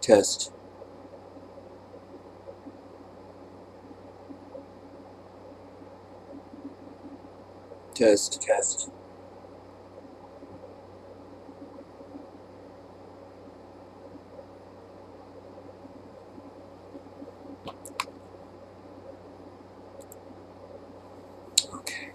Test. Test. Test. Okay.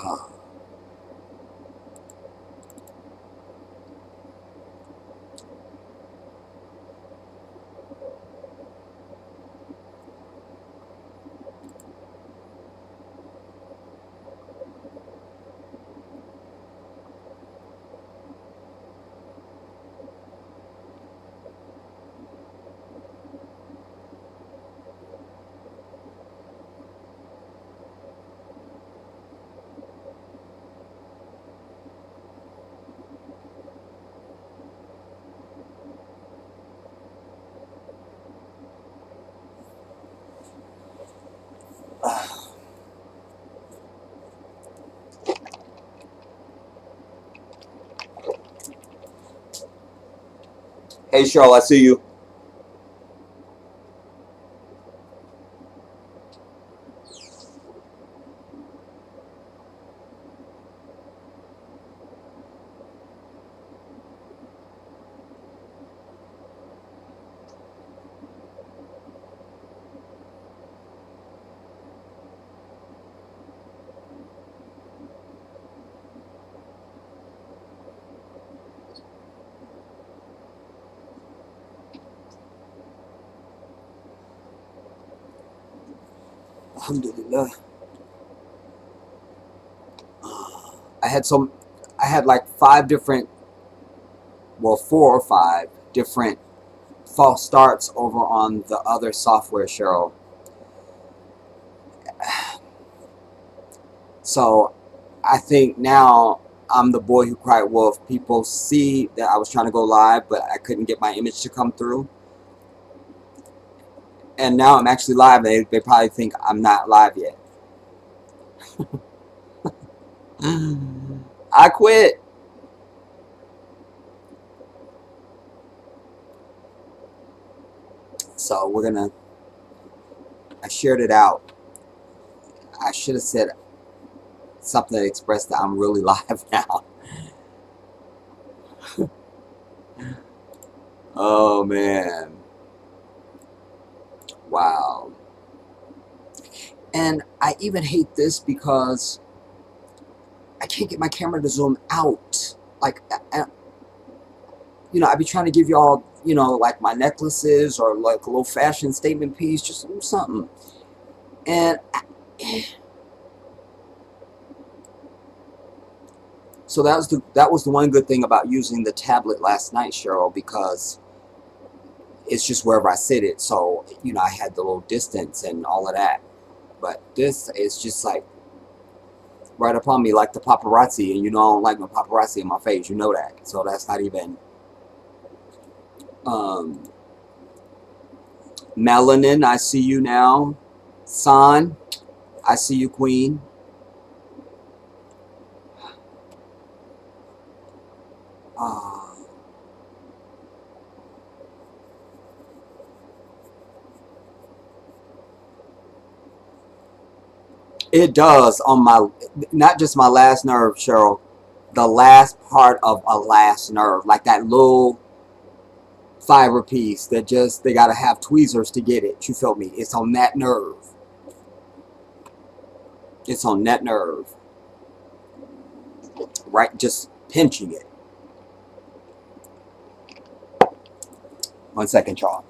Ah. Hey, Cheryl, I see you. Alhamdulillah. I had some. I had like 5 different, well, 4 or 5 different false starts over on the other software, Cheryl. So I think now I'm the boy who cried wolf. People see that I was trying to go live, but I couldn't get my image to come through. And now I'm actually live. They probably think I'm not live yet. I quit. So we're gonna. I shared it out. I should have said something that expressed that I'm really live now. Oh man. Wow. And I even hate this because I can't get my camera to zoom out. Like, I be trying to give y'all, like my necklaces or like a little fashion statement piece, just something. And so that was the one good thing about using the tablet last night, Cheryl, because it's just wherever I sit it. So, I had the little distance and all of that. But this is just like right upon me, like the paparazzi. And I don't like no paparazzi in my face. You know that. So that's not even. Um, Melanin, I see you now. San, I see you, Queen. Uh, it does on my, not just my last nerve, Cheryl. The last part of a last nerve, like that little fiber piece that just they gotta have tweezers to get it. You feel me? It's on that nerve. It's on that nerve, right? Just pinching it. 1 second, y'all.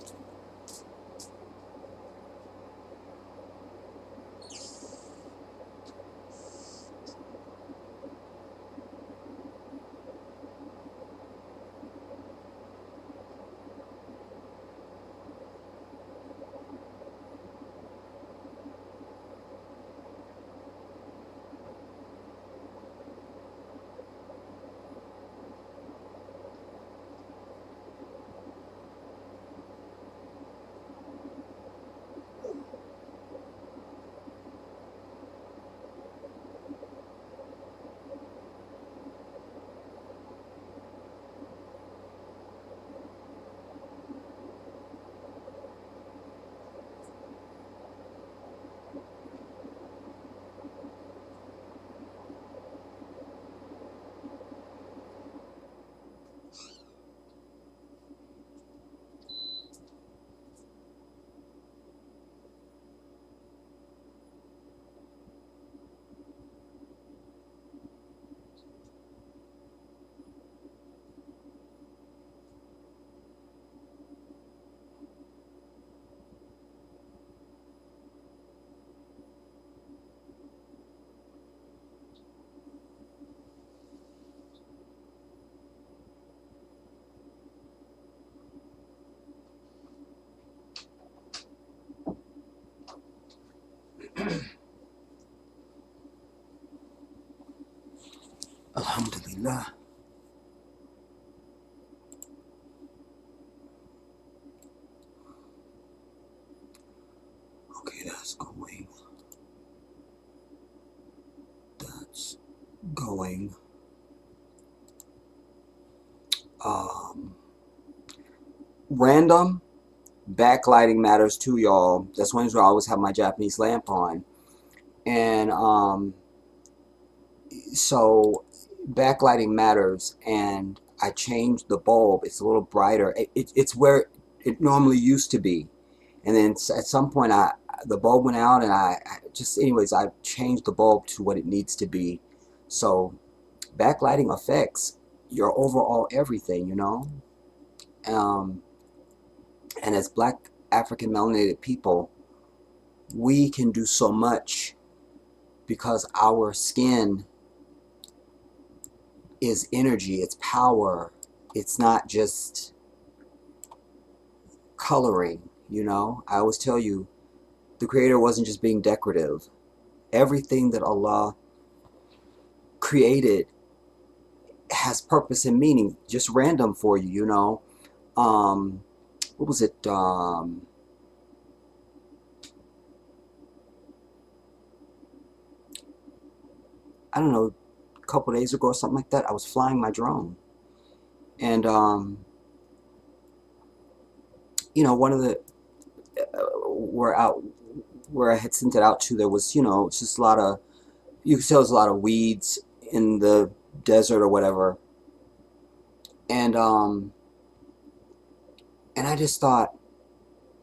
Alhamdulillah. Okay, that's going. That's going. Um, Random backlighting matters too, y'all. That's one reason I always have my Japanese lamp on. And so backlighting matters, and I changed the bulb. It's a little brighter. It's where it normally used to be, and then at some point the bulb went out, and I just, anyways, I changed the bulb to what it needs to be. So backlighting affects your overall everything. Um, and as Black African melanated people, we can do so much because our skin is energy, it's power. It's not just coloring. I always tell you, the Creator wasn't just being decorative. Everything that Allah created has purpose and meaning, just random for you. What was it? I don't know, a couple days ago or something like that, I was flying my drone. And, one of the, where I had sent it out to, there was, it's just a lot of, you could tell there's a lot of weeds in the desert or whatever. And I just thought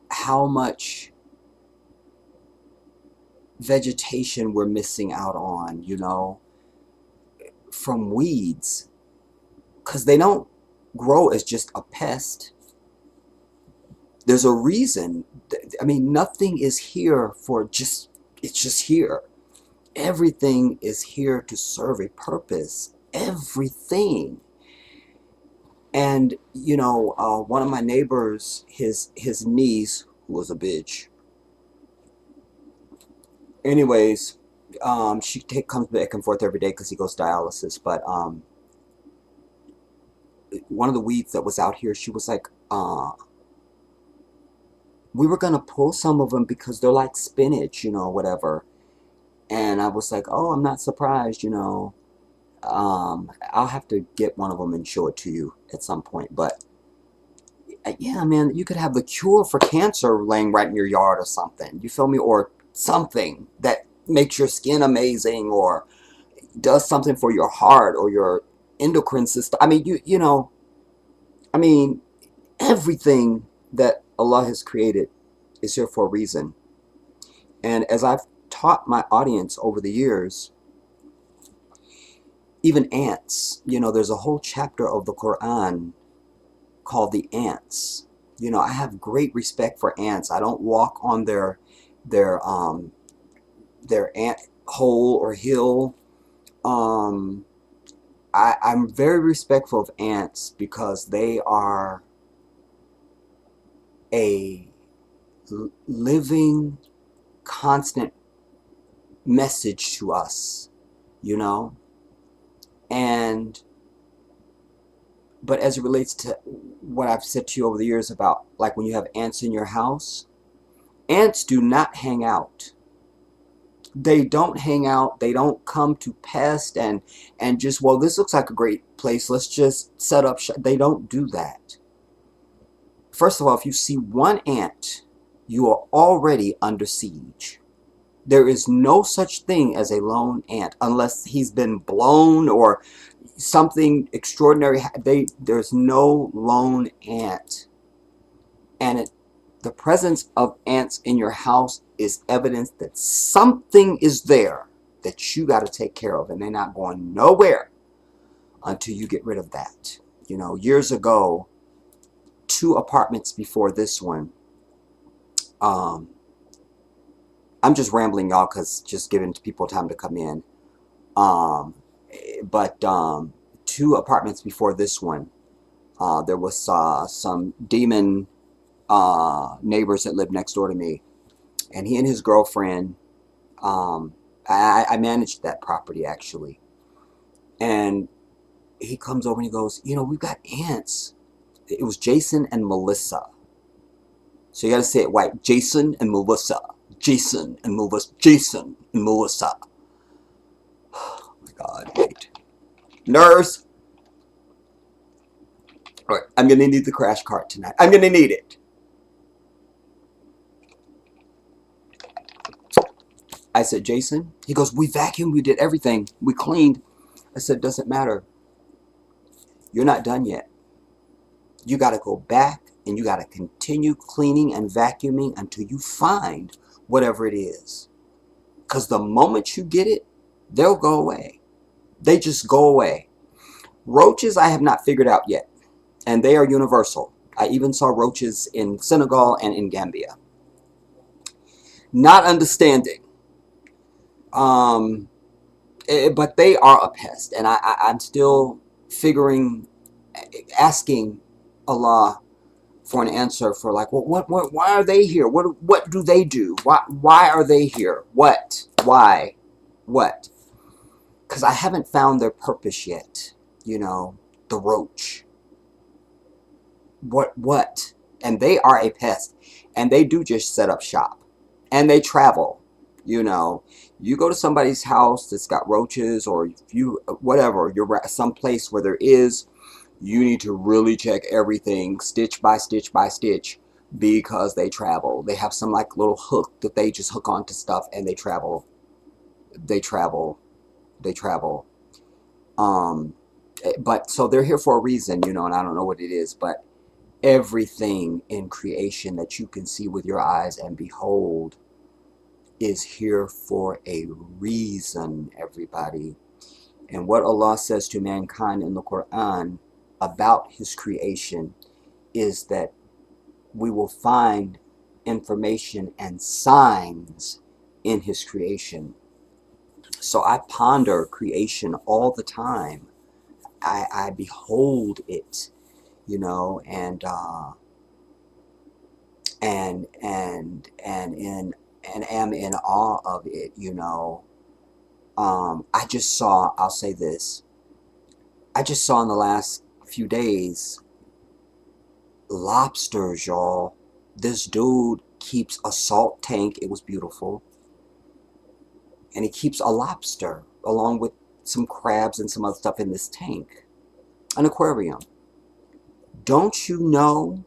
how much vegetation we're missing out on, from weeds, because they don't grow as just a pest. There's a reason. I mean, nothing is here it's just here. Everything is here to serve a purpose. Everything. And, one of my neighbors, his niece, who was a bitch. Anyways, comes back and forth every day because he goes dialysis. But one of the weeds that was out here, she was like, we were gonna pull some of them because they're like spinach, whatever. And I was like, oh, I'm not surprised, I'll have to get one of them and show it to you at some point. But yeah, man, you could have the cure for cancer laying right in your yard or something. You feel me? Or something that makes your skin amazing, or does something for your heart or your endocrine system. I mean, I mean, everything that Allah has created is here for a reason. And as I've taught my audience over the years, even ants, there's a whole chapter of the Quran called the ants. I have great respect for ants. I don't walk on their ant hole or hill. I'm very respectful of ants because they are a living, constant message to us, and but as it relates to what I've said to you over the years about, like, when you have ants in your house, ants do not hang out. They don't hang out. They don't come to pest and just, well, this looks like a great place, let's just set up shop. They don't do that. First of all, if you see one ant, you are already under siege. There is no such thing as a lone ant unless he's been blown or something extraordinary. There's no lone ant. And the presence of ants in your house is evidence that something is there that you got to take care of, and they're not going nowhere until you get rid of that. Years ago, 2 apartments before this one, I'm just rambling, y'all, because just giving people time to come in. But 2 apartments before this one, there was some demon neighbors that lived next door to me, and he and his girlfriend, I managed that property actually, and he comes over and he goes, we've got ants. It was Jason and Melissa. So you got to say it right. Jason and Melissa. Jason and Melissa. Jason and Melissa. Oh my God, wait. Nurse. All right, I'm going to need the crash cart tonight. I'm going to need it. I said, Jason? He goes, we vacuumed, we did everything. We cleaned. I said, doesn't matter. You're not done yet. You got to go back and you got to continue cleaning and vacuuming until you find whatever it is. Because the moment you get it, they'll go away. They just go away. Roaches, I have not figured out yet. And they are universal. I even saw roaches in Senegal and in Gambia. Not understanding. But they are a pest. And I'm still asking Allah for an answer for, like, well, why are they here? What do they do? Why are they here? What? Why? What? Because I haven't found their purpose yet. The roach. What? And they are a pest. And they do just set up shop. And they travel. You go to somebody's house that's got roaches, or whatever, you're at some place where there is, you need to really check everything stitch by stitch by stitch, because they travel. They have some like little hook that they just hook onto stuff, and they travel. But so they're here for a reason, and I don't know what it is, but everything in creation that you can see with your eyes and behold is here for a reason, everybody. And what Allah says to mankind in the Quran about his creation is that we will find information and signs in his creation. So I ponder creation all the time. I behold it, you know, and am in awe of it, you know. I just saw, I'll say this, I just saw in the last few days lobsters, y'all. This dude keeps a salt tank. It was beautiful. And he keeps a lobster along with some crabs and some other stuff in this tank. An aquarium. Don't you know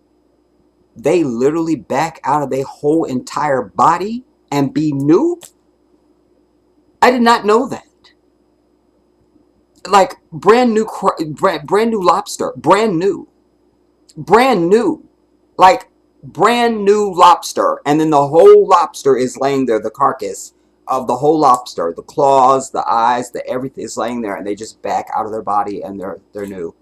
they literally back out of their whole entire body and be new? I did not know that. Like brand new lobster. Brand new. Like brand new lobster, and then the whole lobster is laying there, the carcass of the whole lobster, the claws, the eyes, the everything is laying there, and they just back out of their body and they're new.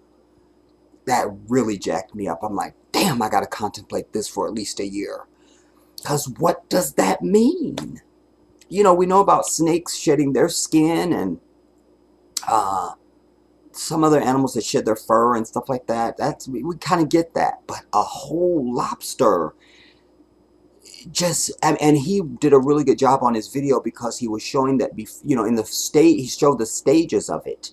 That really jacked me up. I'm like, damn, I gotta contemplate this for at least a year. Because what does that mean? You know, we know about snakes shedding their skin, and some other animals that shed their fur and stuff like that. That's we kind of get that. But a whole lobster, just, and he did a really good job on his video because he was showing that, you know, in the state, he showed the stages of it.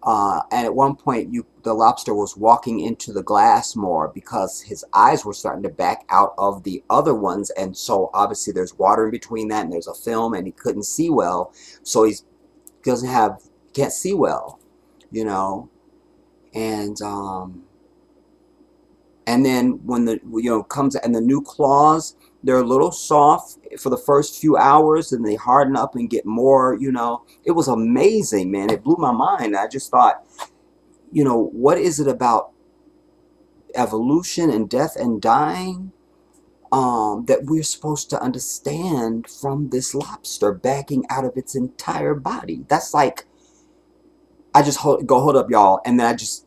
And at one point, the lobster was walking into the glass more because his eyes were starting to back out of the other ones, and so obviously there's water in between that, and there's a film, and he couldn't see well, so he can't see well, you know, and then when the, you know, comes, and the new claws, they're a little soft for the first few hours, and they harden up and get more, you know. It was amazing, man. It blew my mind. I just thought, you know, what is it about evolution and death and dying that we're supposed to understand from this lobster backing out of its entire body? That's like, I just hold up, y'all, and then I just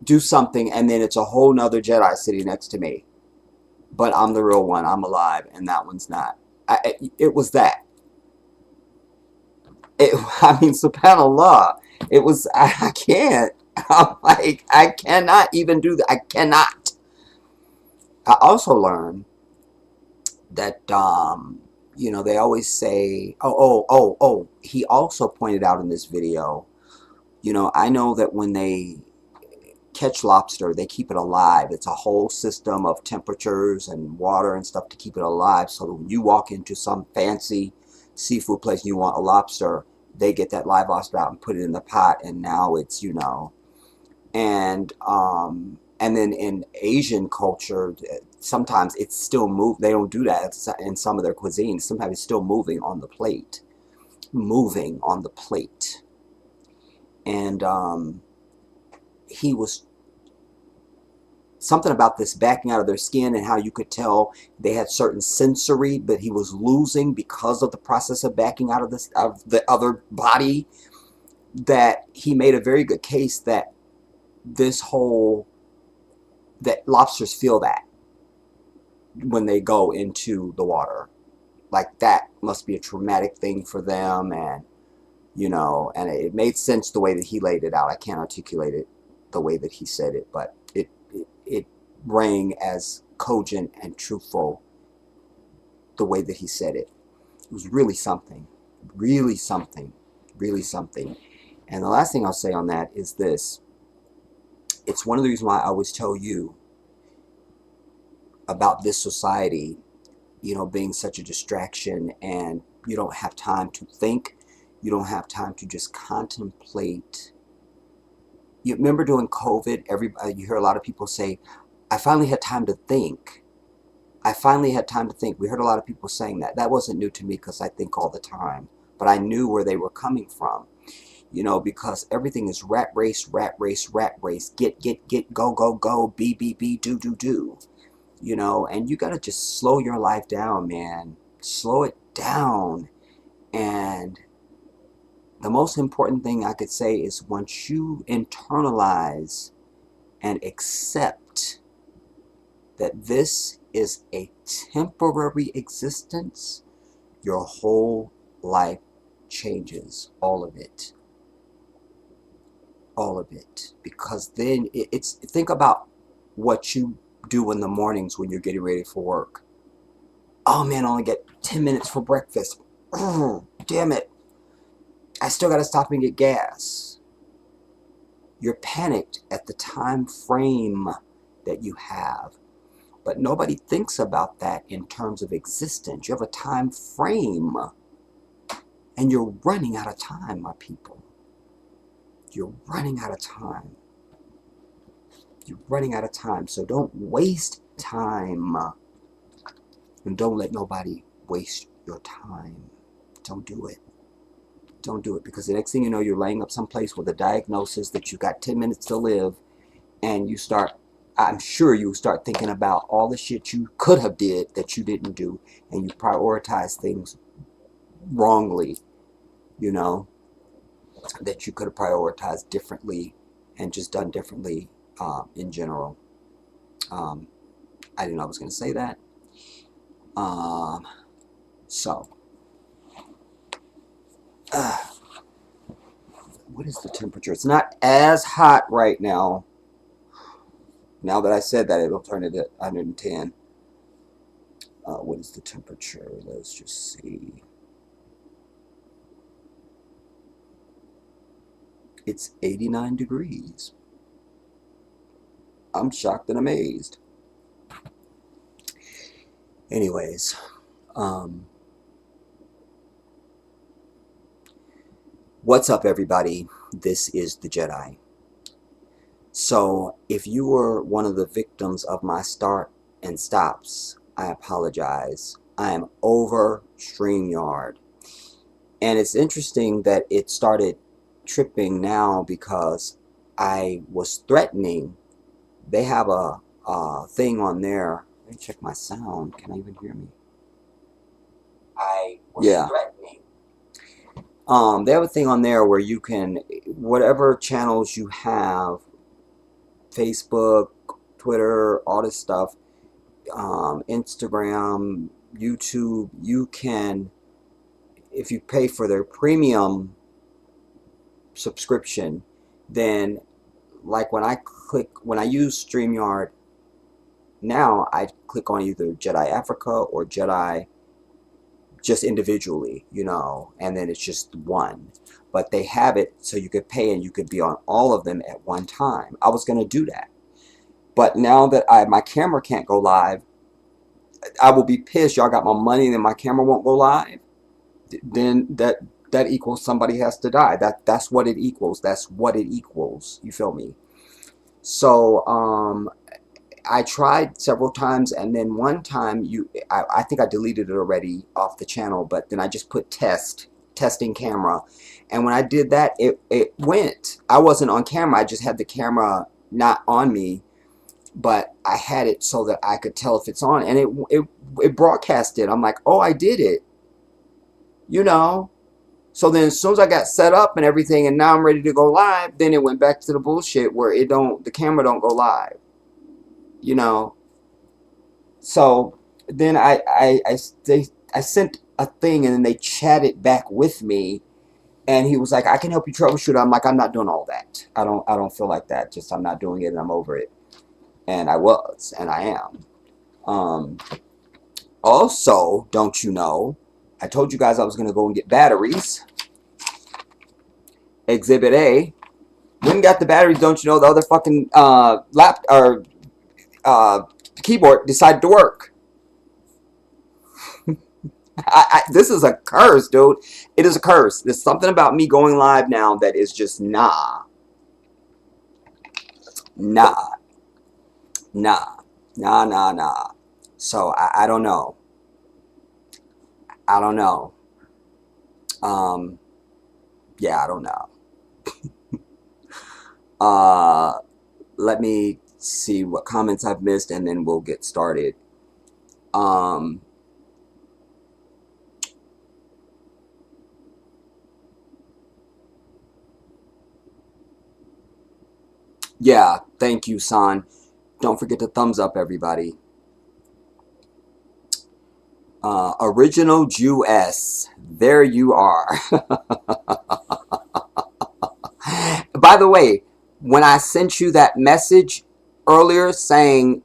do something, and then it's a whole nother Jedi sitting next to me. But I'm the real one. I'm alive, and that one's not. It was that. I mean, subhanAllah. It was, I can't. I'm like, I cannot even do that. I cannot. I also learned that, you know, they always say, he also pointed out in this video, you know, I know that when they catch lobster, they keep it alive. It's a whole system of temperatures and water and stuff to keep it alive, so that when you walk into some fancy seafood place and you want a lobster, they get that live lobster out and put it in the pot, and now it's, you know. And then in Asian culture, sometimes it's still they don't do that in some of their cuisines. Sometimes it's still moving on the plate. And he was something about this backing out of their skin, and how you could tell they had certain sensory, but he was losing because of the process of backing out of the other body. That he made a very good case that that lobsters feel that when they go into the water. Like, that must be a traumatic thing for them, and, you know, and it made sense the way that he laid it out. I can't articulate it the way that he said it, but it rang as cogent and truthful the way that he said it. It was really something. Really something. Really something. And the last thing I'll say on that is this. It's one of the reasons why I always tell you about this society, you know, being such a distraction, and you don't have time to think. You don't have time to just contemplate. You remember during COVID, you hear a lot of people say, I finally had time to think. I finally had time to think. We heard a lot of people saying that. That wasn't new to me because I think all the time. But I knew where they were coming from. You know, because everything is rat race, rat race, rat race. Get, go, go, go, be, do. You know, and you got to just slow your life down, man. Slow it down. And the most important thing I could say is once you internalize and accept that this is a temporary existence, your whole life changes. All of it. All of it. Because then it's, think about what you do in the mornings when you're getting ready for work. Oh man, I only get 10 minutes for breakfast. Oh, damn it. I still got to stop and get gas. You're panicked at the time frame that you have. But nobody thinks about that in terms of existence. You have a time frame. And you're running out of time, my people. You're running out of time. You're running out of time. So don't waste time. And don't let nobody waste your time. Don't do it. Don't do it. Because the next thing you know, you're laying up someplace with a diagnosis that you got 10 minutes to live. And you start, I'm sure you start thinking about all the shit you could have did that you didn't do. And you prioritize things wrongly, you know, that you could have prioritized differently and just done differently in general. I didn't know I was going to say that. So, what is the temperature? It's not as hot right now. Now that I said that, it'll turn it at 110. What is the temperature? Let's just see. It's 89 degrees. I'm shocked and amazed. Anyways, what's up, everybody? This is the Jedi. So, if you were one of the victims of my start and stops, I apologize. I am over StreamYard. And it's interesting that it started tripping now because I was threatening. They have a thing on there. Let me check my sound. Can I even hear me? I was threatening. They have a thing on there where you can, whatever channels you have, Facebook, Twitter, all this stuff, Instagram, YouTube, you can, if you pay for their premium subscription, then like when I use StreamYard now, I click on either Jedi Africa or Jedi just individually, you know, and then it's just one. But they have it so you could pay and you could be on all of them at one time. I was going to do that. But now that my camera can't go live, I will be pissed. Y'all got my money and then my camera won't go live. Then that equals somebody has to die. That's what it equals. That's what it equals. You feel me? So I tried several times, and then one time I think I deleted it already off the channel, but then I just put testing camera, and when I did that, it went. I wasn't on camera. I just had the camera not on me, but I had it so that I could tell if it's on, and it broadcasted. I'm like, oh, I did it, you know. So then as soon as I got set up and everything, and now I'm ready to go live, then it went back to the bullshit where the camera don't go live, you know. So then I sent a thing, and then they chatted back with me, and he was like, I can help you troubleshoot. I'm like, I'm not doing all that. I don't feel like that. Just, I'm not doing it, and I'm over it. And I was, and I am. Also, don't you know, I told you guys I was going to go and get batteries. Exhibit A. When got the batteries, don't you know, the other fucking keyboard decided to work. This is a curse, dude. It is a curse. There's something about me going live now that is just nah. So I don't know. Yeah, I don't know. Let me see what comments I've missed, and then we'll get started. Yeah, thank you, San. Don't forget to thumbs up, everybody. Original Jewess. There you are. By the way, when I sent you that message earlier saying,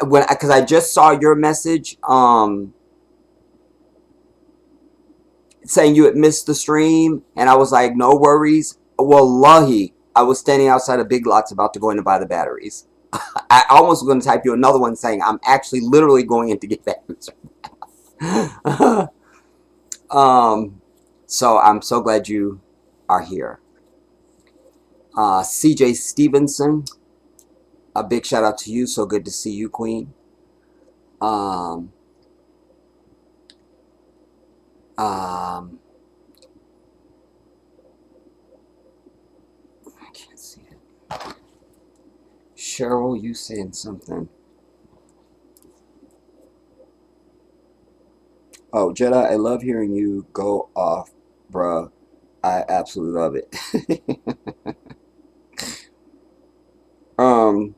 because I just saw your message, saying you had missed the stream, and I was like, no worries. Wallahi, I was standing outside of Big Lots about to go in to buy the batteries. I almost was going to type you another one saying I'm actually literally going in to get batteries. um, so I'm so glad you are here. CJ Stevenson, a big shout out to you. So good to see you, Queen. Um, um, I can't see it. Cheryl, you saying something? Oh, Jedi, I love hearing you go off, bruh. I absolutely love it. um,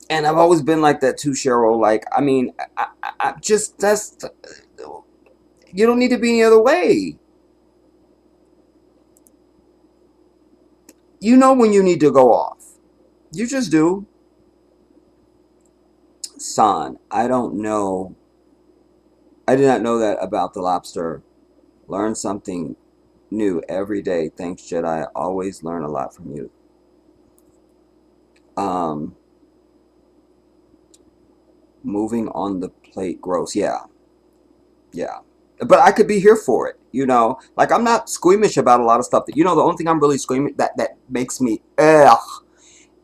and I've always been like that too, Cheryl. Like, I mean, I just that's you don't need to be any other way. You know when you need to go off. You just do. Son, I don't know. I did not know that about the lobster. Learn something new every day. Thanks, Jedi. I always learn a lot from you. Um, moving on the plate, gross. Yeah, yeah. But I could be here for it. You know, like I'm not squeamish about a lot of stuff. That you know, the only thing I'm really squeamish that makes me ugh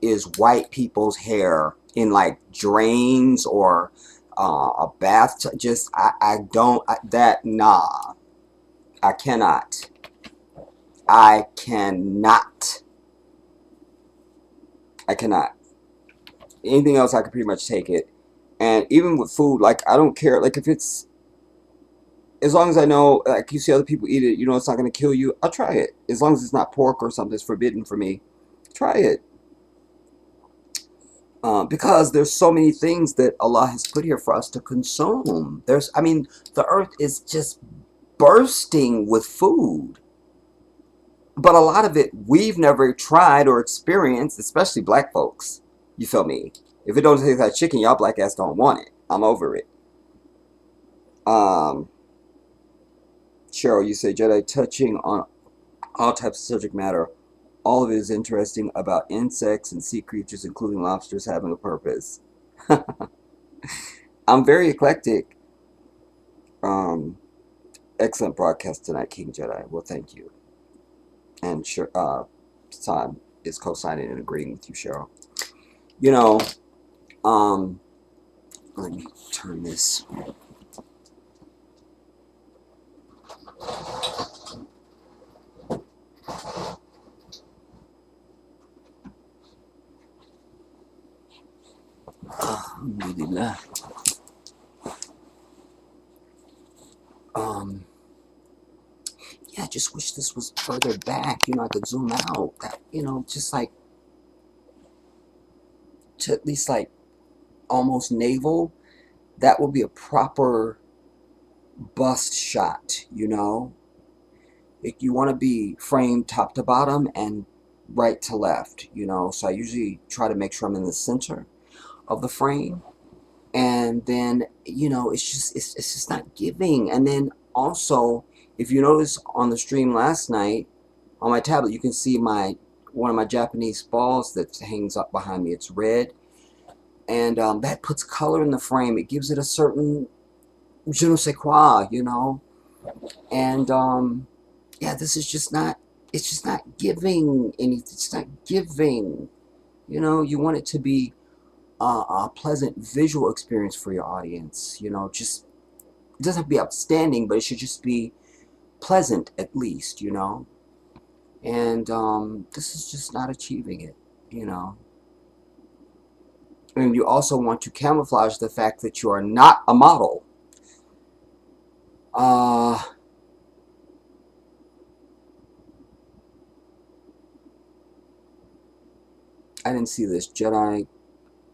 is white people's hair in like drains or a bathtub. Just I don't that nah. I cannot. I cannot. I cannot. Anything else, I can pretty much take it. And even with food, like I don't care. Like if it's as long as I know, like you see other people eat it, you know it's not gonna kill you. I'll try it as long as it's not pork or something that's forbidden for me. Try it. Because there's so many things that Allah has put here for us to consume. I mean, the earth is just bursting with food. But a lot of it we've never tried or experienced, especially black folks. You feel me? If it don't taste like chicken, y'all black ass don't want it. I'm over it. Um, Cheryl, you say Jedi touching on all types of subject matter. All of it is interesting about insects and sea creatures, including lobsters having a purpose. I'm very eclectic. Um, Excellent broadcast tonight, King Jedi. Well, thank you. And sure, San is co-signing and agreeing with you, Cheryl. You know, um, let me turn this. Alhamdulillah. Um, yeah, I just wish this was further back. You know, I could zoom out. That you know, just like to at least like almost navel. That would be a proper bust shot. You know, if you want to be framed top to bottom and right to left. You know, so I usually try to make sure I'm in the center of the frame, and then you know it's just not giving. And then also, if you notice on the stream last night on my tablet, you can see my one of my Japanese balls that hangs up behind me. It's red, and that puts color in the frame. It gives it a certain je ne sais quoi, you know. And yeah, this is just not. It's just not giving anything. It's not giving. You know, you want it to be a pleasant visual experience for your audience. You know, just it doesn't have to be outstanding, but it should just be pleasant at least. You know, and this is just not achieving it. You know, and you also want to camouflage the fact that you are not a model. Uh, I didn't see this. Jedi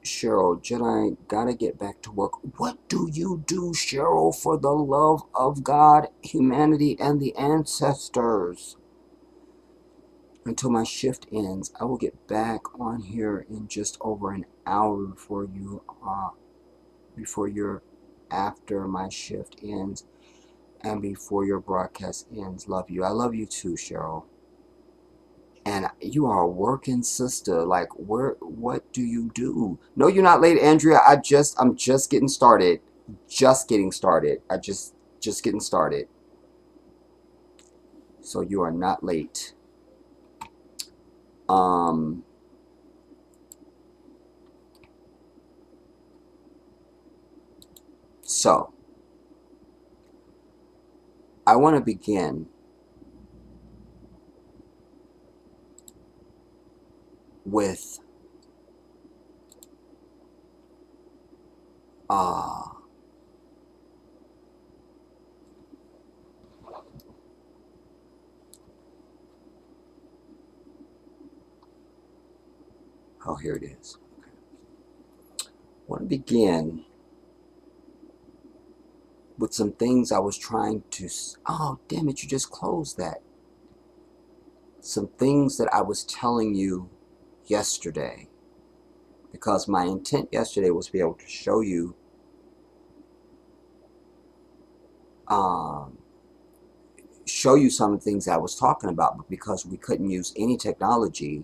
Cheryl, Jedi, gotta get back to work. What do you do, Cheryl, for the love of God, humanity, and the ancestors? Until my shift ends, I will get back on here in just over an hour before your after my shift ends and before your broadcast ends. Love you. I love you too, Cheryl. And you are a working sister. Like, what do you do? No, you're not late, Andrea. I'm just getting started. Just getting started. Just getting started. So you are not late. Um, so I want to begin with uh oh, here it is. Okay. I want to begin with some things I was trying to. Oh, damn it! You just closed that. Some things that I was telling you yesterday, because my intent yesterday was to be able to um, show you some of the things I was talking about, but because we couldn't use any technology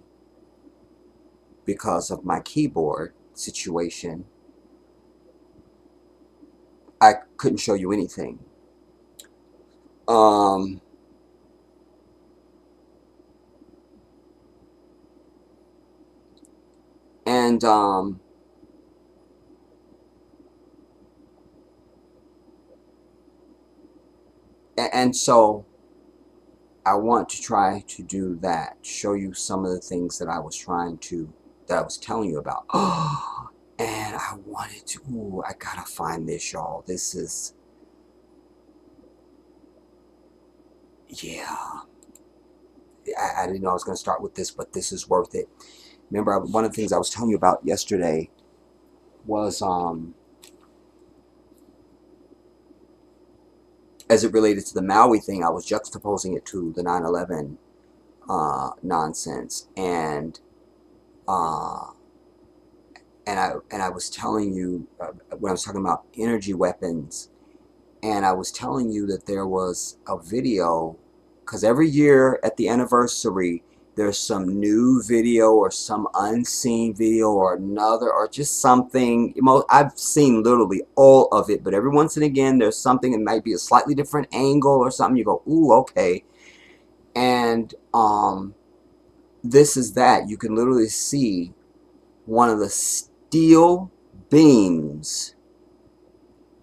because of my keyboard situation, I couldn't show you anything. Um, and and so I want to try to do that, show you some of the things that I was telling you about. And I wanted to, ooh, I gotta find this, y'all. This is, yeah. I didn't know I was gonna start with this, but this is worth it. Remember, one of the things I was telling you about yesterday was, as it related to the Maui thing, I was juxtaposing it to the 9/11 nonsense, uh, and I was telling you when I was talking about energy weapons, and I was telling you that there was a video, because every year at the anniversary there's some new video or some unseen video or another or just something. I've seen literally all of it, but every once and again there's something that might be a slightly different angle or something. You go, ooh, okay. And this is that. You can literally see one of the steel beams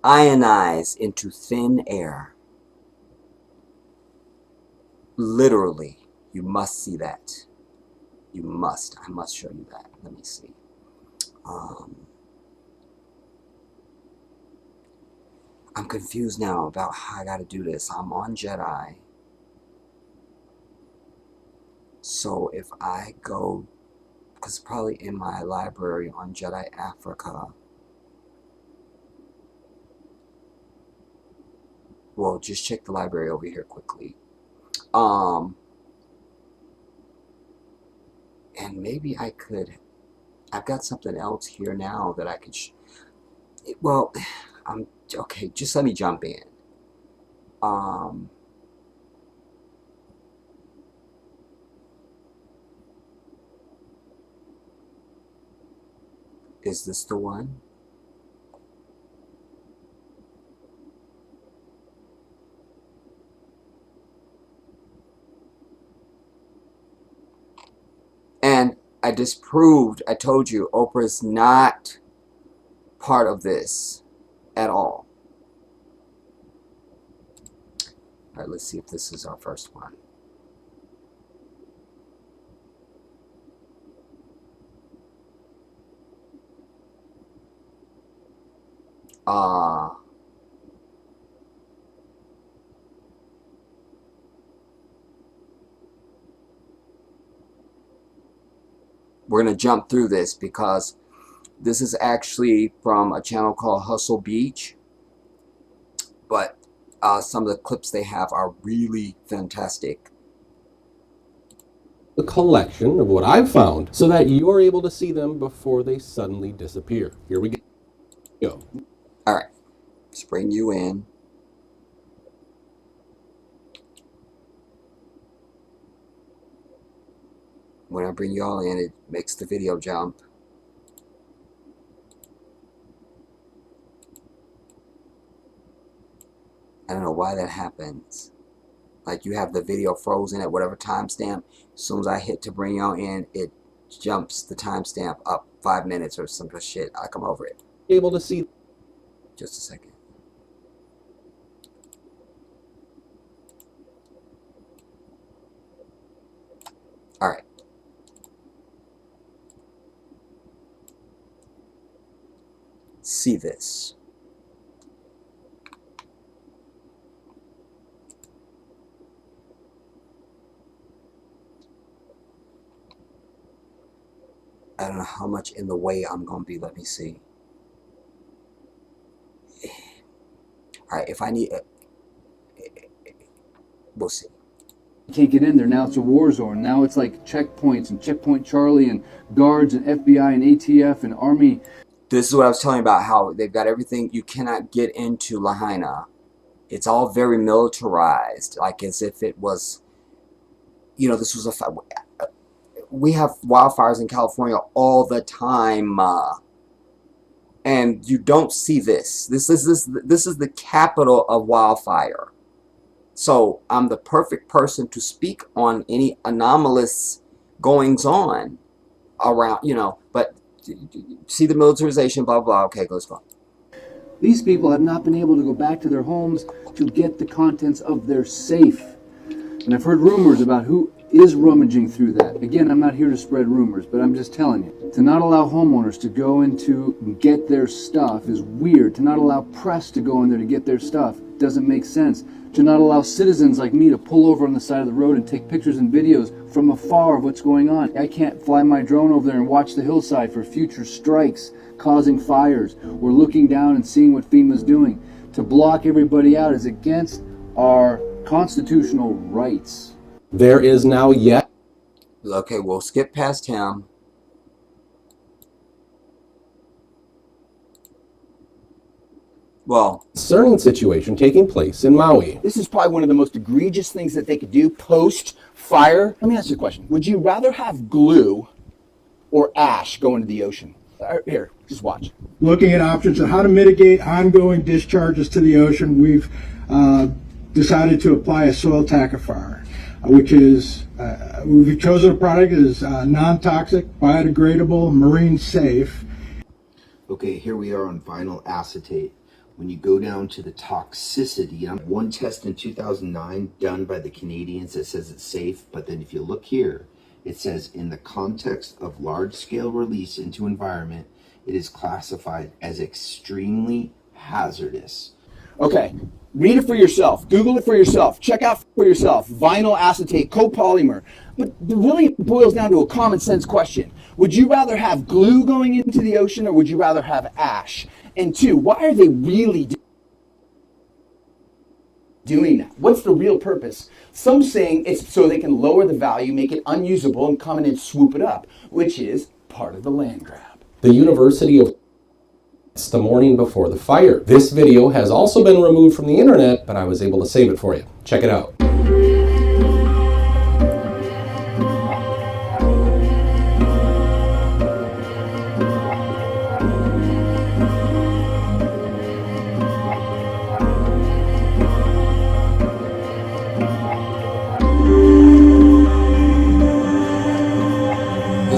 ionize into thin air. Literally. You must see that. You must. I must show you that. Let me see. I'm confused now about how I gotta do this. I'm on Jedi. So if I go, because probably in my library on Jedi Africa, well, just check the library over here quickly. And maybe I could, I've got something else here now that I could, well, I'm, okay, just let me jump in. Um, is this the one? And I disproved, I told you, Oprah's not part of this at all. All right, let's see if this is our first one. we're going to jump through this because this is actually from a channel called Hustle Beach, but some of the clips they have are really fantastic. A collection of what I've found so that you're able to see them before they suddenly disappear. Here we go. All right, let's bring you in. When I bring you all in, it makes the video jump. I don't know why that happens. Like, you have the video frozen at whatever timestamp. As soon as I hit to bring y'all in, it jumps the timestamp up 5 minutes or some shit. I come over it. Able to see. Just a second. All right. See this. I don't know how much in the way I'm going to be. Let me see. All right, if I need... we'll see. You can't get in there. Now it's a war zone. Now it's like checkpoints and Checkpoint Charlie and guards and FBI and ATF and Army. This is what I was telling you about, how they've got everything. You cannot get into Lahaina. It's all very militarized, like as if it was, you know, this was a... We have wildfires in California all the time, and you don't see this. This is the capital of wildfire. So I'm the perfect person to speak on any anomalous goings on around, you know. But see the militarization, blah blah. Okay, let's go. These people have not been able to go back to their homes to get the contents of their safe. And I've heard rumors about who is rummaging through that. Again, I'm not here to spread rumors, but I'm just telling you. To not allow homeowners to go into and get their stuff is weird. To not allow press to go in there to get their stuff doesn't make sense. To not allow citizens like me to pull over on the side of the road and take pictures and videos from afar of what's going on. I can't fly my drone over there and watch the hillside for future strikes causing fires. We're looking down and seeing what FEMA's doing. To block everybody out is against our constitutional rights. There is now yet. Okay, we'll skip past him. Well, Concerning situation taking place in Maui. This is probably one of the most egregious things that they could do post-fire. Let me ask you a question. Would you rather have glue or ash go into the ocean? Here, just watch. Looking at options on how to mitigate ongoing discharges to the ocean, we've decided to apply a soil tackifier, which is, we've chosen a product that is non-toxic, biodegradable, marine safe. Okay, here we are on vinyl acetate. When you go down to the toxicity, one test in 2009 done by the Canadians that says it's safe, but then if you look here, it says in the context of large-scale release into environment, it is classified as extremely hazardous. Okay, read it for yourself. Google it for yourself. Check out for yourself. Vinyl acetate, copolymer. But it really boils down to a common sense question. Would you rather have glue going into the ocean or would you rather have ash? And two, why are they really doing that? What's the real purpose? Some saying it's so they can lower the value, make it unusable, and come in and swoop it up, which is part of the land grab. The University of... It's the morning before the fire. This video has also been removed from the internet, but I was able to save it for you. Check it out.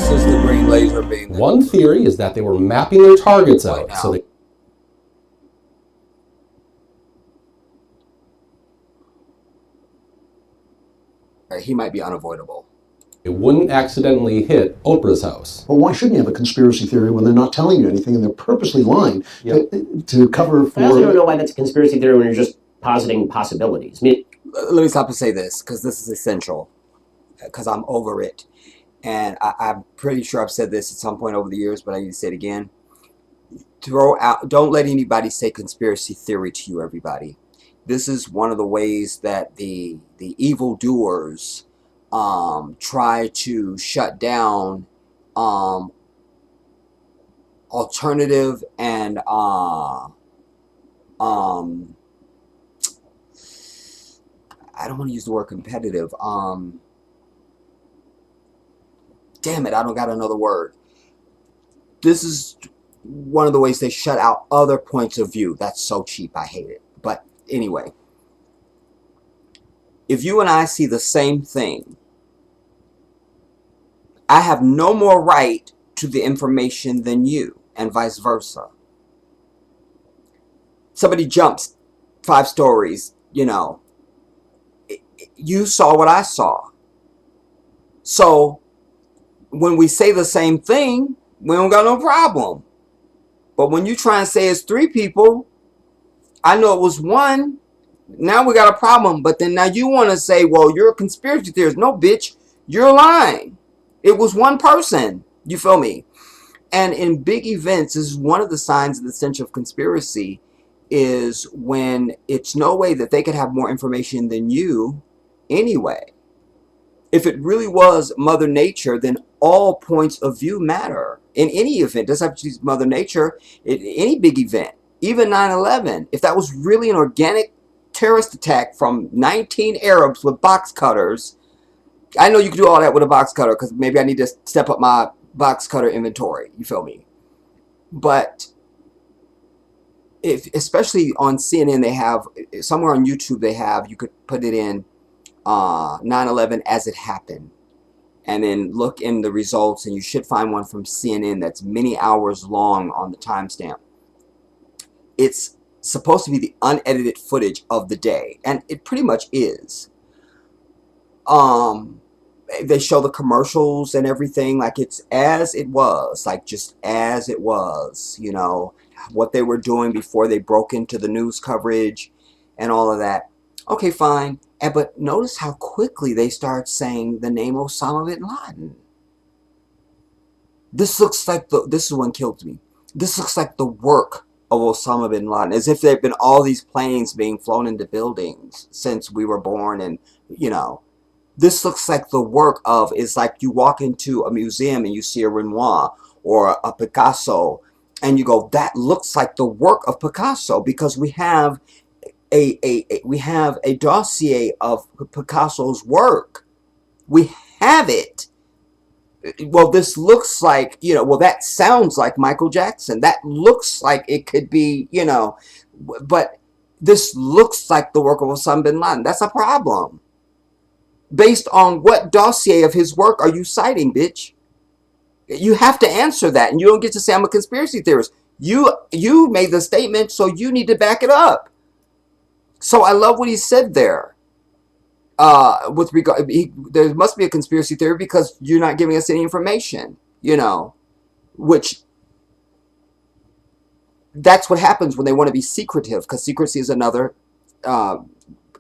this is the green laser beam. One theory is that they were mapping their targets out so He might be unavoidable. they wouldn't accidentally hit Oprah's house. Well, why shouldn't you have a conspiracy theory when they're not telling you anything and they're purposely lying to cover for... I also don't know why that's a conspiracy theory when you're just positing possibilities. I mean, Let me stop and say this, because this is essential, because I'm over it. and I'm pretty sure I've said this at some point over the years, but I need to say it again. Don't let anybody say conspiracy theory to you, everybody. This is one of the ways that the evildoers try to shut down alternative and I don't want to use the word competitive. Damn it, I don't got another word. This is one of the ways they shut out other points of view. That's so cheap, I hate it. But anyway, if you and I see the same thing, I have no more right to the information than you, and vice versa. Somebody jumps 5 stories, you know, you saw what I saw. So when we say the same thing, we don't got no problem. But when you try and say it's 3 people, I know it was 1. Now we got a problem. But then now you want to say, well, you're a conspiracy theorist. No, bitch, you're lying. It was 1 person. You feel me? And in big events, this is one of the signs of the sense of conspiracy, is when it's no way that they could have more information than you anyway. If it really was Mother Nature, then all points of view matter. In any event, it doesn't have to be Mother Nature, any big event, even 9/11, if that was really an organic terrorist attack from 19 Arabs with box cutters, I know you can do all that with a box cutter, because maybe I need to step up my box cutter inventory, you feel me? But if, especially on CNN, they have, somewhere on YouTube they have, you could put it in 9/11 as it happened, and then look in the results, and you should find one from CNN that's many hours long on the timestamp. It's supposed to be the unedited footage of the day, and it pretty much is. They show the commercials and everything like it's as it was, like just as it was, you know, what they were doing before they broke into the news coverage and all of that. Okay, fine. But notice how quickly they start saying the name Osama bin Laden. This looks like this is what kills me. This looks like the work of Osama bin Laden, as if there have been all these planes being flown into buildings since we were born, and you know, this looks like the work of, it's like you walk into a museum and you see a Renoir or a Picasso, and you go, that looks like the work of Picasso, because we have we have a dossier of Picasso's work. We have it. Well, this looks like, you know, well, that sounds like Michael Jackson. That looks like it could be, you know, but this looks like the work of Osama bin Laden. That's a problem. Based on what dossier of his work are you citing, bitch? You have to answer that, and you don't get to say I'm a conspiracy theorist. You made the statement, so you need to back it up. So I love what he said there. With regard, there must be a conspiracy theory because you're not giving us any information, you know, which that's what happens when they want to be secretive, because secrecy is another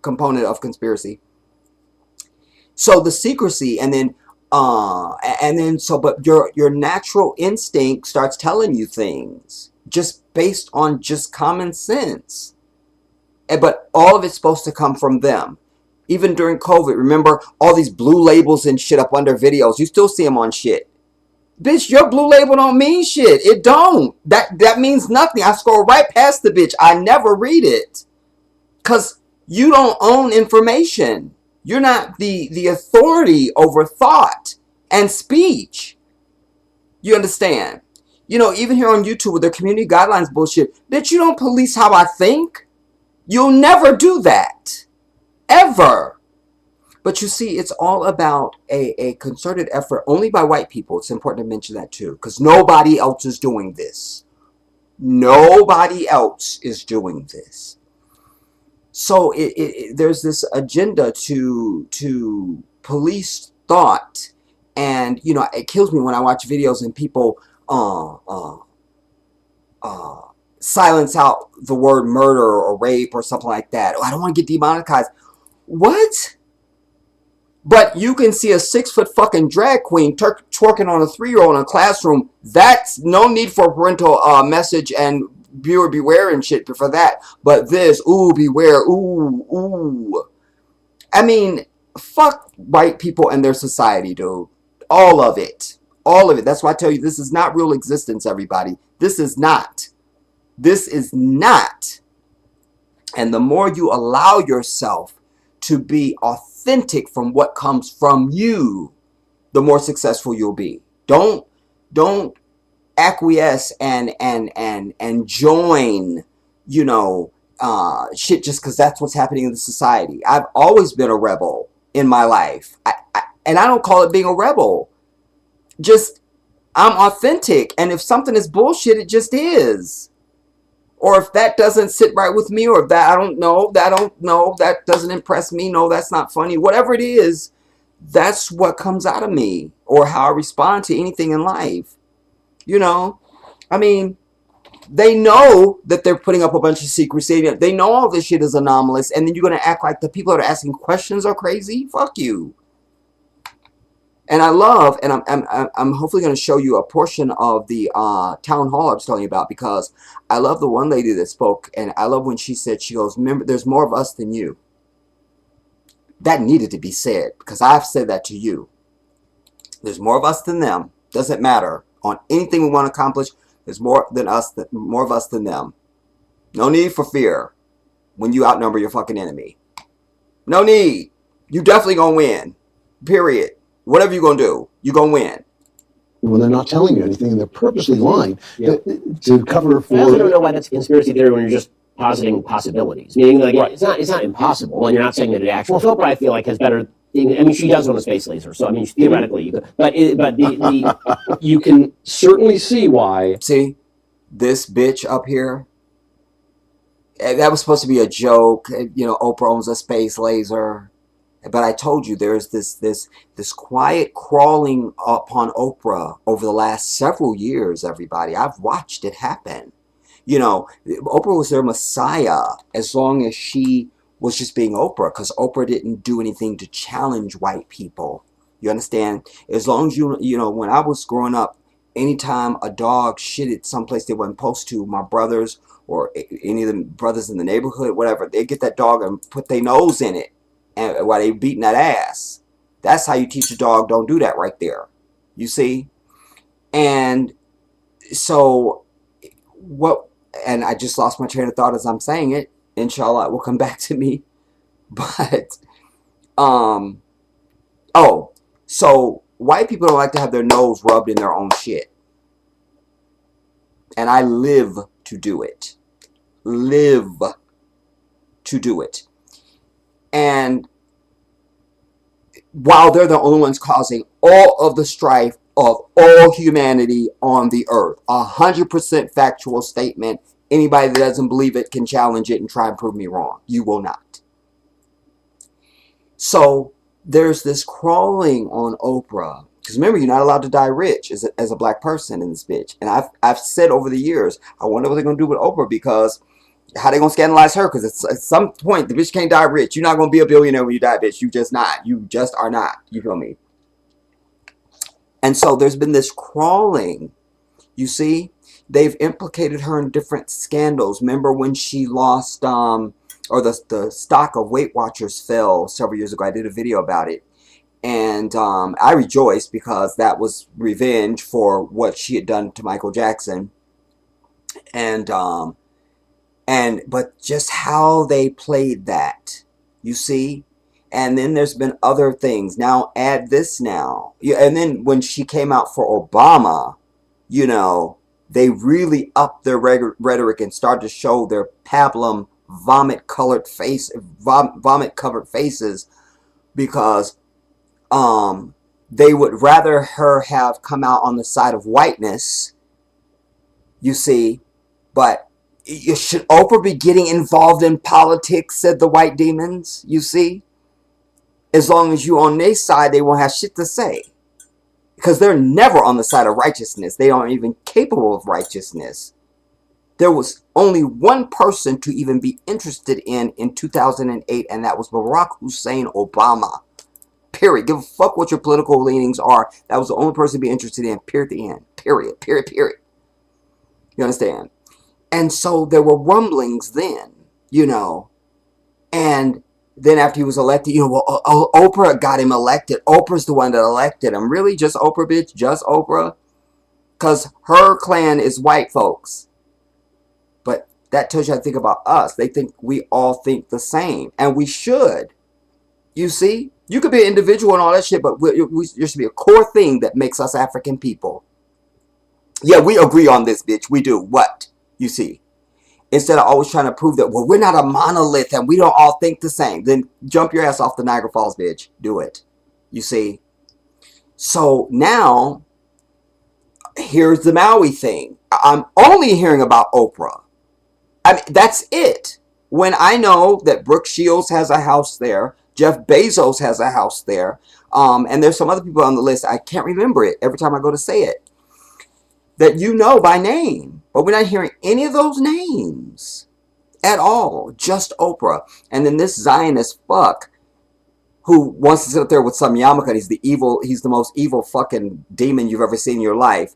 component of conspiracy. So the secrecy, and then so, but your natural instinct starts telling you things just based on just common sense. But all of it's supposed to come from them. Even during COVID, remember all these blue labels and shit up under videos. You still see them on shit. Bitch, your blue label don't mean shit. It don't. That means nothing. I scroll right past the bitch. I never read it. Because you don't own information. You're not the authority over thought and speech. You understand? You know, even here on YouTube with their community guidelines bullshit, bitch, you don't police how I think. You'll never do that. Ever. But you see, it's all about a concerted effort only by white people. It's important to mention that too, because nobody else is doing this. Nobody else is doing this. So there's this agenda to police thought, and you know, it kills me when I watch videos and people silence out the word murder or rape or something like that. Oh, I don't want to get demonetized. What? But you can see a 6-foot fucking drag queen twerking on a 3-year-old in a classroom. That's no need for a parental message and viewer beware and shit for that. But this, ooh, beware, ooh. I mean, fuck white people and their society, dude. All of it. All of it. That's why I tell you, this is not real existence, everybody. This is not. This is not. And the more you allow yourself to be authentic from what comes from you, the more successful you'll be. Don't acquiesce and join, you know, shit just because that's what's happening in the society. I've always been a rebel in my life. And I don't call it being a rebel. Just, I'm authentic. And if something is bullshit, it just is. Or if that doesn't sit right with me, or if that, I don't know, that doesn't impress me, no, that's not funny. Whatever it is, that's what comes out of me. Or how I respond to anything in life. You know? I mean, they know that they're putting up a bunch of secrecy. They know all this shit is anomalous. And then you're going to act like the people that are asking questions are crazy? Fuck you. And I love, and I'm hopefully going to show you a portion of the town hall I was telling you about, because I love the one lady that spoke, and I love when she said, she goes, remember, there's more of us than you. That needed to be said, because I've said that to you. There's more of us than them. Doesn't matter. On anything we want to accomplish, there's more of us than them. No need for fear when you outnumber your fucking enemy. No need. You definitely gonna win. Period. Whatever you're going to do, you're going to win. When they're not telling you anything and they're purposely lying to cover for... I also don't know why that's a conspiracy theory when you're just positing possibilities. Meaning, like, it's not impossible, and you're not saying that it actually... Well, Philippa, I feel like, has better... I mean, she does own a space laser, so, I mean, theoretically, you could... But You can certainly see why... See? This bitch up here, that was supposed to be a joke. You know, Oprah owns a space laser. But I told you there's this quiet crawling upon Oprah over the last several years, everybody. I've watched it happen. You know, Oprah was their messiah as long as she was just being Oprah, because Oprah didn't do anything to challenge white people. You understand? As long as you know, when I was growing up, anytime a dog shitted someplace they weren't supposed to, my brothers or any of the brothers in the neighborhood, whatever, they'd get that dog and put their nose in it. And while they beating that ass. That's how you teach a dog, don't do that right there. You see? And so, and I just lost my train of thought as I'm saying it. Inshallah, it will come back to me. But, so white people don't like to have their nose rubbed in their own shit. And I live to do it. Live to do it. And while they're the only ones causing all of the strife of all humanity on the earth, 100% factual statement. Anybody that doesn't believe it can challenge it and try and prove me wrong. You will not. So there's this crawling on Oprah. Because remember, you're not allowed to die rich as a black person in this bitch. And I've said over the years, I wonder what they're going to do with Oprah, because how they gonna scandalize her? Because at some point the bitch can't die rich. You're not gonna be a billionaire when you die, bitch. You just not. You just are not. You feel me? And so there's been this crawling. You see, they've implicated her in different scandals. Remember when she lost, or the stock of Weight Watchers fell several years ago. I did a video about it, and I rejoiced because that was revenge for what she had done to Michael Jackson, but just how they played that, you see? And then there's been other things. Now add this now. And then when she came out for Obama, you know, they really upped their rhetoric and started to show their pablum vomit-covered faces, because they would rather her have come out on the side of whiteness, you see, but should Oprah be getting involved in politics, said the white demons, you see? As long as you on their side, they won't have shit to say. Because they're never on the side of righteousness. They aren't even capable of righteousness. There was only one person to even be interested in 2008, and that was Barack Hussein Obama. Period. Give a fuck what your political leanings are. That was the only person to be interested in. Period. The end. Period. Period. Period. You understand? And so there were rumblings then, you know. And then after he was elected, you know, well, Oprah got him elected. Oprah's the one that elected him. Really? Just Oprah, bitch? Just Oprah? Because her clan is white folks. But that tells you how to think about us. They think we all think the same. And we should. You see? You could be an individual and all that shit, but there should be a core thing that makes us African people. Yeah, we agree on this, bitch. We do. What? You see? Instead of always trying to prove that, well, we're not a monolith and we don't all think the same. Then jump your ass off the Niagara Falls, bitch. Do it. You see? So now, here's the Maui thing. I'm only hearing about Oprah. I mean, that's it. When I know that Brooke Shields has a house there, Jeff Bezos has a house there, and there's some other people on the list, I can't remember it every time I go to say it, that you know by name. But we're not hearing any of those names at all. Just Oprah. And then this Zionist fuck who wants to sit up there with some yarmulke, and he's the most evil fucking demon you've ever seen in your life.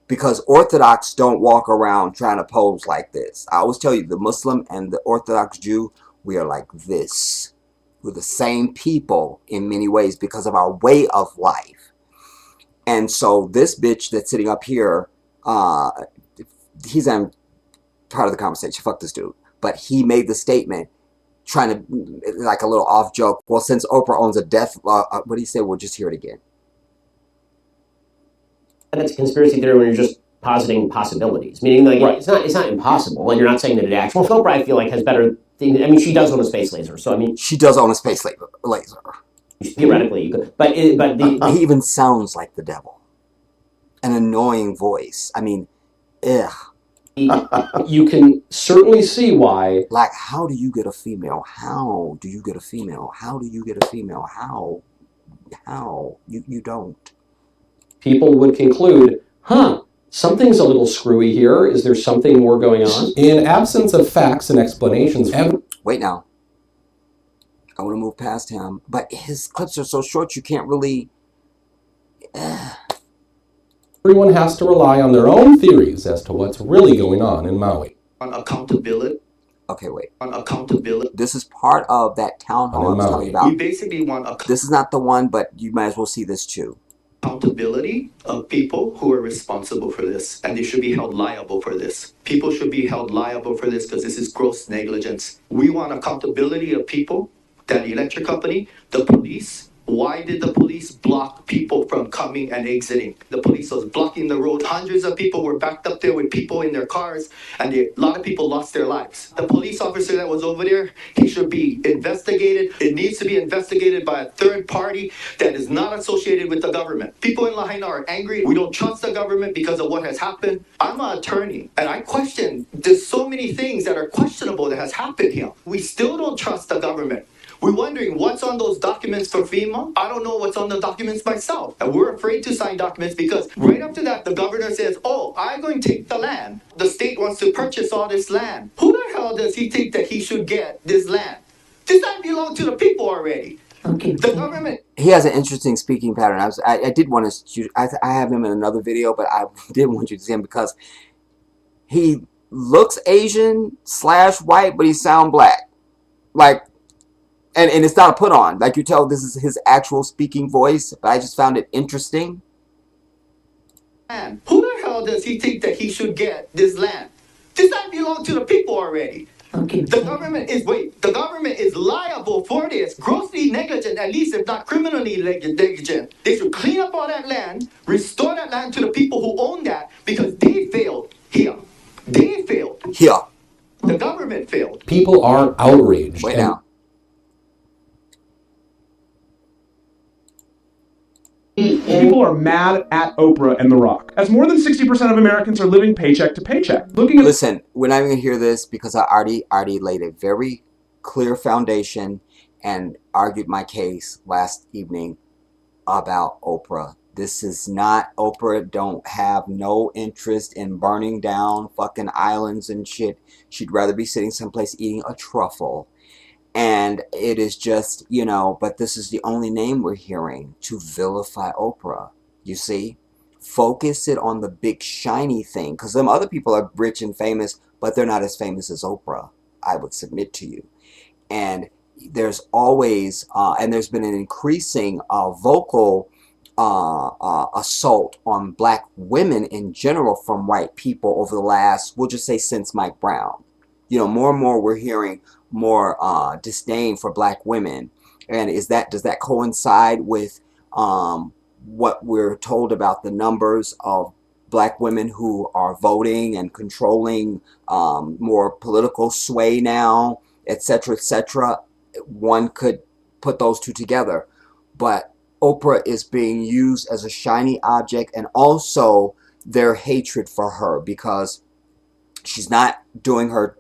Because Orthodox don't walk around trying to pose like this. I always tell you, the Muslim and the Orthodox Jew, we are like this. We're the same people in many ways because of our way of life. And so this bitch that's sitting up here, he's on part of the conversation. Fuck this dude. But he made the statement, trying to, like a little off joke, well, since Oprah owns a death, what do you say? We'll just hear it again. That's a conspiracy theory when you're just positing possibilities. Meaning, like, right. It's not impossible, and you're not saying that it actually. Well, Oprah, I feel like, has better things. I mean, she does own a space laser, so I mean, she does own a space laser. Theoretically, you could, but he even sounds like the devil. An annoying voice. I mean, ugh. You can certainly see why. Like, how do you get a female? How do you get a female? How do you get a female? How? You don't. People would conclude, something's a little screwy here. Is there something more going on? In absence of facts and explanations. Wait now. I want to move past him, but his clips are so short you can't really... Everyone has to rely on their own theories as to what's really going on in Maui. On accountability. Okay, wait. On accountability. This is part of that town hall I was talking about. We basically want... This is not the one, but you might as well see this too. Accountability of people who are responsible for this, and they should be held liable for this. People should be held liable for this because this is gross negligence. We want accountability of people, that electric company, the police. Why did the police block people from coming and exiting? The police was blocking the road. Hundreds of people were backed up there with people in their cars, and a lot of people lost their lives. The police officer that was over there, he should be investigated. It needs to be investigated by a third party that is not associated with the government. People in Lahaina are angry. We don't trust the government because of what has happened. I'm an attorney, and I question, there's so many things that are questionable that has happened here. We still don't trust the government. We're wondering what's on those documents for FEMA. I don't know what's on the documents myself. And we're afraid to sign documents because right after that, the governor says, oh, I'm going to take the land. The state wants to purchase all this land. Who the hell does he think that he should get this land? This land belongs to the people already. Okay. The government. He has an interesting speaking pattern. I did want to, I have him in another video, but I didn't want you to see him because he looks Asian / white, but he sounds black. Like, and it's not a put on. Like you tell, this is his actual speaking voice, but I just found it interesting. Man, who the hell does he think that he should get this land? This land belongs to the people already. Okay. The government is liable for this, grossly negligent, at least if not criminally negligent. They should clean up all that land, restore that land to the people who own that, because they failed here. They failed. Here. The government failed. People are outraged. Wait now. People are mad at Oprah and The Rock, as more than 60% of Americans are living paycheck to paycheck. Listen, we're not even going to hear this because I already laid a very clear foundation and argued my case last evening about Oprah. This is not, Oprah don't have no interest in burning down fucking islands and shit. She'd rather be sitting someplace eating a truffle. And it is just, you know, but this is the only name we're hearing to vilify Oprah. You see? Focus it on the big shiny thing. Because them other people are rich and famous, but they're not as famous as Oprah, I would submit to you. And there's always, and there's been an increasing vocal assault on black women in general from white people over the last, we'll just say since Mike Brown. You know, more and more we're hearing more disdain for black women. And does that coincide with what we're told about the numbers of black women who are voting and controlling more political sway now, etc., etc.? One could put those two together. But Oprah is being used as a shiny object, and also their hatred for her because she's not doing her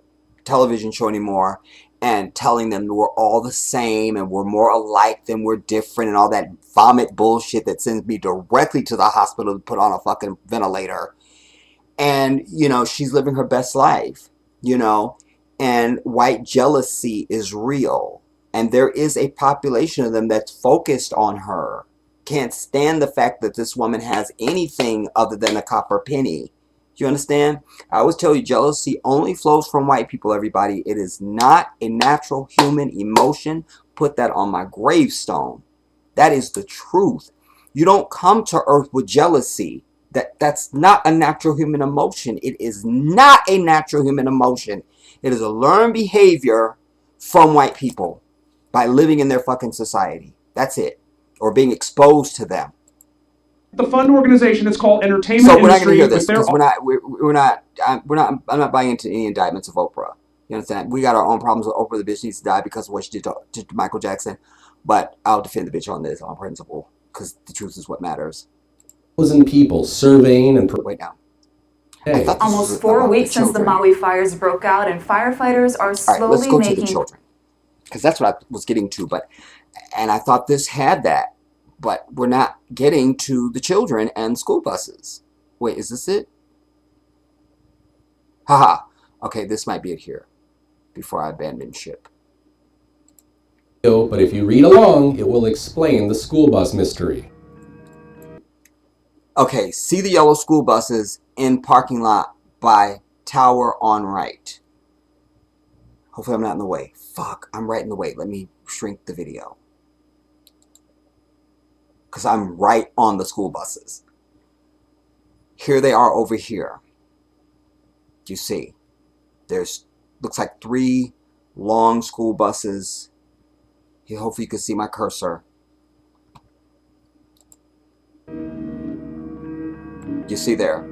television show anymore and telling them we're all the same and we're more alike than we're different and all that vomit bullshit that sends me directly to the hospital to put on a fucking ventilator. And, you know, she's living her best life, you know, and white jealousy is real. And there is a population of them that's focused on her. Can't stand the fact that this woman has anything other than a copper penny. You understand? I always tell you, jealousy only flows from white people, everybody. It is not a natural human emotion. Put that on my gravestone. That is the truth. You don't come to earth with jealousy. That's not a natural human emotion. It is not a natural human emotion. It is a learned behavior from white people by living in their fucking society. That's it. Or being exposed to them. The fund organization is called Entertainment So we're not going to Industry. hear this because I'm not buying into any indictments of Oprah. You understand? We got our own problems with Oprah. The bitch needs to die because of what she did to Michael Jackson. But I'll defend the bitch on this on principle because the truth is what matters. Thousand people surveying and Wait now. Almost 4 weeks since the Maui fires broke out, and firefighters are slowly All right, let's go making... to the children because that's what I was getting to. And I thought this had that. But we're not getting to the children and school buses. Wait, is this it? Haha. Okay, this might be it here before I abandon ship. but if you read along, it will explain the school bus mystery. Okay, see the yellow school buses in parking lot by tower on right. Hopefully I'm not in the way. Fuck, I'm right in the way. Let me shrink the video. Because I'm right on the school buses. Here they are over here. You see, there's looks like 3 long school buses. Hopefully you can see my cursor. You see there?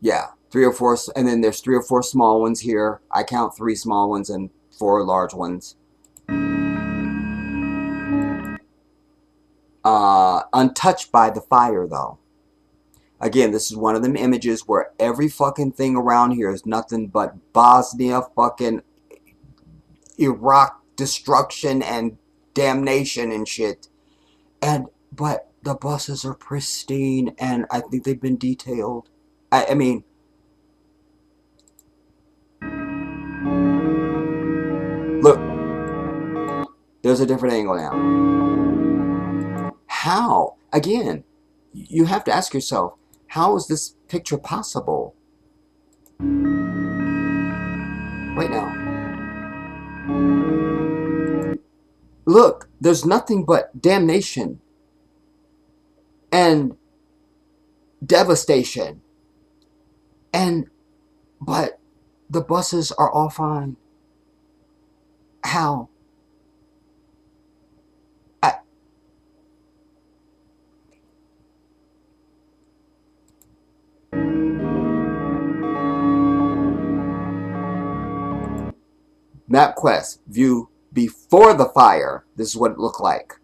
Yeah, 3 or 4, and then there's 3 or 4 small ones here. I count 3 small ones and 4 large ones. Untouched by the fire, though. Again, this is one of them images where every fucking thing around here is nothing but Bosnia, fucking Iraq destruction and damnation and shit. But the buses are pristine, and I think they've been detailed. I mean, look, there's a different angle now. How? Again, you have to ask yourself, how is this picture possible? Wait now. Look, there's nothing but damnation and devastation. But the buses are all fine. How? MapQuest view before the fire. This is what it looked like.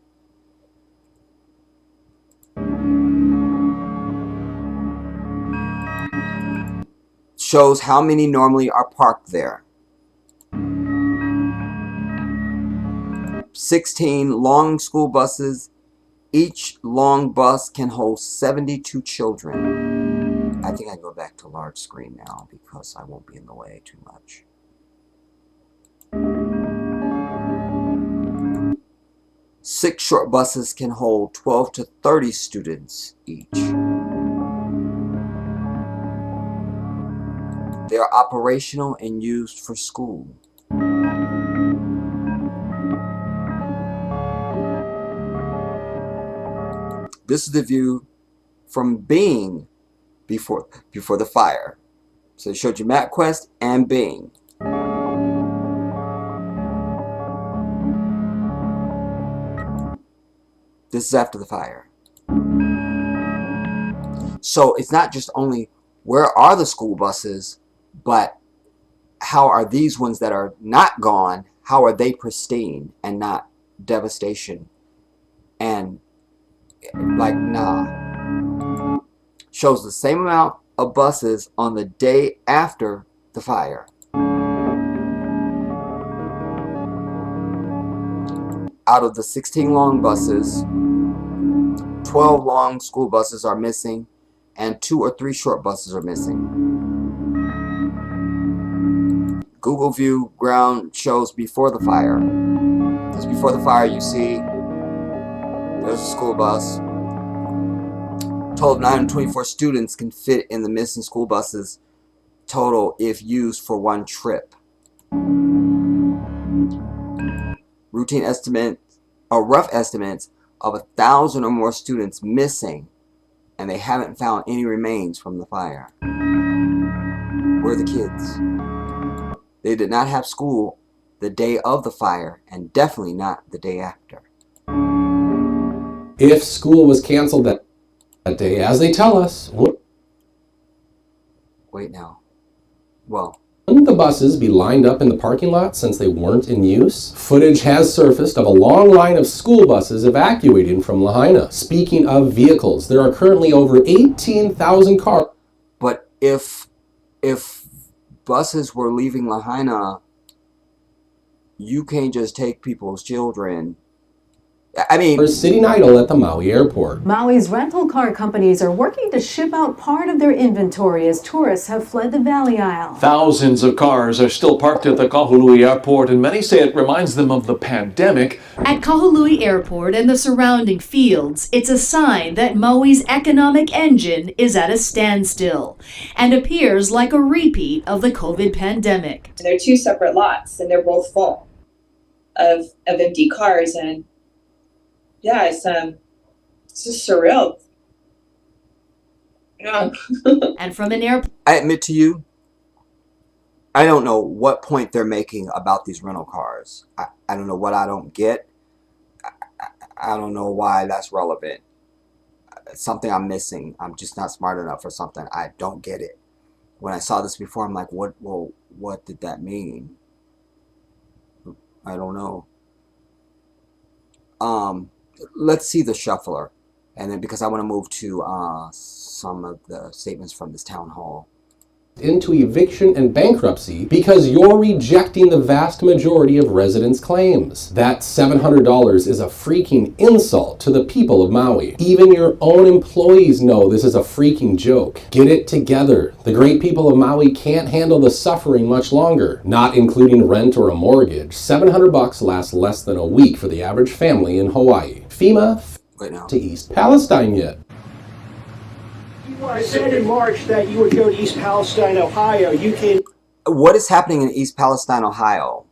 Shows how many normally are parked there. 16 long school buses. Each long bus can hold 72 children. I think I go back to large screen now because I won't be in the way too much. Six short buses can hold 12 to 30 students each. They are operational and used for school. This is the view from Bing before the fire. So it showed you MapQuest and Bing. This is after the fire. So it's not just only where are the school buses, but how are these ones that are not gone, how are they pristine and not devastation? And like, nah. Shows the same amount of buses on the day after the fire. Out of the 16 long buses, 12 long school buses are missing and 2 or 3 short buses are missing. Google View ground shows before the fire. Because before the fire you see there's a school bus. Total of 924 students can fit in the missing school buses total if used for one trip. Routine estimates, or rough estimates, of 1,000 or more students missing, and they haven't found any remains from the fire. Where are the kids? They did not have school the day of the fire, and definitely not the day after. If school was canceled that day, as they tell us, Wait now. Well, wouldn't the buses be lined up in the parking lot since they weren't in use? Footage has surfaced of a long line of school buses evacuating from Lahaina. Speaking of vehicles, there are currently over 18,000 cars. but if buses were leaving Lahaina, you can't just take people's children. I mean, Sitting idle at the Maui airport. Maui's rental car companies are working to ship out part of their inventory as tourists have fled the Valley Isle. Thousands of cars are still parked at the Kahului airport, and many say it reminds them of the pandemic. At Kahului Airport and the surrounding fields, it's a sign that Maui's economic engine is at a standstill and appears like a repeat of the COVID pandemic. They're 2 separate lots, and they're both full of empty cars, and yeah, it's just surreal. Yeah. And from an airport, I admit to you, I don't know what point they're making about these rental cars. I don't know what I don't get. I don't know why that's relevant. It's something I'm missing. I'm just not smart enough for something. I don't get it. When I saw this before, I'm like, what? Well, what did that mean? I don't know. Let's see the shuffler, and then because I want to move to some of the statements from this town hall. Into eviction and bankruptcy because you're rejecting the vast majority of residents' claims. That $700 is a freaking insult to the people of Maui. Even your own employees know this is a freaking joke. Get it together. The great people of Maui can't handle the suffering much longer. Not including rent or a mortgage, $700 lasts less than a week for the average family in Hawaii. FEMA to East Palestine yet. I said in March that you would go to East Palestine, Ohio. You came. What is happening in East Palestine, Ohio?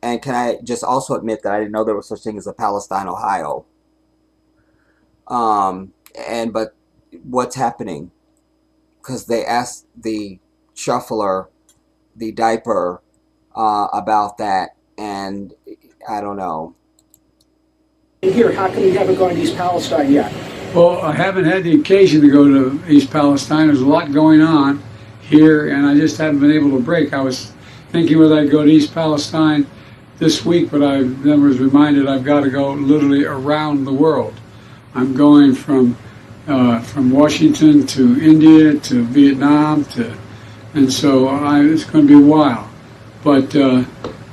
And can I just also admit that I didn't know there was such thing as a Palestine, Ohio. But what's happening? Because they asked the shuffler, the diaper, about that, and I don't know. Here, how come you haven't gone to East Palestine yet? Well, I haven't had the occasion to go to East Palestine. There's a lot going on here, and I just haven't been able to break. I was thinking whether I'd go to East Palestine this week, but I then was reminded I've got to go literally around the world. I'm going from Washington to India to Vietnam and so it's going to be a while. But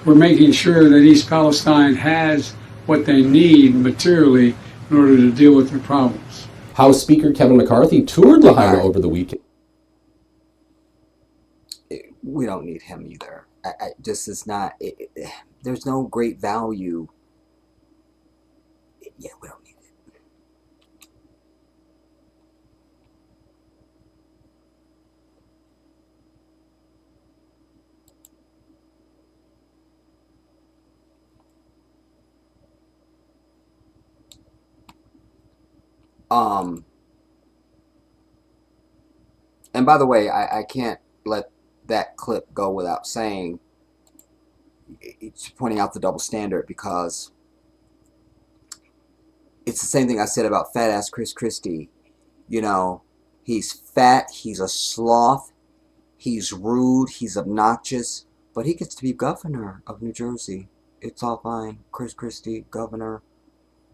we're making sure that East Palestine has what they need materially in order to deal with their problems. House Speaker Kevin McCarthy toured Lahaina over the weekend. we don't need him either. This is not. There's no great value. Yeah, we don't need it. And by the way, I can't let that clip go without saying, it's pointing out the double standard, because it's the same thing I said about fat ass Chris Christie. You know, he's fat, he's a sloth, he's rude, he's obnoxious, but he gets to be governor of New Jersey. It's all fine. Chris Christie, governor.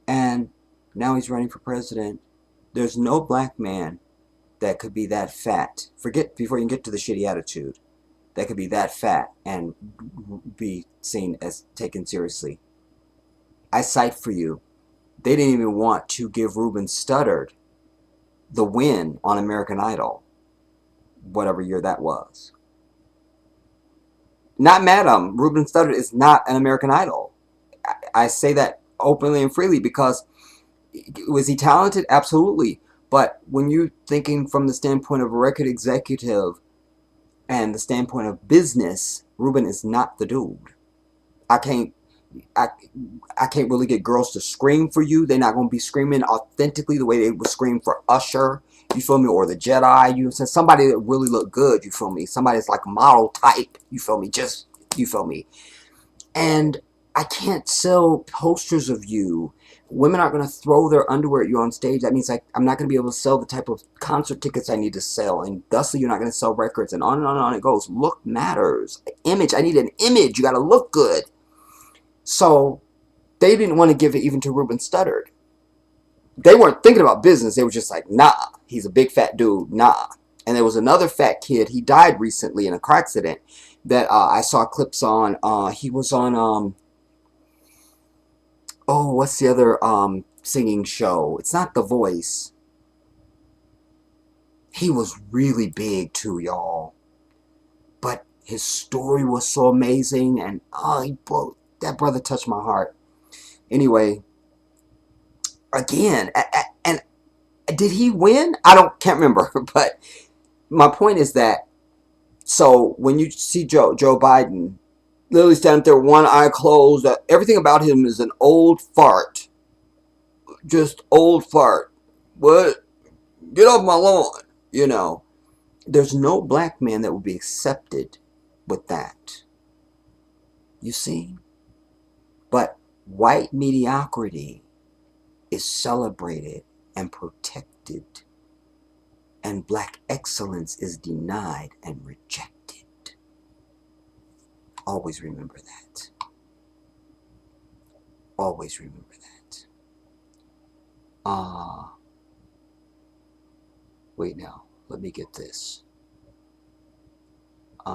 And now he's running for president. There's no black man that could be that fat. Forget, before you can get to the shitty attitude, that could be that fat and be seen as taken seriously. I cite for you, they didn't even want to give Ruben Studdard the win on American Idol, whatever year that was. Not mad at him. Ruben Studdard is not an American Idol. I say that openly and freely because, was he talented? Absolutely. But when you're thinking from the standpoint of a record executive and the standpoint of business, Ruben is not the dude. I can't really get girls to scream for you. They're not going to be screaming authentically the way they would scream for Usher, you feel me, or the Jedi. You know, somebody that really look good, you feel me, somebody that's like model type, you feel me, just, you feel me. And I can't sell posters of you. Women aren't going to throw their underwear at you on stage. That means I'm not going to be able to sell the type of concert tickets I need to sell. And thusly, you're not going to sell records. And on and on and on it goes. Look matters. Image. I need an image. You got to look good. So they didn't want to give it even to Ruben Studdard. They weren't thinking about business. They were just like, nah, he's a big fat dude. Nah. And there was another fat kid. He died recently in a car accident that I saw clips on. He was on... oh, what's the other singing show? It's not The Voice. He was really big too, y'all. But his story was so amazing, and that brother touched my heart. Anyway, again, and did he win? Can't remember. But my point is that, so when you see Joe Biden literally standing there, one eye closed, everything about him is an old fart. Just old fart. What? Get off my lawn. You know, there's no black man that will be accepted with that. You see? But white mediocrity is celebrated and protected, and black excellence is denied and rejected. Always remember that. Always remember that. Wait now. Let me get this. Wait.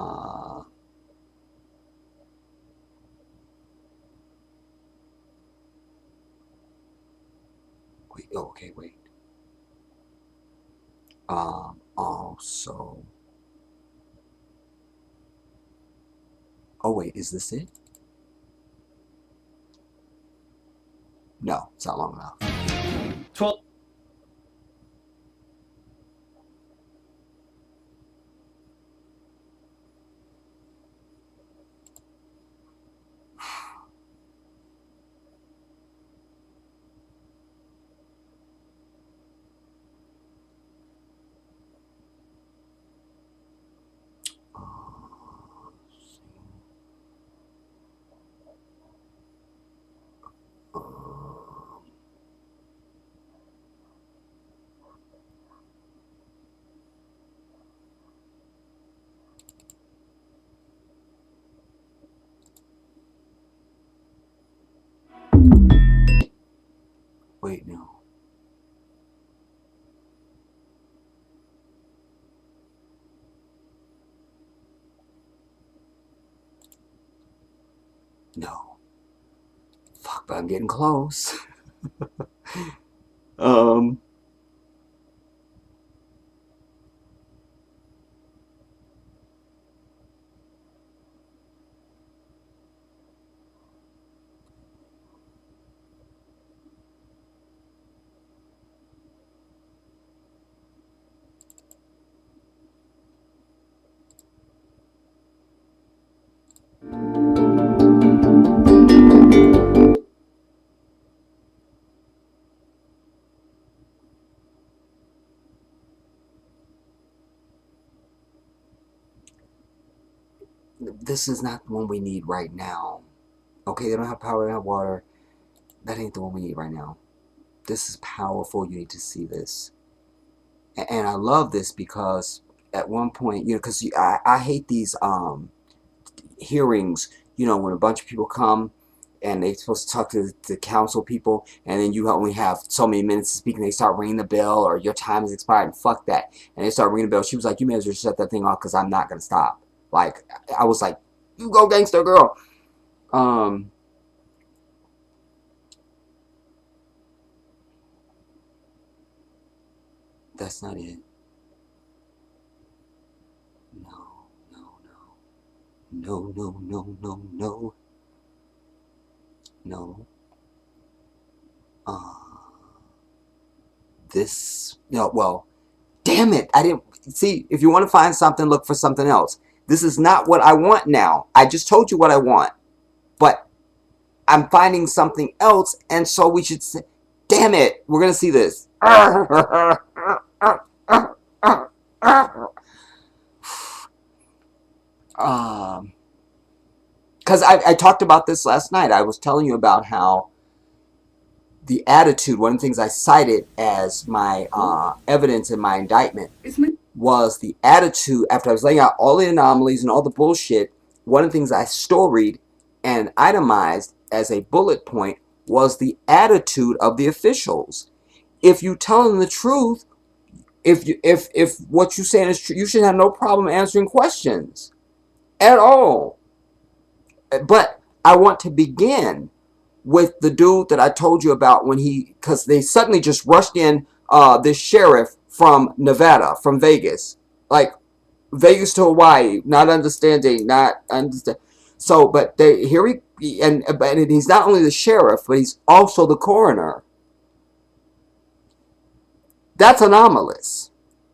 Oh, okay. Wait. Also. Oh wait. Is this it? No, it's not long enough. 12. Wait, no. No. Fuck, but I'm getting close. this is not the one we need right now. Okay, they don't have power, they don't have water. That ain't the one we need right now. This is powerful. You need to see this. And I love this because at one point, because I hate these hearings, when a bunch of people come and they're supposed to talk to the council people, and then you only have so many minutes to speak, and they start ringing the bell, or your time is expired, and fuck that. And they start ringing the bell. She was like, you may as well shut that thing off because I'm not going to stop. Like, I was like, you go gangster girl. That's not it. No. Well, damn it. I didn't see. If you want to find something, look for something else. This is not what I want now. I just told you what I want, but I'm finding something else, and so we should say, damn it, we're gonna see this. Because I talked about this last night. I was telling you about how the attitude, one of the things I cited as my evidence in my indictment was the attitude, after I was laying out all the anomalies and all the bullshit, one of the things I storied and itemized as a bullet point was the attitude of the officials. If you tell them the truth, if what you're saying is true, you should have no problem answering questions at all. But I want to begin with the dude that I told you about because they suddenly just rushed in this sheriff from Nevada, from Vegas, like Vegas to Hawaii, not understanding. So, but and he's not only the sheriff, but he's also the coroner. That's anomalous.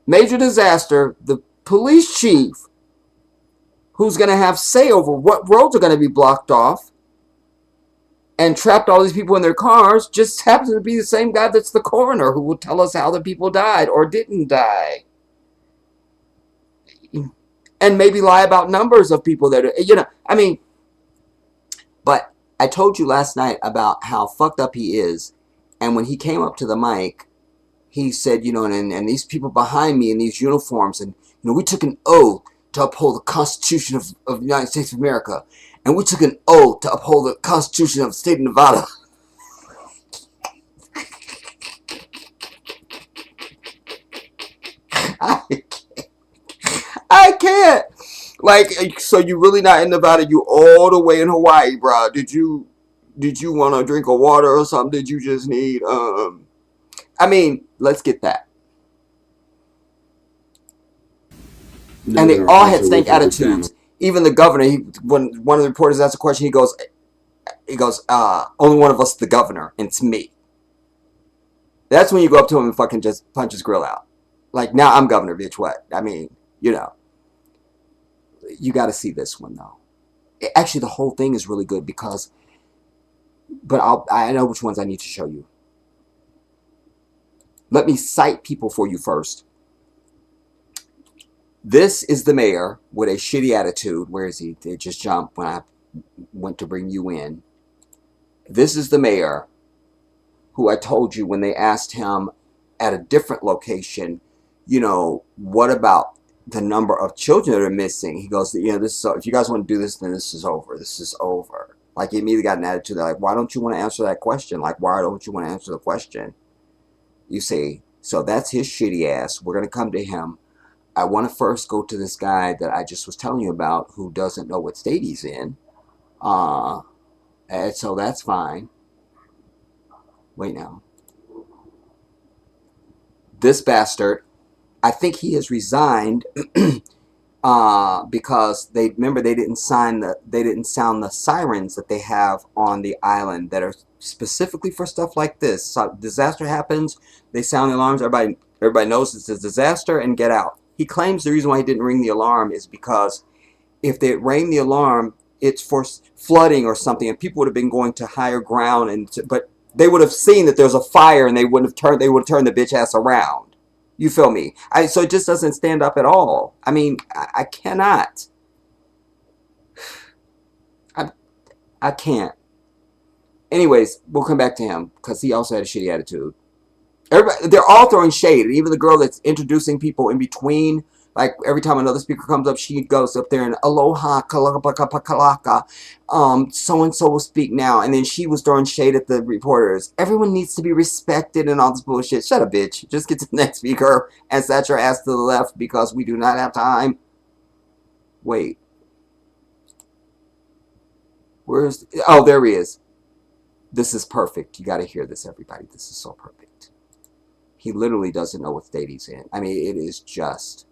Major disaster. The police chief, who's going to have say over what roads are going to be blocked off and trapped all these people in their cars, just happens to be the same guy that's the coroner who will tell us how the people died or didn't die. And maybe lie about numbers of people that are, but I told you last night about how fucked up he is. And when he came up to the mic, he said, and these people behind me in these uniforms, and, we took an oath to uphold the Constitution of the United States of America. And we took an oath to uphold the Constitution of the state of Nevada. I can't. Like, so you really not in Nevada? You all the way in Hawaii, bro? Did you want a drink of water or something? Did you just need let's get that. And they all had stank attitudes. Even the governor, when one of the reporters asked a question, he goes, only one of us is the governor, and it's me. That's when you go up to him and fucking just punch his grill out. Like, now I'm governor, bitch, what? You got to see this one, though. Actually, the whole thing is really good but I know which ones I need to show you. Let me cite people for you first. This is the mayor with a shitty attitude. Where is he? They just jumped when I went to bring you in. This is the mayor who I told you when they asked him at a different location, what about the number of children that are missing? He goes, this is, if you guys want to do this, then this is over. This is over. Like, he immediately got an attitude. They're like, why don't you want to answer that question? Like, why don't you want to answer the question? You see, so that's his shitty ass. We're going to come to him. I want to first go to this guy that I just was telling you about who doesn't know what state he's in. And so that's fine. Wait now. This bastard, I think he has resigned because they didn't sound the sirens that they have on the island that are specifically for stuff like this. So disaster happens, they sound the alarms. Everybody knows it's a disaster and get out. He claims the reason why he didn't ring the alarm is because if they rang the alarm, it's for flooding or something, and people would have been going to higher ground, but they would have seen that there's a fire, and they would have turned the bitch ass around. You feel me? So it just doesn't stand up at all. I cannot. I can't. Anyways, we'll come back to him because he also had a shitty attitude. Everybody, they're all throwing shade. And even the girl that's introducing people in between, like every time another speaker comes up, she goes up there and aloha, kalaka, so-and-so will speak now. And then she was throwing shade at the reporters. Everyone needs to be respected and all this bullshit. Shut up, bitch. Just get to the next speaker and set your ass to the left because we do not have time. Wait. Where's... Oh, there he is. This is perfect. You got to hear this, everybody. This is so perfect. He literally doesn't know what state he's in. I mean, it is just...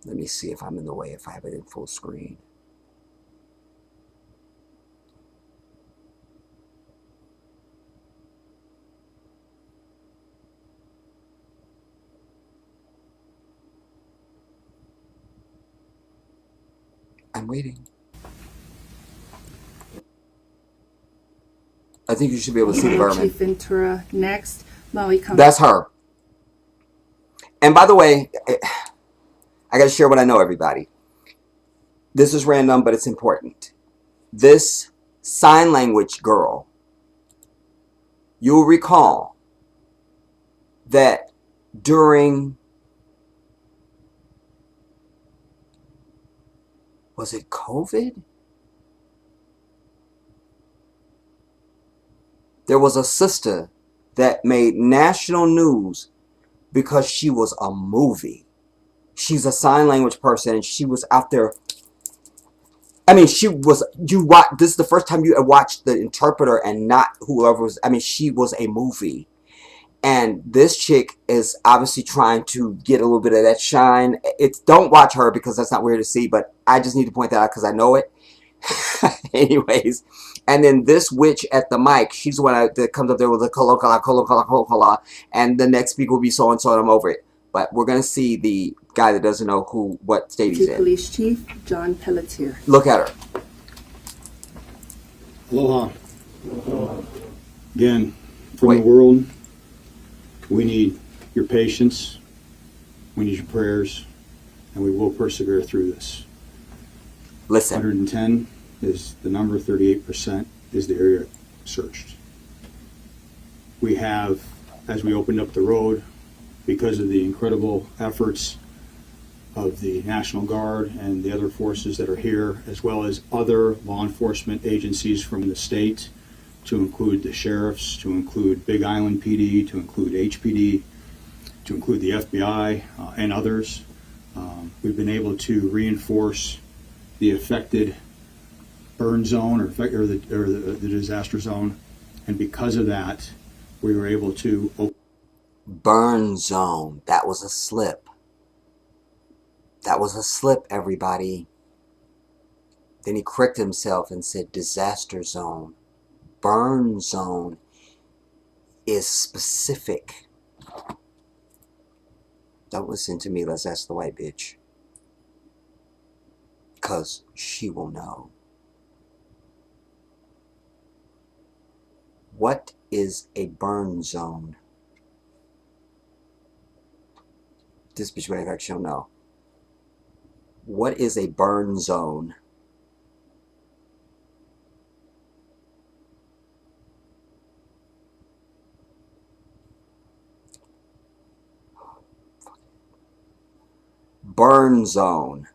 Let me see if I'm in the way, if I have it in full screen. I'm waiting. I think you should be able to see the vermin. Chief Ventura next. Maui comes. That's her. And by the way, I got to share what I know, everybody. This is random, but it's important. This sign language girl, you'll recall that during, was it COVID? There was a sister that made national news because she was a movie. She's a sign language person, and she was out there. I mean, she was, this is the first time you watched the interpreter and not whoever was, I mean, she was a movie. And this chick is obviously trying to get a little bit of that shine. Don't watch her because that's not weird to see, but I just need to point that out because I know it. Anyways, and then this witch at the mic, she's the one that comes up there with a kolokala, and the next speaker will be so and so, and I'm over it. But we're gonna see the guy that doesn't know what state he's in. Police Chief John Pelletier. Look at her. Aloha. Again, from the world, we need your patience, we need your prayers, and we will persevere through this. Listen. 110 is the number, 38% is the area searched. We have, as we opened up the road, because of the incredible efforts of the National Guard and the other forces that are here, as well as other law enforcement agencies from the state, to include the sheriffs, to include Big Island PD, to include HPD, to include the FBI and others. We've been able to reinforce the affected burn zone or the disaster zone, and because of that, we were able to burn zone. That was a slip. That was a slip, everybody. Then he corrected himself and said disaster zone. Burn zone is specific. Don't listen to me. Let's ask the white bitch. Because she will know. What is a burn zone? This bitch would have she'll know. What is a burn zone? Burn zone.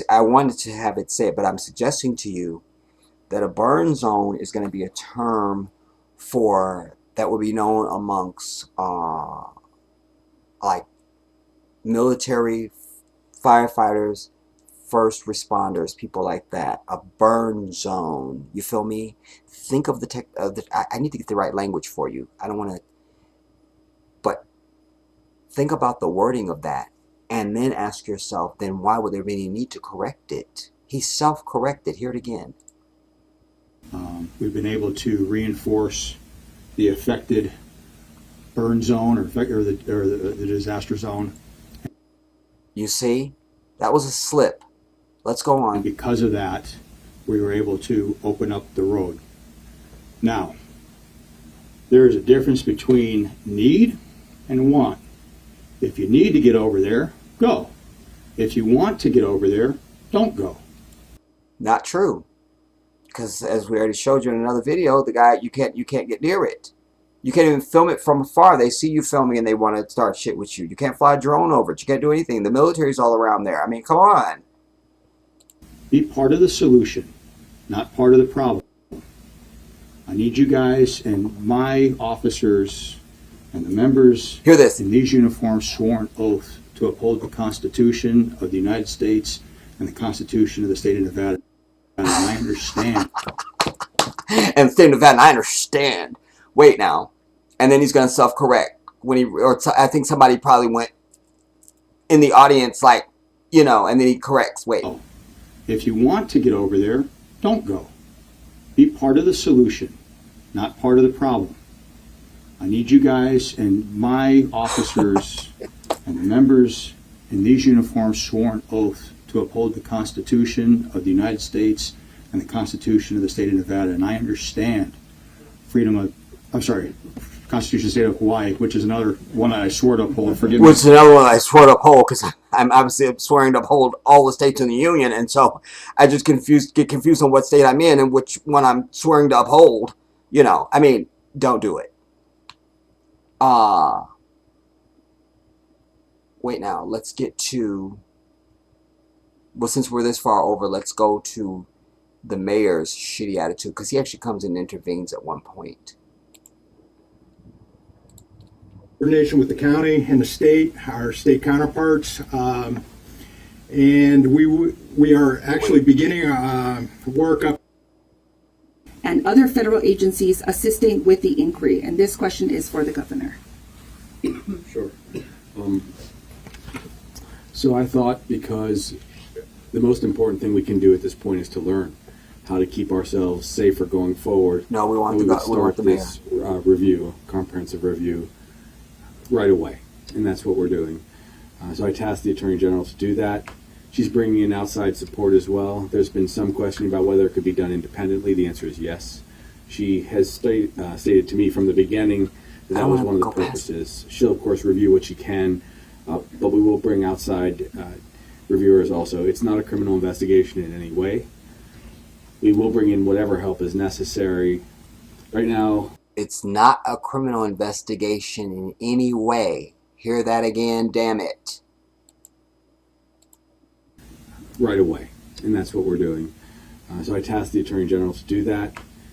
I wanted to have it say it, but I'm suggesting to you that a burn zone is going to be a term that will be known amongst like military, firefighters, first responders, people like that. A burn zone. You feel me? Think of I need to get the right language for you. I don't want to, but think about the wording of that. And then ask yourself, then why would there be any need to correct it? He self-corrected. Hear it again. We've been able to reinforce the affected burn zone or the disaster zone. You see? That was a slip. Let's go on. And because of that, we were able to open up the road. Now, there is a difference between need and want. If you need to get over there, go. If you want to get over there, don't go. Not true. Because as we already showed you in another video, the guy, you can't get near it. You can't even film it from afar. They see you filming and they want to start shit with you. You can't fly a drone over it. You can't do anything. The military's all around there. I mean, come on. Be part of the solution, not part of the problem. I need you guys and my officers and the members Hear this. in these uniforms sworn oath to uphold the Constitution of the United States and the Constitution of the state of Nevada. And I understand. And the state of Nevada, I understand. Wait now. And then he's going to self-correct. I think somebody probably went in the audience like, you know, and then he corrects. Wait. If you want to get over there, don't go. Be part of the solution, not part of the problem. I need you guys and my officers and the members in these uniforms sworn oath to uphold the Constitution of the United States and the Constitution of the state of Nevada. And I understand Constitution of the state of Hawaii, which is another one that I swore to uphold. Forgive me. Which is another one I swore to uphold, because I'm obviously swearing to uphold all the states in the union, and so I just get confused on what state I'm in and which one I'm swearing to uphold. You know, I mean, don't do it. Wait now, let's get to, well, since we're this far over, let's go to the mayor's shitty attitude, because he actually comes and intervenes at one point. Coordination with the county and the state, our state counterparts, and we are actually beginning work up. And other federal agencies assisting with the inquiry. And this question is for the governor. Sure. So I thought, because the most important thing we can do at this point is to learn how to keep ourselves safer going forward. No, we want this review, comprehensive review, right away, and that's what we're doing. So I tasked the Attorney General to do that. She's bringing in outside support as well. There's been some question about whether it could be done independently. The answer is yes. She has stated to me from the beginning that that was one of the purposes. She'll, of course, review what she can, but we will bring outside reviewers also. It's not a criminal investigation in any way. We will bring in whatever help is necessary. Right now, it's not a criminal investigation in any way. Hear that again, damn it. Right away, and that's what we're doing. So I tasked the Attorney General to do that.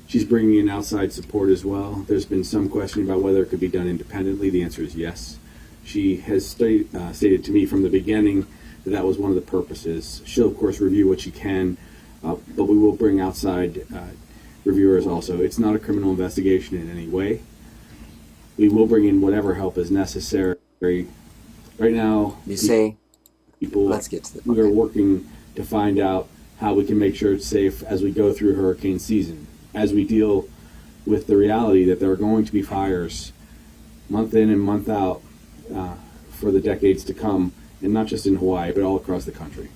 She's bringing in outside support as well. There's been some question about whether it could be done independently. The answer is yes. She has stated to me from the beginning that that was one of the purposes. She'll, of course, review what she can, but we will bring outside reviewers also. It's not a criminal investigation in any way. We will bring in whatever help is necessary. Right now, you say, let's get to we are working to find out how we can make sure it's safe as we go through hurricane season, as we deal with the reality that there are going to be fires month in and month out for the decades to come, and not just in Hawaii, but all across the country.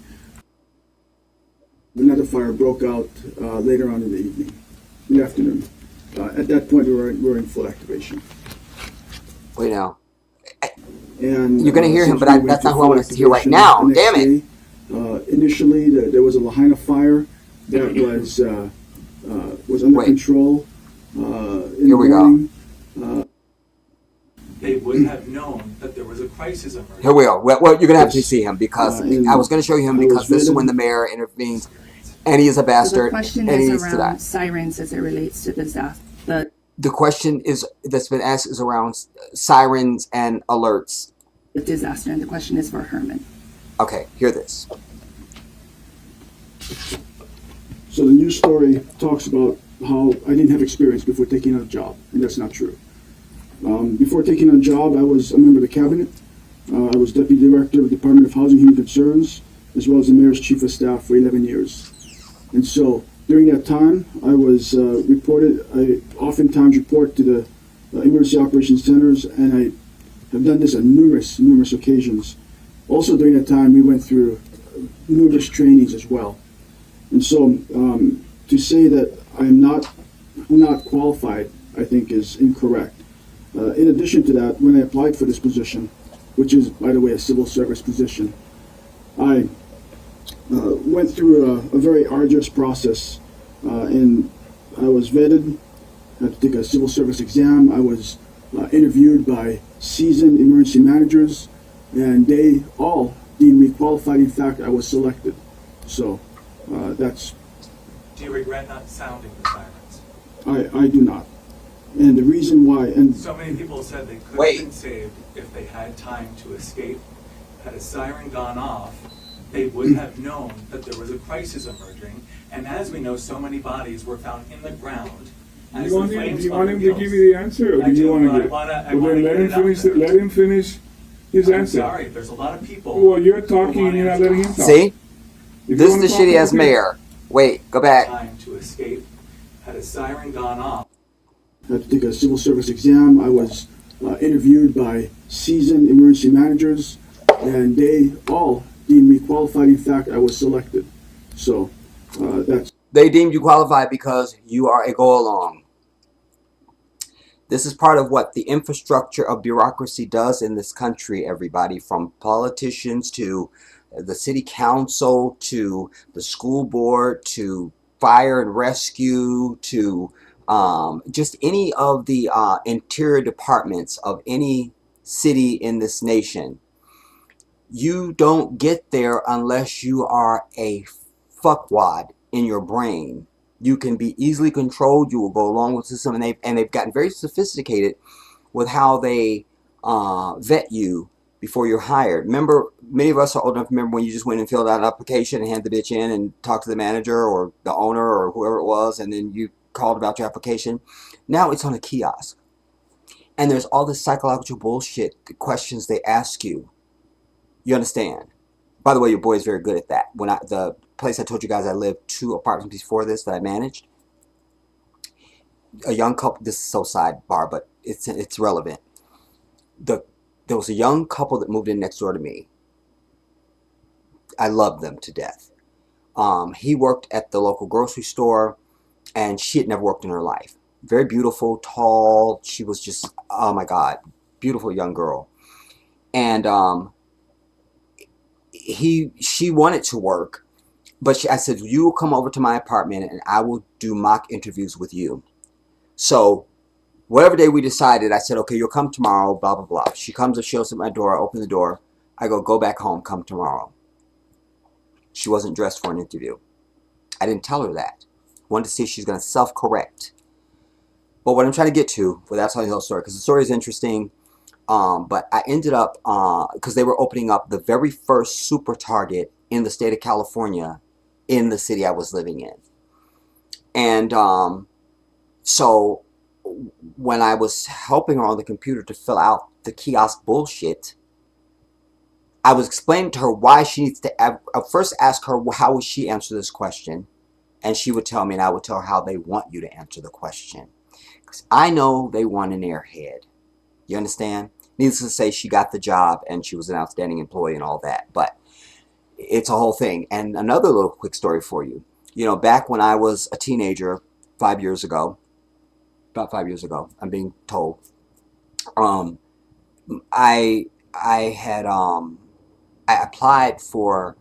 Another fire broke out later on in the evening, in the afternoon. At that point, we were in full activation. Wait now. And, you're going to hear him, but that's not who I want to hear right now. Damn it. Initially, there was a Lahaina fire that was under control. Here we go. They would have known that there was a crisis emerging. Here we are. Well, you're going to have to see him, because I was going to show you him because this is when the mayor intervenes, and he is a bastard. So the question and he is needs to die. around sirens as it relates to disaster. The question that's been asked is around sirens and alerts. Disaster, and the question is for Herman. Okay, hear this. So the news story talks about how I didn't have experience before taking on a job, and that's not true. Before taking on a job, I was a member of the cabinet. I was deputy director of the Department of Housing and Human Concerns, as well as the mayor's chief of staff for 11 years. And so during that time, I was I oftentimes report to the emergency operations centers, and I have done this on numerous occasions. Also during that time, we went through numerous trainings as well. And so to say that I'm not qualified, I think is incorrect. In addition to that, when I applied for this position, which is, by the way, a civil service position, I went through a very arduous process, and I was vetted. I had to take a civil service exam. I was interviewed by seasoned emergency managers, and they all deemed me qualified. In fact, I was selected. So that's. Do you regret not sounding the sirens? I do not. And the reason why, and So many people said they could have been saved if they had time to escape. Had a siren gone off, they would have known that there was a crisis emerging. And as we know, so many bodies were found in the ground. Do you want him to give you the answer, or do you want to get? Well, then let him finish. Let him finish his answer. Sorry, there's a lot of people. Well, you're talking and you're not letting him talk. See? This is the shitty ass mayor. Wait, go back. Time to escape. Had a siren gone off. I had to take a civil service exam. I was interviewed by seasoned emergency managers, and they all deemed me qualified. In fact, I was selected. So that's. They deemed you qualified because you are a go-along. This is part of what the infrastructure of bureaucracy does in this country, everybody, from politicians to the city council to the school board to fire and rescue to just any of the interior departments of any city in this nation. You don't get there unless you are a fuckwad in your brain. You can be easily controlled. You will go along with the system, and they've gotten very sophisticated with how they vet you before you're hired. Remember, many of us are old enough to remember when you just went and filled out an application and handed the bitch in and talked to the manager or the owner or whoever it was, and then you called about your application. Now it's on a kiosk, and there's all this psychological bullshit, the questions they ask you. You understand? By the way, your boy is very good at that. When the place I told you guys I lived 2 apartments before this that I managed, a young couple. This is so sidebar, but it's relevant. There was a young couple that moved in next door to me. I loved them to death. He worked at the local grocery store, and she had never worked in her life. Very beautiful, tall. She was just, oh my God, beautiful young girl. And she wanted to work, but I said, you will come over to my apartment and I will do mock interviews with you. So whatever day we decided, I said, okay, you'll come tomorrow, blah, blah, blah. She comes and shows at my door. I open the door. I go back home, come tomorrow. She wasn't dressed for an interview. I didn't tell her that. Wanted to see if she's going to self-correct. But what I'm trying to get to, without telling the whole story, because the story is interesting, but I ended up, because they were opening up the very first super Target in the state of California in the city I was living in. And so when I was helping her on the computer to fill out the kiosk bullshit, I was explaining to her why she needs to, I first ask her how would she answer this question, and she would tell me, and I would tell her how they want you to answer the question. Because I know they want an airhead. You understand? Needless to say, she got the job, and she was an outstanding employee and all that. But it's a whole thing. And another little quick story for you. You know, back when I was a teenager, 5 years ago, about 5 years ago, I'm being told, I applied for,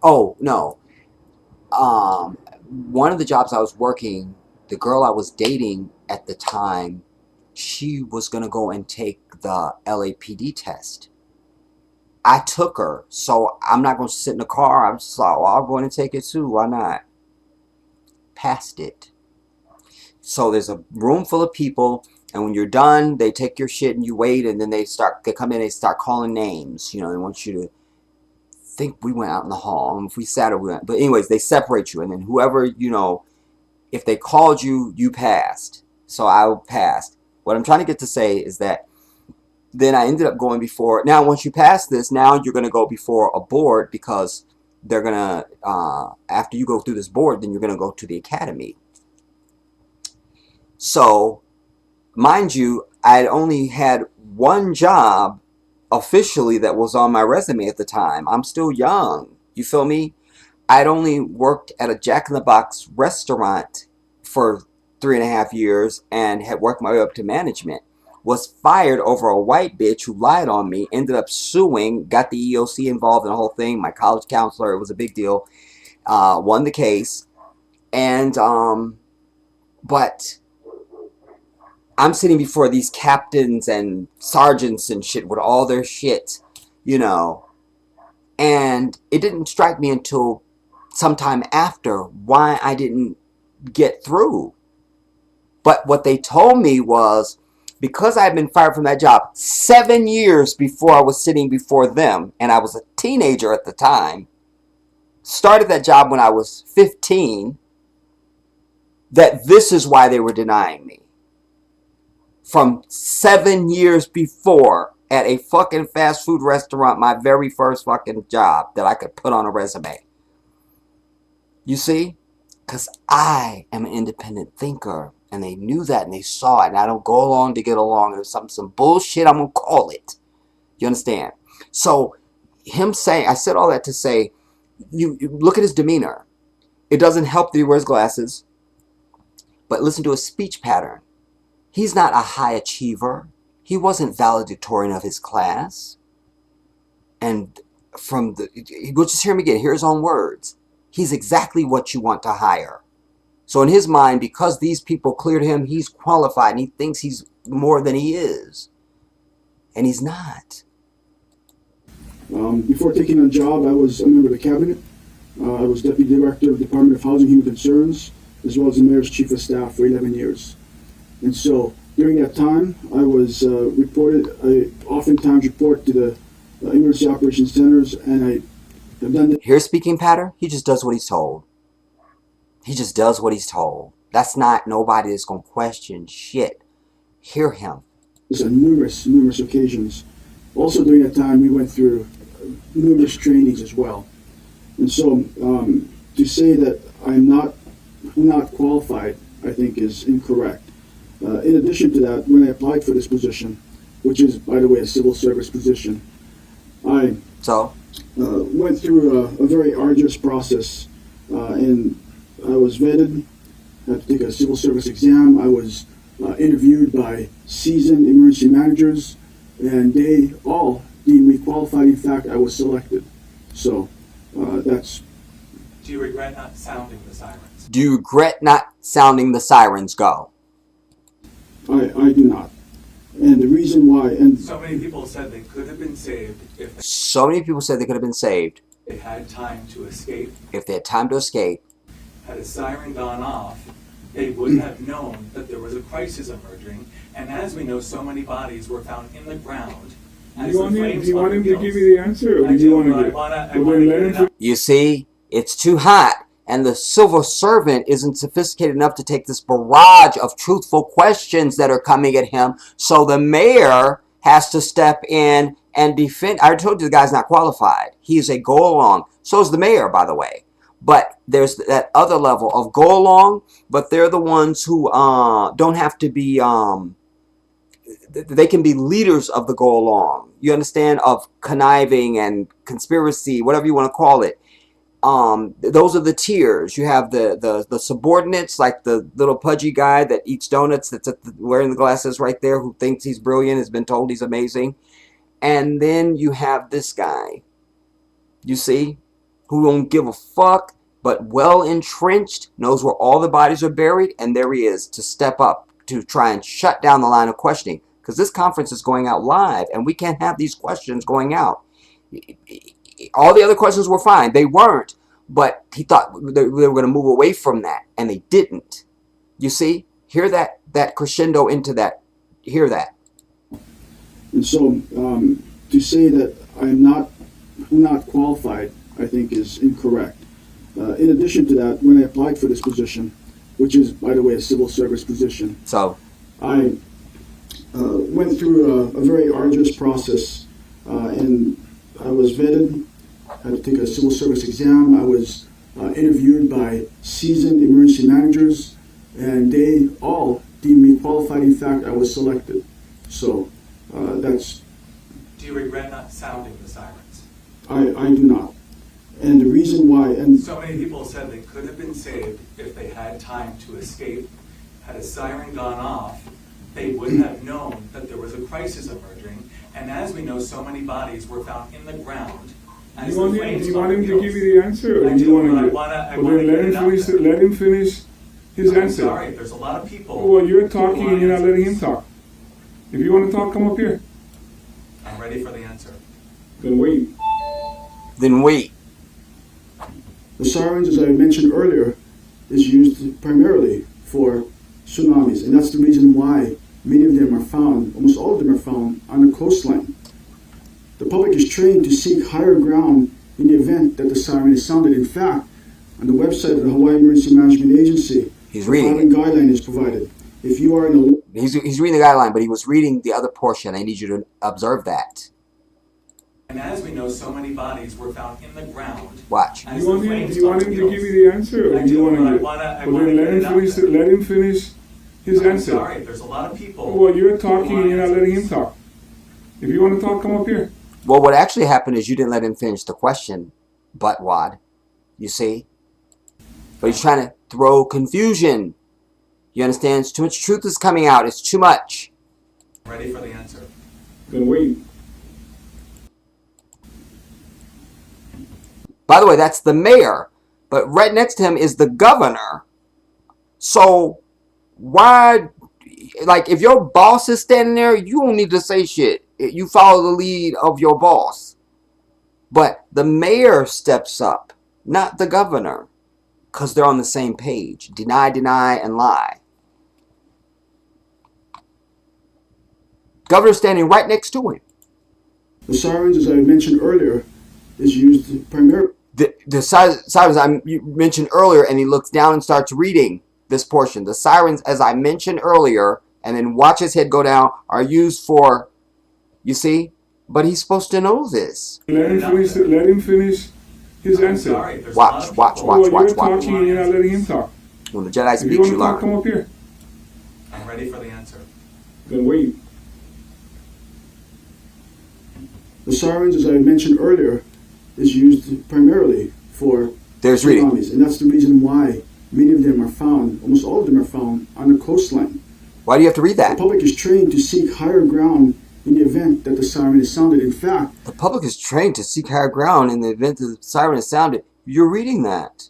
one of the jobs I was working, the girl I was dating at the time, she was going to go and take the LAPD test. I took her, so I'm not going to sit in the car. I'm just like, well, I'll go in and take it too. Why not? Passed it. So there's a room full of people, and when you're done, they take your shit and you wait, and then they come in, they start calling names. You know, they want you to think we went out in the hall, and if we sat or we went. But anyways, they separate you, and then whoever, you know, if they called you, you passed. So I passed. What I'm trying to get to say is that then I ended up going before. Now, once you pass this, now you're going to go before a board, because they're going to, after you go through this board, then you're going to go to the academy. So, mind you, I had only had one job officially that was on my resume at the time. I'm still young. You feel me? I'd only worked at a Jack in the Box restaurant for 3.5 years and had worked my way up to management. was fired over a white bitch who lied on me, ended up suing, got the EEOC involved in the whole thing, my college counselor, it was a big deal, won the case, and, but I'm sitting before these captains and sergeants and shit with all their shit, you know, and it didn't strike me until sometime after why I didn't get through. But what they told me was, because I had been fired from that job 7 years before I was sitting before them, and I was a teenager at the time, started that job when I was 15, that this is why they were denying me. From 7 years before, at a fucking fast food restaurant, my very first fucking job that I could put on a resume. You see? Because I am an independent thinker. And they knew that and they saw it. And I don't go along to get along. There's some bullshit, I'm going to call it. You understand? So, him saying, I said all that to say, you look at his demeanor. It doesn't help that he wears glasses. But listen to his speech pattern. He's not a high achiever. He wasn't valedictorian of his class. And we'll just hear him again. Hear his own words. He's exactly what you want to hire. So in his mind, because these people cleared him, he's qualified and he thinks he's more than he is. And he's not. Before taking on the job, I was a member of the cabinet. I was deputy director of the Department of Housing and Human Concerns, as well as the mayor's chief of staff for 11 years. And so during that time, I was I oftentimes report to the emergency operations centers, and I have done that. Here's speaking pattern. He just does what he's told. He just does what he's told. That's not nobody that's going to question shit. Hear him. On numerous occasions. Also during that time, we went through numerous trainings as well. And so to say that I'm not qualified, I think is incorrect. In addition to that, when I applied for this position, which is, by the way, a civil service position, I went through a very arduous process, and I was vetted, had to take a civil service exam. I was interviewed by seasoned emergency managers, and they all deemed me qualified. In fact, I was selected. So that's... Do you regret not sounding the sirens? Do you regret not sounding the sirens? Go. I do not. And the reason why... and so many people said they could have been saved if they had time to escape. If they had time to escape. Had a siren gone off, they would have known that there was a crisis emerging, and as we know, so many bodies were found in the ground. Do you want him to give you the answer, or do you want to You see, it's too hot, and the civil servant isn't sophisticated enough to take this barrage of truthful questions that are coming at him, so the mayor has to step in and defend. I told you the guy's not qualified. He's a go-along. So is the mayor, by the way. But there's that other level of go-along, but they're the ones who don't have to be, they can be leaders of the go-along. You understand? Of conniving and conspiracy, whatever you want to call it. Those are the tiers. You have the subordinates, like the little pudgy guy that eats donuts that's wearing the glasses right there, who thinks he's brilliant, has been told he's amazing. And then you have this guy, you see, who don't give a fuck, but well entrenched, knows where all the bodies are buried, and there he is to step up to try and shut down the line of questioning. Because this conference is going out live, and we can't have these questions going out. All the other questions were fine. They weren't, but he thought they were going to move away from that, and they didn't. You see? Hear that crescendo into that. Hear that. And so to say that I'm not qualified, I think is incorrect. In addition to that, when I applied for this position, which is, by the way, a civil service position, so I went through a very arduous process, and I was vetted, had to take a civil service exam. I was interviewed by seasoned emergency managers, and they all deemed me qualified. In fact, I was selected. So that's... Do you regret not sounding the sirens? I do not. And the reason why... and so many people said they could have been saved if they had time to escape. Had a siren gone off, they would have known that there was a crisis emerging. And as we know, so many bodies were found in the ground. Do you want him to give you the answer, or do you want to let him finish his answer? Sorry, there's a lot of people. Well, you're talking and you're not letting him talk. If you want to talk, come up here. I'm ready for the answer. Then wait. Then wait. The sirens, as I mentioned earlier, is used primarily for tsunamis, and that's the reason why many of them are found, almost all of them are found, on the coastline. The public is trained to seek higher ground in the event that the siren is sounded. In fact, on the website of the Hawaii Emergency Management Agency, He's reading. The following guideline is provided. If you are in a... He's reading the guideline, but he was reading the other portion. I need you to observe that. And as we know, so many bodies were found in the ground. Watch. Do you want him to give you the answer, or do you want to let him finish his answer? Sorry, there's a lot of people. Well, you're talking and you're not letting him talk. If you want to talk, come up here. Well, what actually happened is you didn't let him finish the question, buttwad. You see? But he's trying to throw confusion. You understand? Too much truth is coming out. It's too much. Ready for the answer. Then wait. By the way, that's the mayor. But right next to him is the governor. So, why... Like, if your boss is standing there, you don't need to say shit. You follow the lead of your boss. But the mayor steps up, not the governor. Because they're on the same page. Deny, deny, and lie. Governor's standing right next to him. The sirens, as I mentioned earlier, is used primarily... The sirens you mentioned earlier, and he looks down and starts reading this portion. The sirens, as I mentioned earlier, and then watch his head go down, are used for, you see? But he's supposed to know this. Let him finish his answer. Watch. Well, you're talking and you're not letting him talk. When the Jedi speaks, you learn. Talk, come up here. I'm ready for the answer. Then wait. The sirens, as I mentioned earlier, is used primarily for tsunamis, and that's the reason why many of them are found, almost all of them are found, on the coastline. Why do you have to read that? The public is trained to seek higher ground in the event that the siren is sounded. In fact, the public is trained to seek higher ground in the event that the siren is sounded. You're reading that.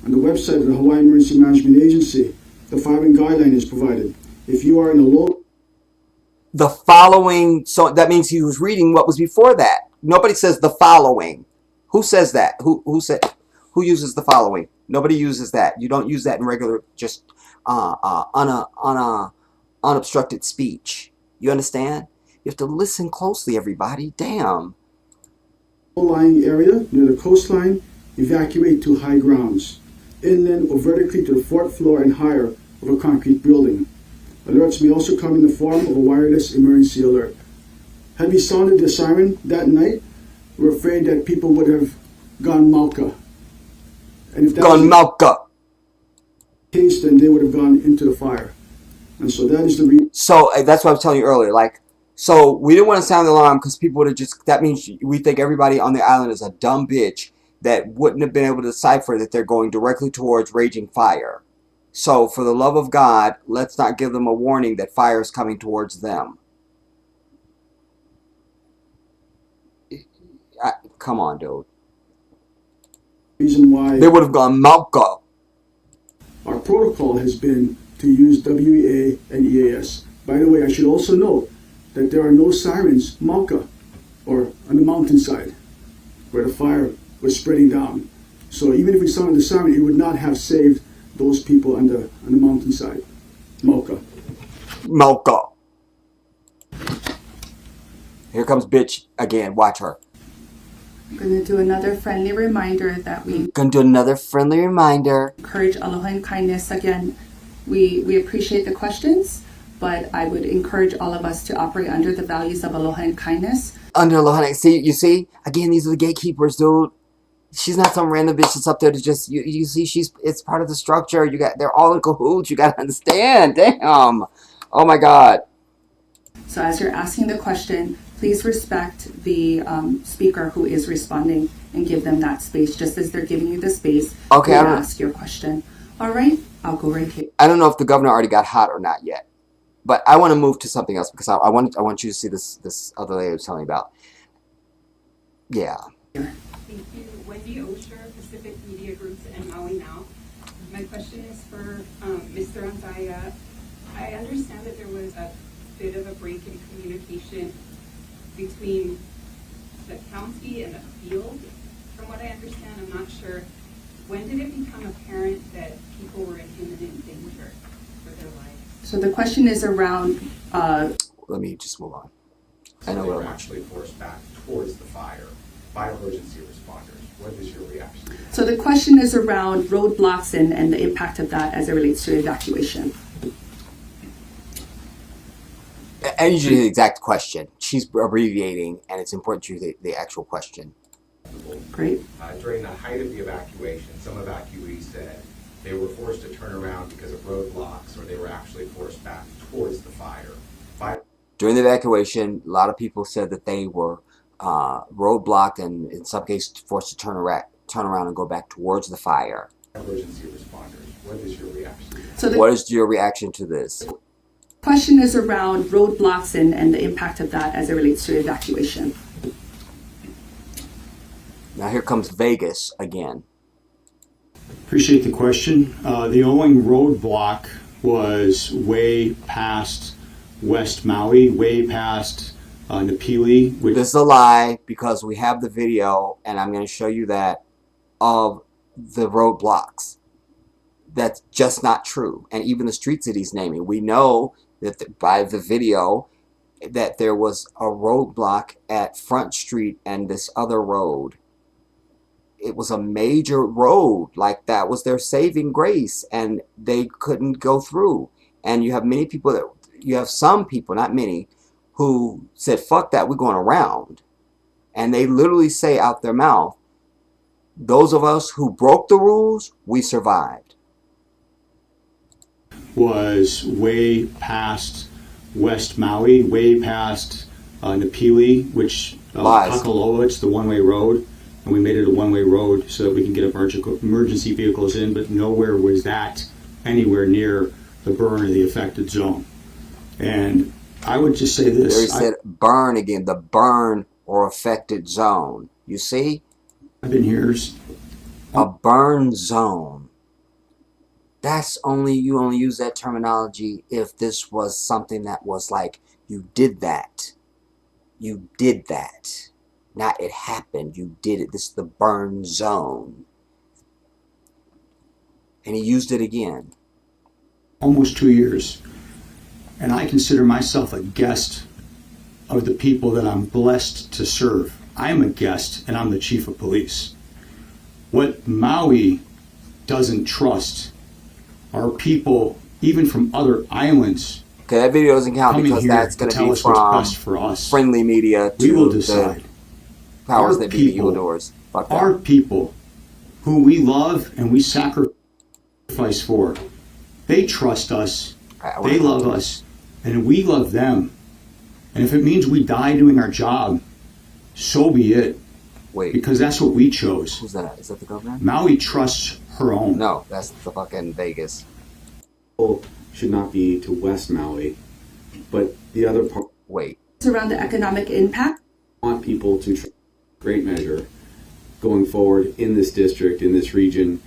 On the website of the Hawaii Emergency Management Agency, the following guideline is provided. If you are in a low... The following, so that means he was reading what was before that. Nobody says the following. Who says that? Who uses the following? Nobody uses that. You don't use that in regular, just unobstructed speech. You understand? You have to listen closely, everybody. Damn. Low-lying area near the coastline, evacuate to high grounds, inland or vertically to the fourth floor and higher of a concrete building. Alerts may also come in the form of a wireless emergency alert. Had we sounded the siren that night, we're afraid that people would have gone malka. And if that was the case, then they would have gone into the fire. And so that is the reason. So that's what I was telling you earlier. Like, so we didn't want to sound the alarm because people would have just, that means we think everybody on the island is a dumb bitch that wouldn't have been able to decipher that they're going directly towards raging fire. So for the love of God, let's not give them a warning that fire is coming towards them. Come on, dude. Reason why they would have gone Malco. Our protocol has been to use WEA and EAS. By the way, I should also note that there are no sirens Malka or on the mountainside where the fire was spreading down. So even if we sounded the siren, it would not have saved those people on the mountainside. Malka. Here comes bitch again. Watch her. I'm going to do another friendly reminder that we encourage aloha and kindness. Again, we appreciate the questions, but I would encourage all of us to operate under the values of aloha and kindness. Under aloha, you see? Again, these are the gatekeepers, dude. She's not some random bitch that's up there to just, you see, it's part of the structure. They're all in cahoots. You got to understand. Damn. Oh my God. So as you're asking the question, please respect the speaker who is responding and give them that space, just as they're giving you the space to ask your question. All right, I'll go right here. I don't know if the governor already got hot or not yet. But I want to move to something else because I want you to see this other lady I was telling you about. Yeah. Thank you, Wendy Osher, Pacific Media Groups and Maui Now. My question is for Mr. Anzaya. I understand that there was a bit of a break in communication between the county and the field. From what I understand, I'm not sure. When did it become apparent that people were in imminent danger for their lives? So the question is around. Let me just move on. I know they what were I'm actually forced back towards the fire by emergency responders. What is your reaction? So the question is around roadblocks and the impact of that as it relates to evacuation. I usually the exact question. She's abbreviating, and it's important to use the actual question. Great. During the height of the evacuation, some evacuees said they were forced to turn around because of roadblocks, or they were actually forced back towards the fire. During the evacuation, a lot of people said that they were roadblocked and in some cases forced to turn around and go back towards the fire. Emergency responders, what is your reaction? So what is your reaction to this? Question is around roadblocks and the impact of that as it relates to evacuation. Now here comes Vegas again. Appreciate the question. The only roadblock was way past West Maui, way past Napili. This is a lie because we have the video, and I'm going to show you that of the roadblocks. That's just not true. And even the streets that he's naming, we know that by the video that there was a roadblock at Front Street and this other road. It was a major road, like that was their saving grace, and they couldn't go through. And you have many people you have some people, not many, who said, fuck that, we're going around. And they literally say out their mouth, those of us who broke the rules, we survived. Was way past West Maui, way past Napili, which Pakaloa, it's the one-way road. And we made it a one-way road so that we can get emergency vehicles in, but nowhere was that anywhere near the burn of the affected zone. And I would just say this. There he said burn again, the burn or affected zone. You see? I've been here. A burn zone. That's you only use that terminology if this was something that was like, you did that. You did that. Not it happened, you did it. This is the burn zone. And he used it again. Almost 2 years. And I consider myself a guest of the people that I'm blessed to serve. I'm a guest and I'm the chief of police. What Maui doesn't trust are people, even from other islands. Okay, that video doesn't count because that's going to be from friendly media to we will decide. The powers that be, the evildoers. Fuck that. Our people, who we love and we sacrifice for, they trust us, they love us, and we love them. And if it means we die doing our job, so be it. Wait. Because that's what we chose. Who's that? Is that the governor? Maui trusts her own. No, that's the fucking Vegas. Should not be to West Maui, but the other part. Wait. It's around the economic impact. I want people to great measure going forward in this district, in this region,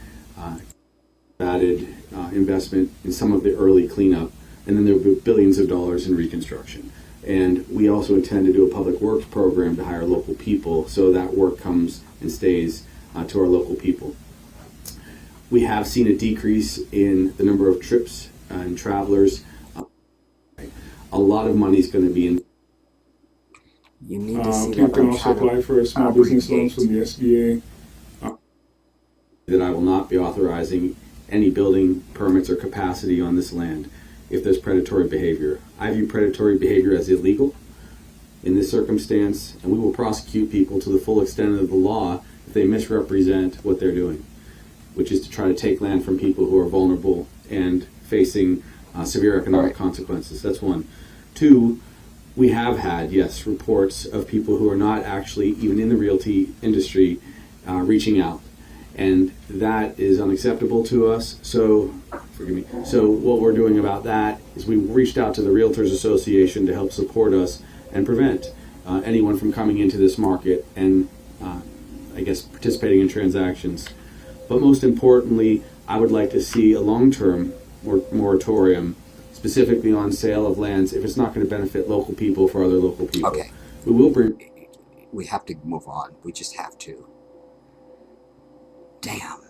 added investment in some of the early cleanup, and then there will be billions of dollars in reconstruction. And we also intend to do a public works program to hire local people, so that work comes and stays to our local people. We have seen a decrease in the number of trips and travelers. A lot of money is going to be in. You need to see people can also apply for small business loans from the SBA. That I will not be authorizing any building permits or capacity on this land if there's predatory behavior. I view predatory behavior as illegal in this circumstance, and we will prosecute people to the full extent of the law if they misrepresent what they're doing, which is to try to take land from people who are vulnerable and facing severe economic consequences. That's one. Two, we have had, yes, reports of people who are not actually even in the realty industry reaching out. and that is unacceptable to us. So, forgive me. So what we're doing about that is we reached out to the Realtors Association to help support us and prevent anyone from coming into this market and I guess participating in transactions. But most importantly, I would like to see a long-term moratorium specifically on sale of lands if it's not going to benefit local people for other local people. Okay. We have to move on. We just have to. Damn.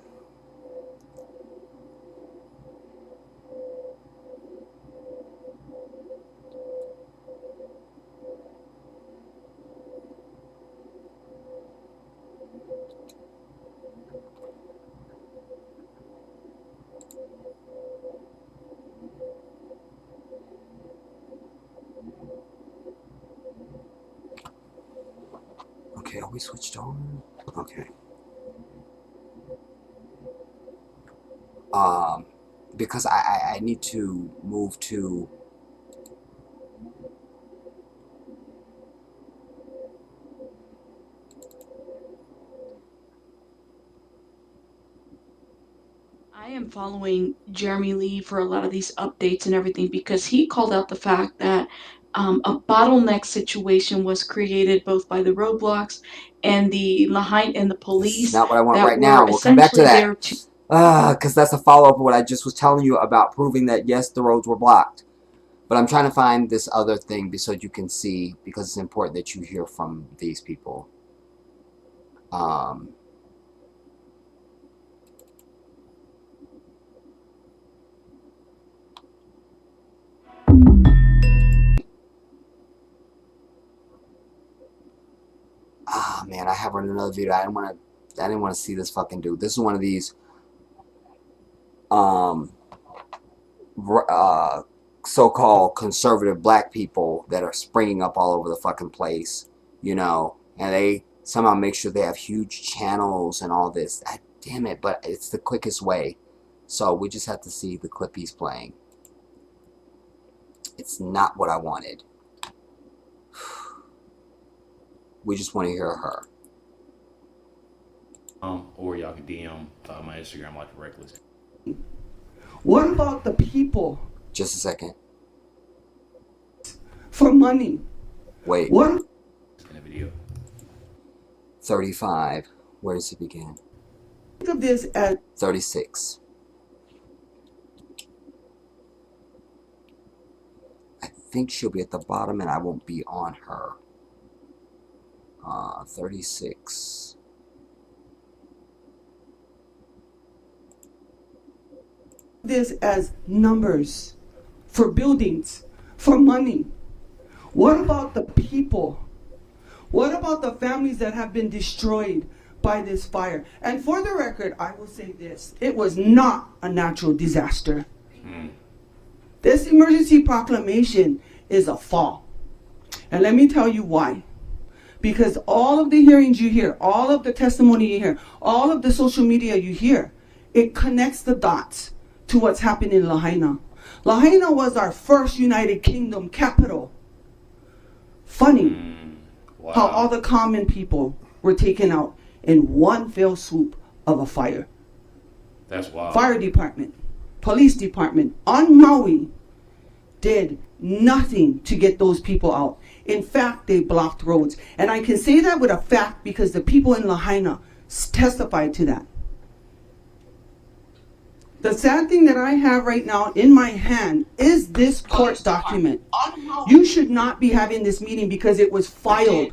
Okay, are we switched on? Okay. Because I need to move to I am following Jeremy Lee for a lot of these updates and everything because he called out the fact that a bottleneck situation was created both by the roadblocks and the Lahaina and the police. not what I want that right now. were We'll come back to essentially there that. Because that's a follow-up of what I just was telling you about proving that, yes, the roads were blocked. But I'm trying to find this other thing so you can see, because it's important that you hear from these people. Man, I have another video. I didn't want to see this fucking dude. This is one of these so-called conservative black people that are springing up all over the fucking place, you know, and they somehow make sure they have huge channels and all this. Damn it, but it's the quickest way. So we just have to see the clip he's playing. It's not what I wanted. We just want to hear her. Or y'all can DM my Instagram like reckless. What about the people? Just a second. For money. Wait. What? In a video. 35. Where does it begin? Think of this as 36. I think she'll be at the bottom and I won't be on her. 36. this as numbers for buildings, for money. What about the people? What about the families that have been destroyed by this fire? And for the record, I will say this. It was not a natural disaster. This emergency proclamation is a fall. And let me tell you why. Because all of the hearings you hear, all of the testimony you hear, all of the social media you hear, it connects the dots to what's happened in Lahaina. Lahaina was our first United Kingdom capital. Funny how all the common people were taken out in one fell swoop of a fire. That's wild. Fire department, police department on Maui did nothing to get those people out. In fact, they blocked roads. And I can say that with a fact because the people in Lahaina testified to that. The sad thing that I have right now in my hand is this court document. You should not be having this meeting because it was filed.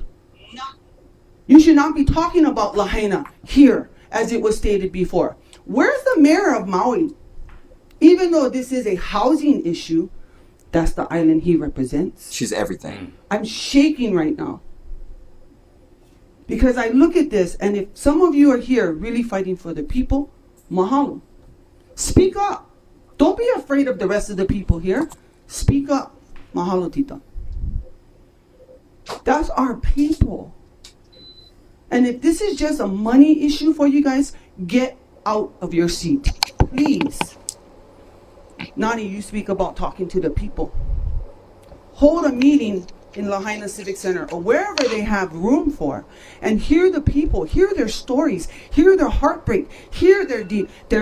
You should not be talking about Lahaina here as it was stated before. Where's the mayor of Maui? Even though this is a housing issue, that's the island he represents. She's everything. I'm shaking right now. Because I look at this, and if some of you are here really fighting for the people, mahalo. Speak up. Don't be afraid of the rest of the people here. Speak up. Mahalo, Tita. That's our people. And if this is just a money issue for you guys, get out of your seat. Please. Nani, you speak about talking to the people. Hold a meeting in Lahaina Civic Center or wherever they have room for and hear the people, hear their stories, hear their heartbreak, hear their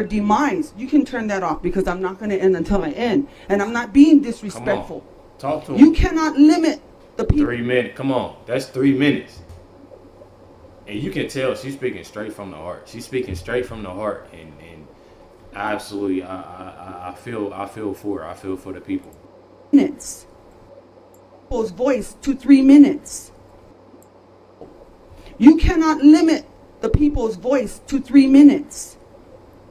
demise. You can turn that off because I'm not going to end until I end. And I'm not being disrespectful. Talk to him. You cannot limit the people. 3 minutes. Come on. That's 3 minutes. And you can tell she's speaking straight from the heart. She's speaking straight from the heart. And absolutely, I feel for her. I feel for the people. Minutes. People's voice to 3 minutes. You cannot limit the people's voice to 3 minutes.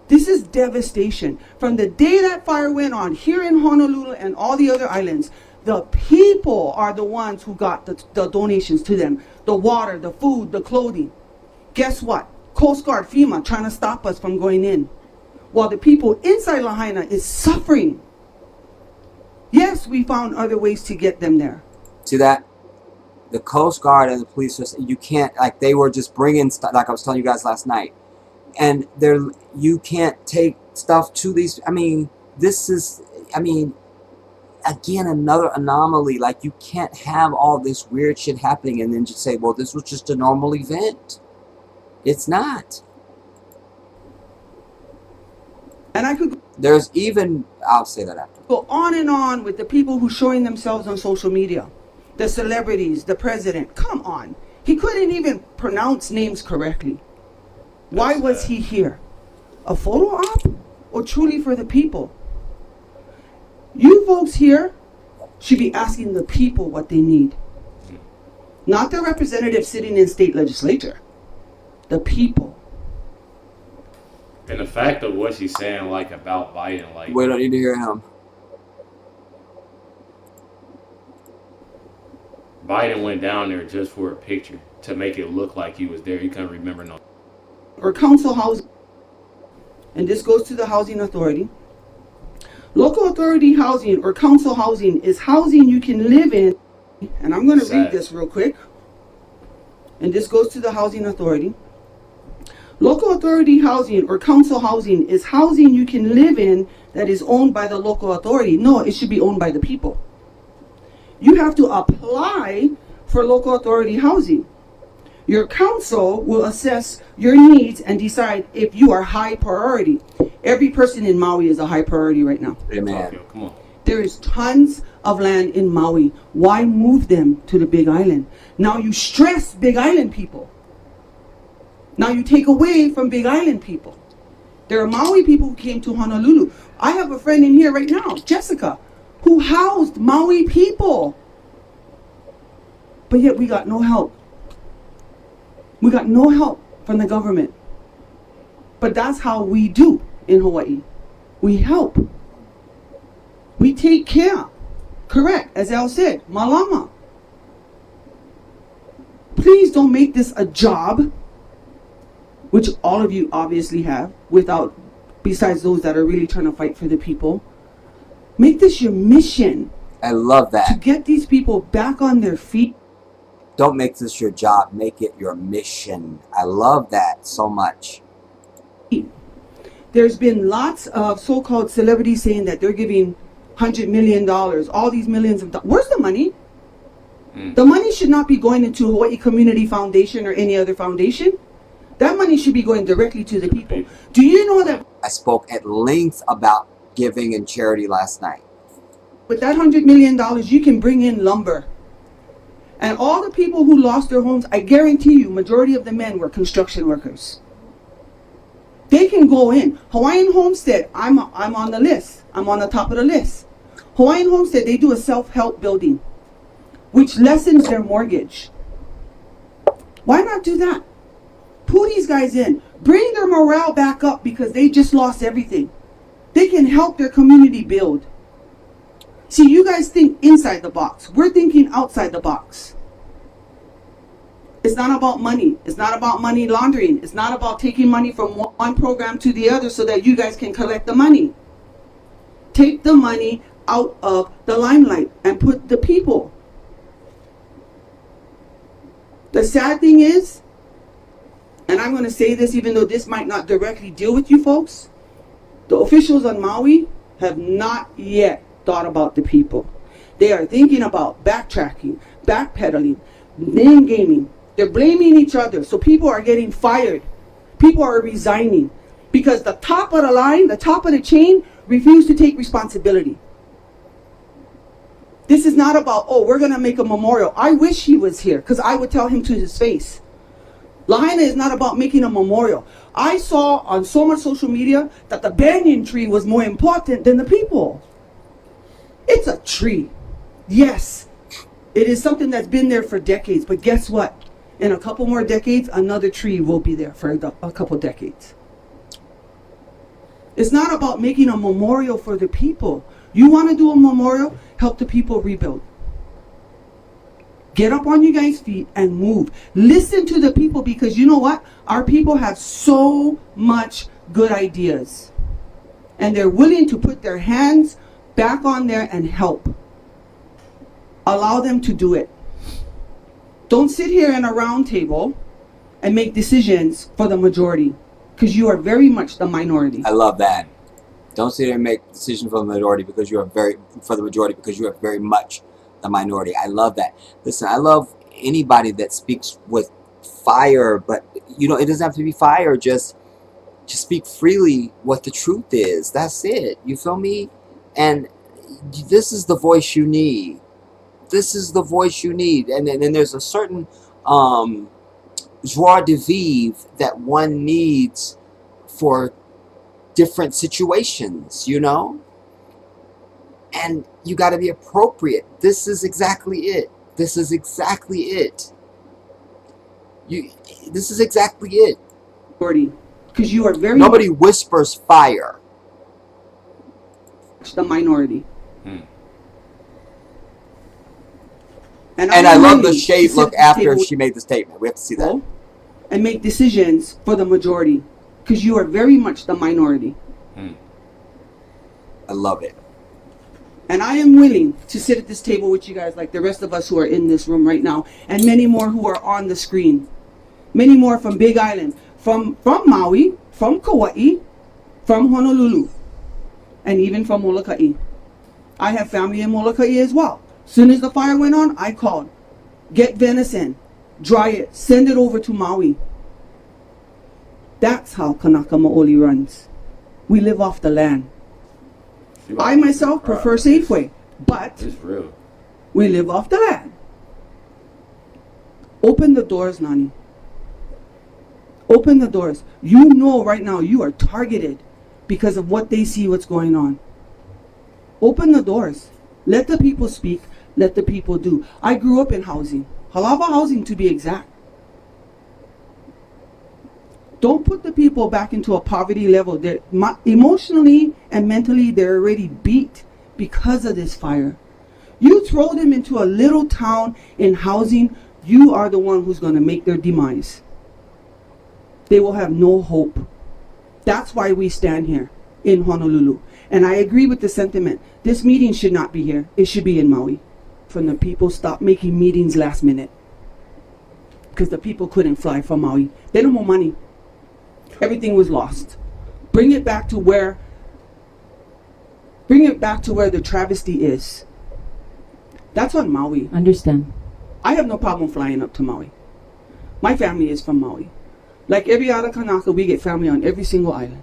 This is devastation. From the day that fire went on here in Honolulu and all the other islands, the people are the ones who got the donations to them. The water, the food, the clothing. Guess what? Coast Guard, FEMA trying to stop us from going in. While the people inside Lahaina is suffering. Yes, we found other ways to get them there. See that? The Coast Guard and the police, you can't, like they were just bringing stuff, like I was telling you guys last night. And you can't take stuff to these, this is, again, another anomaly. Like, you can't have all this weird shit happening and then just say, well, this was just a normal event. It's not. And I could There's even, I'll say that after. go on and on with the people who showing themselves on social media. The celebrities, the president. Come on. He couldn't even pronounce names correctly. Why was he here? A photo op or truly for the people? You folks here should be asking the people what they need. Not the representatives sitting in state legislature. The people. And the fact of what she's saying, like, about Biden, like... We don't need to hear him. Biden went down there just for a picture to make it look like he was there. He couldn't remember no... Or council housing. And this goes to the housing authority. Local authority housing or council housing is housing you can live in. And I'm going to read this real quick. And this goes to the housing authority. Local authority housing or council housing is housing you can live in that is owned by the local authority. No, it should be owned by the people. You have to apply for local authority housing. Your council will assess your needs and decide if you are high priority. Every person in Maui is a high priority right now. Amen. Come on. There is tons of land in Maui. Why move them to the Big Island? Now you stress Big Island people. Now you take away from Big Island people. There are Maui people who came to Honolulu. I have a friend in here right now, Jessica, who housed Maui people. But yet we got no help. We got no help from the government. But that's how we do in Hawaii. We help. We take care. Correct, as Al said, malama. Please don't make this a job, which all of you obviously have, besides those that are really trying to fight for the people. Make this your mission. I love that. To get these people back on their feet. Don't make this your job. Make it your mission. I love that so much. There's been lots of so-called celebrities saying that they're giving $100 million, all these millions of dollars. Where's the money? The money should not be going into Hawaii Community Foundation or any other foundation. That money should be going directly to the people. Do you know that? I spoke at length about giving and charity last night. With that $100 million, you can bring in lumber. And all the people who lost their homes, I guarantee you, majority of the men were construction workers. They can go in. Hawaiian Homestead, I'm on the list. I'm on the top of the list. Hawaiian Homestead, they do a self-help building, which lessens their mortgage. Why not do that? Pull these guys in. Bring their morale back up because they just lost everything. They can help their community build. See, you guys think inside the box. We're thinking outside the box. It's not about money. It's not about money laundering. It's not about taking money from one program to the other so that you guys can collect the money. Take the money out of the limelight and put the people. The sad thing is, and I'm going to say this even though this might not directly deal with you folks, the officials on Maui have not yet thought about the people. They are thinking about backtracking, backpedaling, name gaming. They're blaming each other. So people are getting fired. People are resigning because the top of the line, the top of the chain, refuse to take responsibility. This is not about, oh, we're going to make a memorial. I wish he was here because I would tell him to his face. Lahaina is not about making a memorial. I saw on so much social media that the banyan tree was more important than the people. It's a tree. Yes, it is something that's been there for decades. But guess what? In a couple more decades, another tree will be there for a couple decades. It's not about making a memorial for the people. You want to do a memorial? Help the people rebuild. Get up on you guys' feet and move. Listen to the people, because you know what? Our people have so much good ideas. And they're willing to put their hands back on there and help. Allow them to do it. Don't sit here in a round table and make decisions for the majority, because you are very much the minority. I love that. Don't sit here and make decisions for the majority because you are very much the minority. I love that. Listen, I love anybody that speaks with fire, but you know, it doesn't have to be fire. Just speak freely what the truth is. That's it. You feel me? And this is the voice you need. This is the voice you need. And then there's a certain joie de vivre that one needs for different situations, you know? And you got to be appropriate. This is exactly it. This is exactly it. This is exactly it. Because you are very... Nobody whispers fire. The minority. And I love the shade look after she made the statement. We have to see that. And make decisions for the majority, because you are very much the minority. I love it. And I am willing to sit at this table with you guys, like the rest of us who are in this room right now, and many more who are on the screen. Many more from Big Island, from Maui, from Kauai, from Honolulu, and even from Molokai. I have family in Molokai as well. Soon as the fire went on, I called. Get venison, dry it, send it over to Maui. That's how Kanaka Maoli runs. We live off the land. I myself prefer Safeway, but it's real. We live off the land. Open the doors, Nani. Open the doors. You know right now you are targeted because of what they see, what's going on. Open the doors. Let the people speak. Let the people do. I grew up in housing. Halava housing, to be exact. Don't put the people back into a poverty level. They're emotionally and mentally, they're already beat because of this fire. You throw them into a little town in housing, you are the one who's going to make their demise. They will have no hope. That's why we stand here in Honolulu. And I agree with the sentiment. This meeting should not be here. It should be in Maui. From the people, stop making meetings last minute. Because the people couldn't fly from Maui. They don't have money. Everything was lost. Bring it back to where the travesty is. That's on Maui. Understand. I have no problem flying up to Maui. My family is from Maui. Like every other Kanaka, we get family on every single island.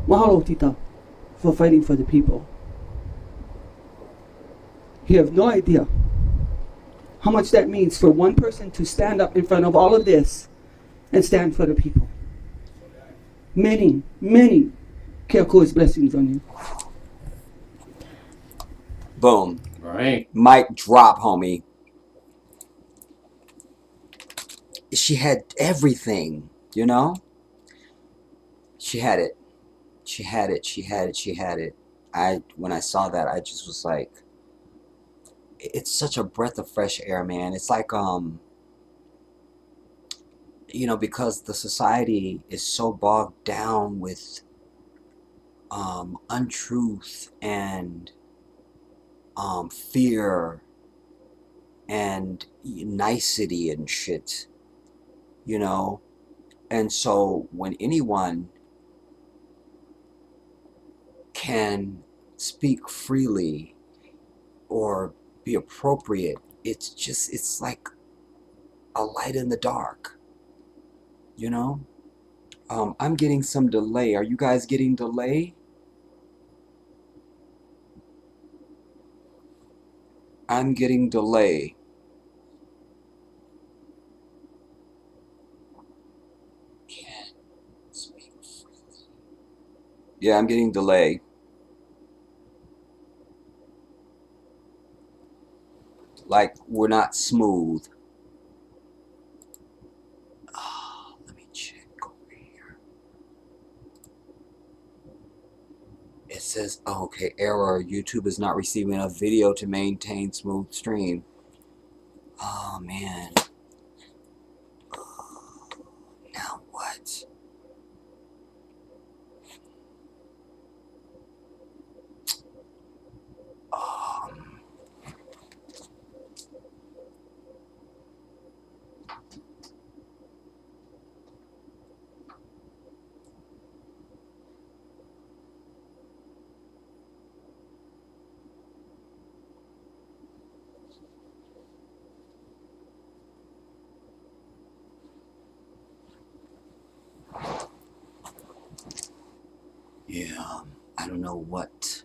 Mahalo, Tita, for fighting for the people. You have no idea how much that means for one person to stand up in front of all of this and stand for the people. Many, many Keakoa's blessings on you. Boom. Right. Mic drop, homie. She had everything, you know? She had it. She had it. She had it. She had it. When I saw that, I just was like, it's such a breath of fresh air, man. It's like, you know, because the society is so bogged down with untruth and fear and nicety and shit, you know? And so when anyone can speak freely or be appropriate. It's like a light in the dark, you know? I'm getting some delay. Are you guys getting delay? I'm getting delay. Yeah, I'm getting delay. Like, we're not smooth. Let me check over here. It says, oh, okay, error. YouTube is not receiving enough video to maintain smooth stream. Oh, man. Now what? Um, yeah, I don't know what.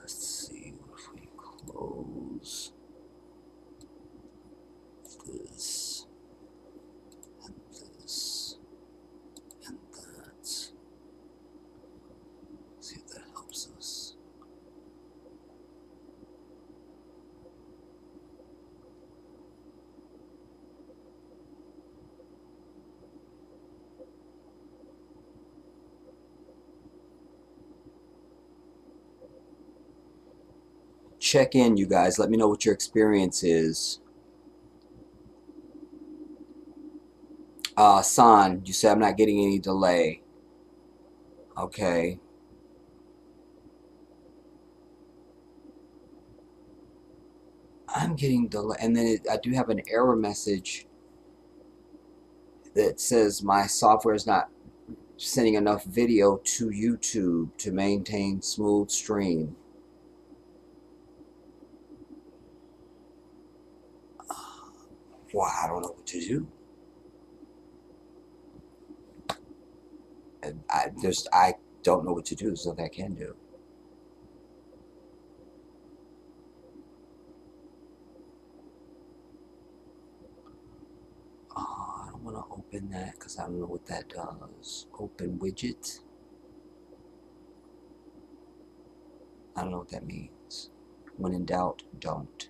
Let's see if we close this and this and that. See if that helps us. Check in, you guys. Let me know what your experience is. San, you said I'm not getting any delay. Okay. I'm getting delay. And then I do have an error message that says my software is not sending enough video to YouTube to maintain smooth stream. Well, I don't know what to do. And I don't know what to do. There's nothing I can do. I don't want to open that because I don't know what that does. Open widget. I don't know what that means. When in doubt, don't.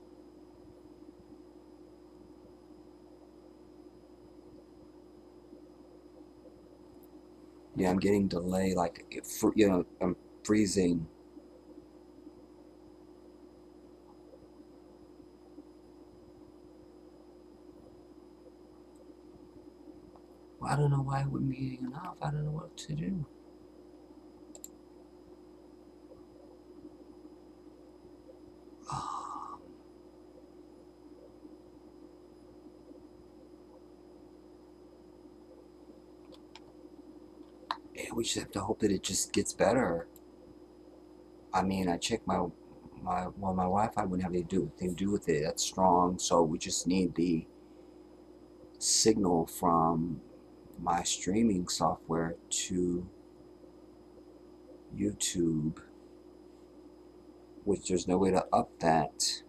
Yeah, I'm getting delay. Like, I'm freezing. Well, I don't know why I wouldn't be getting enough. I don't know what to do. Yeah, we just have to hope that it just gets better. I mean, I checked my Wi-Fi wouldn't have anything to do with it. That's strong, so we just need the signal from my streaming software to YouTube, which there's no way to up that.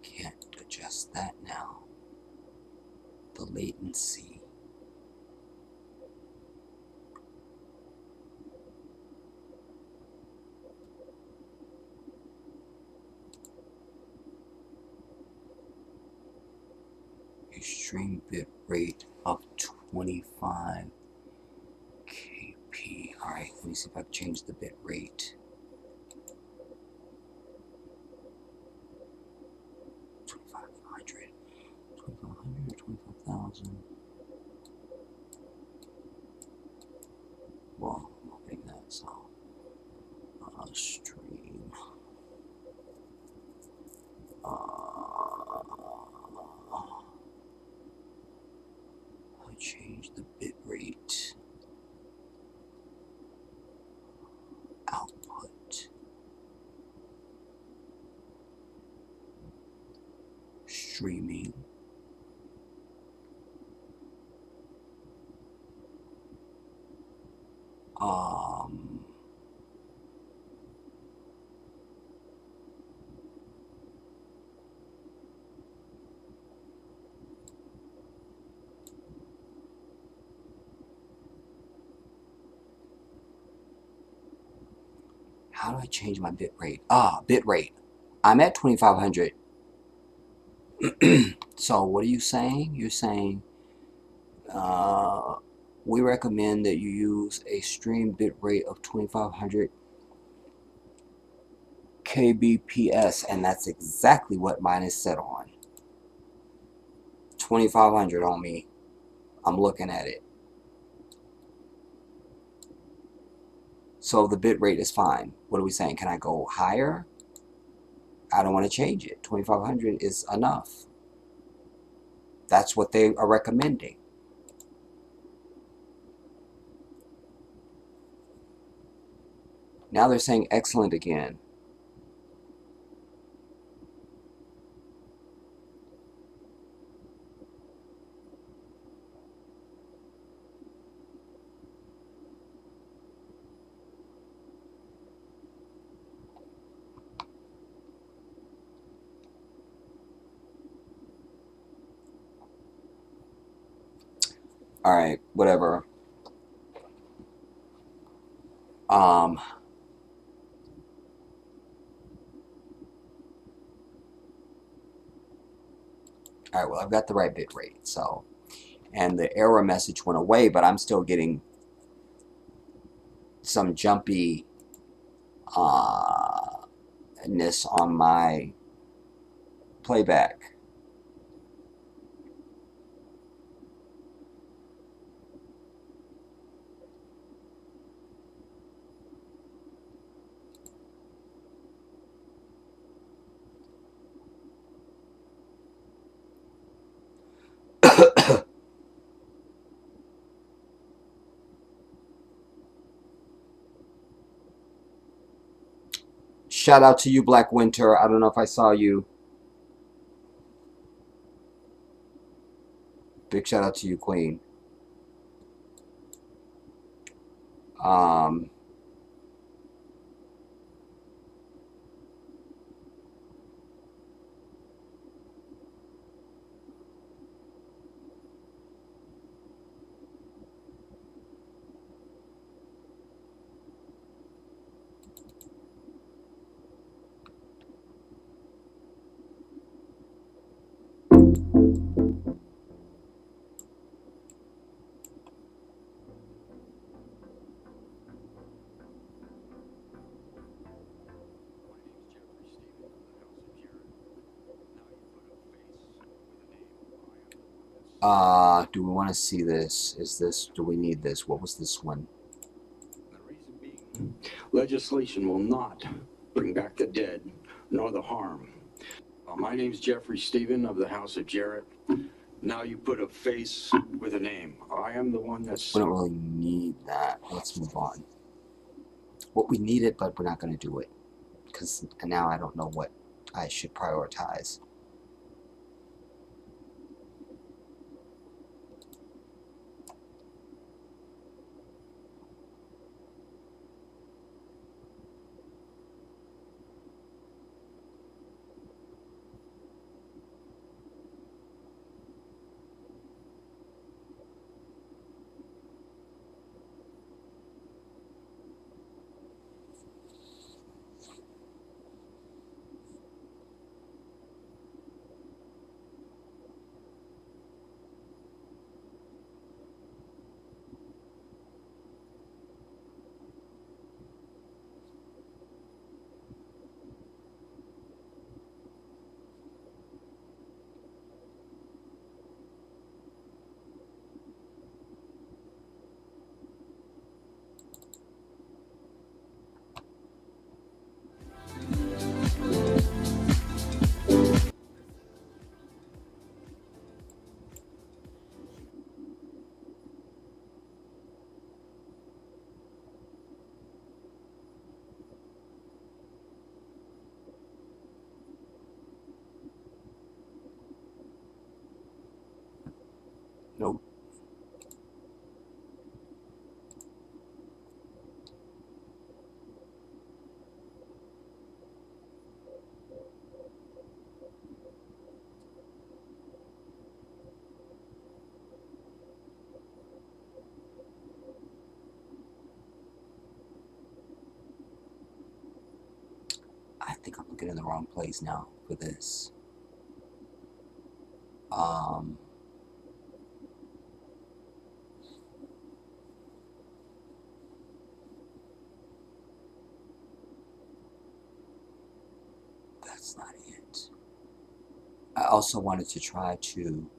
can't adjust that now. The latency. Extreme bit rate of 25 kp. Alright, let me see if I can change the bit rate. 2500, 2500, 25,000. Well, I'm hoping that's stream. I change the bit rate. Output. Streaming. How do I change my bit rate? Bit rate. I'm at 2500. So what are you saying? You're saying we recommend that you use a stream bit rate of 2500 kbps, and that's exactly what mine is set on. 2500 on me. I'm looking at it. So the bit rate is fine. What are we saying? Can I go higher? I don't want to change it. 2500 is enough. That's what they are recommending. Now they're saying excellent again. Alright, whatever. Alright, well, I've got the right bit rate, so. And the error message went away, but I'm still getting some jumpy ness on my playback. Shout out to you, Black Winter. I don't know if I saw you. Big shout out to you, Queen. Do we want to see this? Do we need this? What was this one? Legislation will not bring back the dead nor the harm. My name's Jeffrey Stephen of the House of Jarrett. Now you put a face with a name. I am the one that's... We don't really need that. Let's move on. What we needed, but we're not going to do it. Because now I don't know what I should prioritize. Nope. I think I'm looking in the wrong place now for this. That's not it. I also wanted to try to,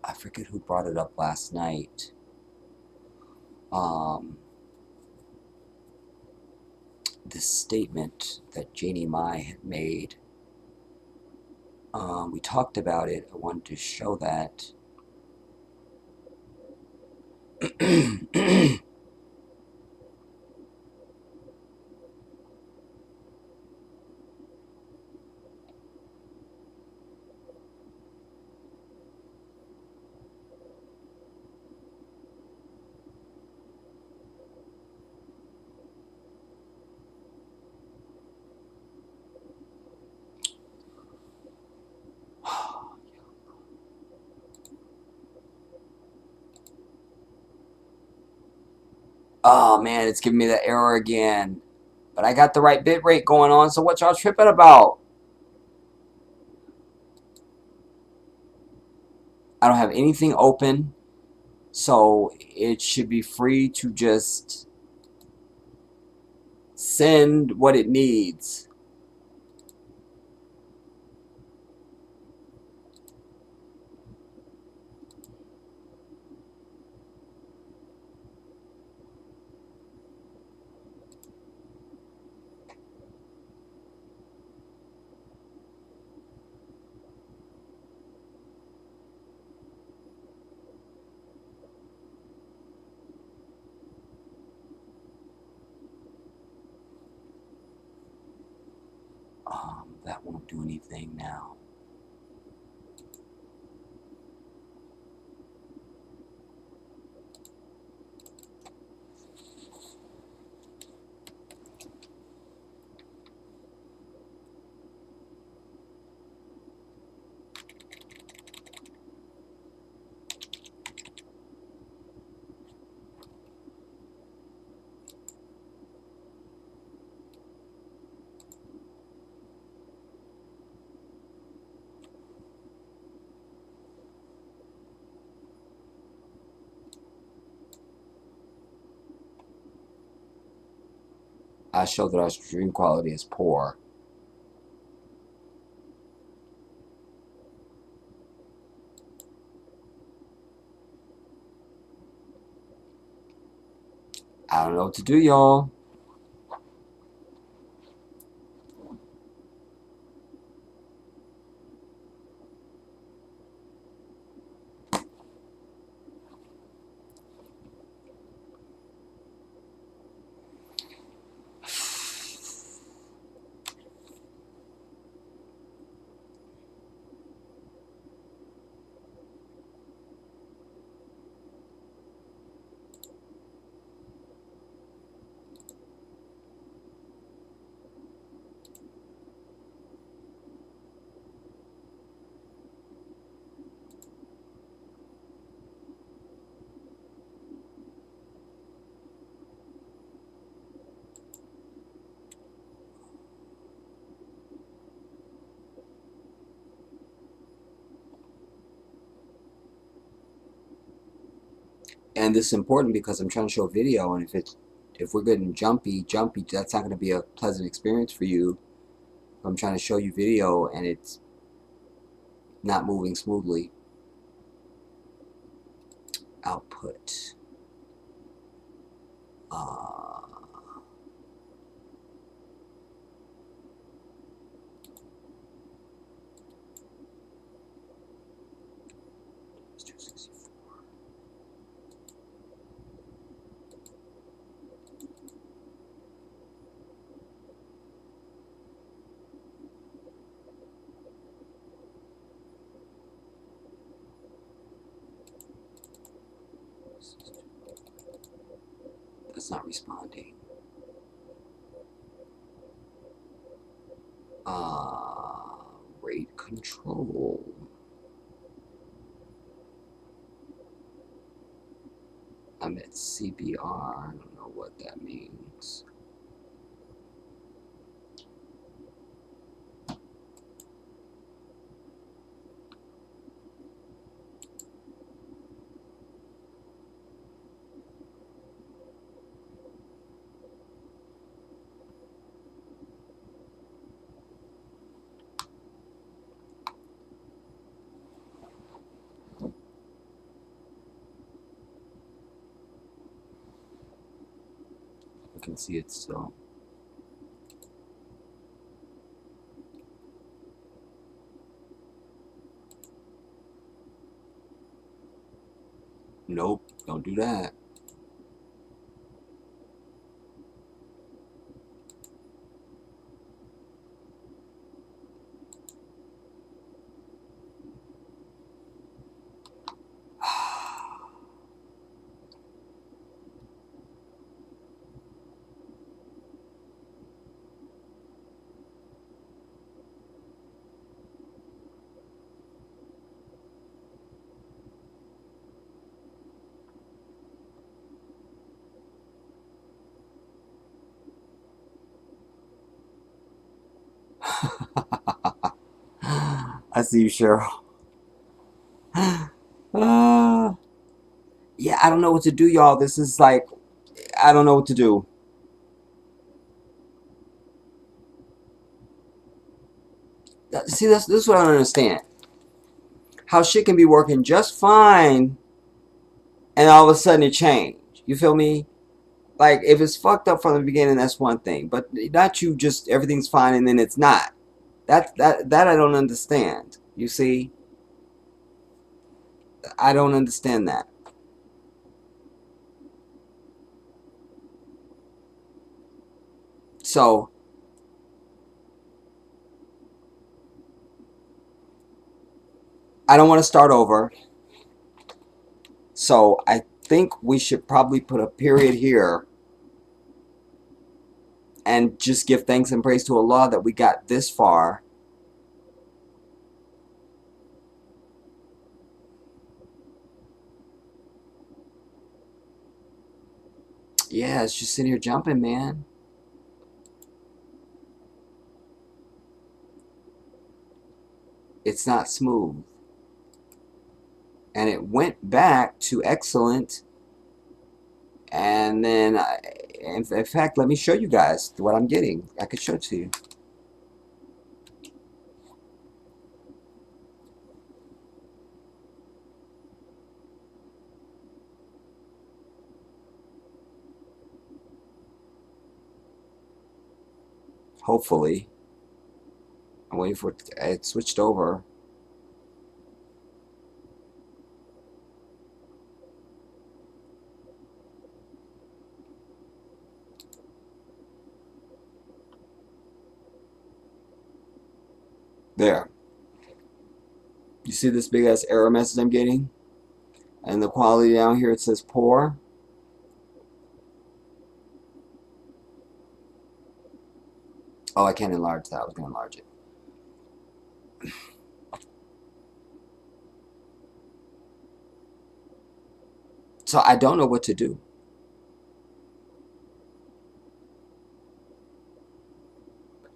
I forget who brought it up last night. This statement that Jeannie Mai had made. We talked about it. I wanted to show that. Oh man, it's giving me that error again. But I got the right bit rate going on, so what y'all tripping about? I don't have anything open, so it should be free to just send what it needs. That won't do anything now. I show that our stream quality is poor. I don't know what to do, y'all. And this is important because I'm trying to show a video, and if we're getting jumpy, that's not going to be a pleasant experience for you. I'm trying to show you video, and it's not moving smoothly. Output. it's not responding. Rate control. I'm at CBR. I don't know what that means. I can see it still. Nope, don't do that. I see you, Cheryl. Yeah, I don't know what to do, y'all. This is like, I don't know what to do. See, this is what I don't understand. How shit can be working just fine, and all of a sudden it changed. You feel me? Like, if it's fucked up from the beginning, that's one thing. But not you just, everything's fine and then it's not. That I don't understand. You see? I don't understand that. So, I don't want to start over. So, I think we should probably put a period here and just give thanks and praise to Allah that we got this far. Yeah, it's just sitting here jumping, man. It's not smooth. And it went back to excellent. And then, in fact, let me show you guys what I'm getting. I could show it to you. Hopefully. I'm waiting for it. It switched over. There. You see this big ass error message I'm getting? And the quality down here, it says poor. Oh, I can't enlarge that. I was going to enlarge it. So I don't know what to do.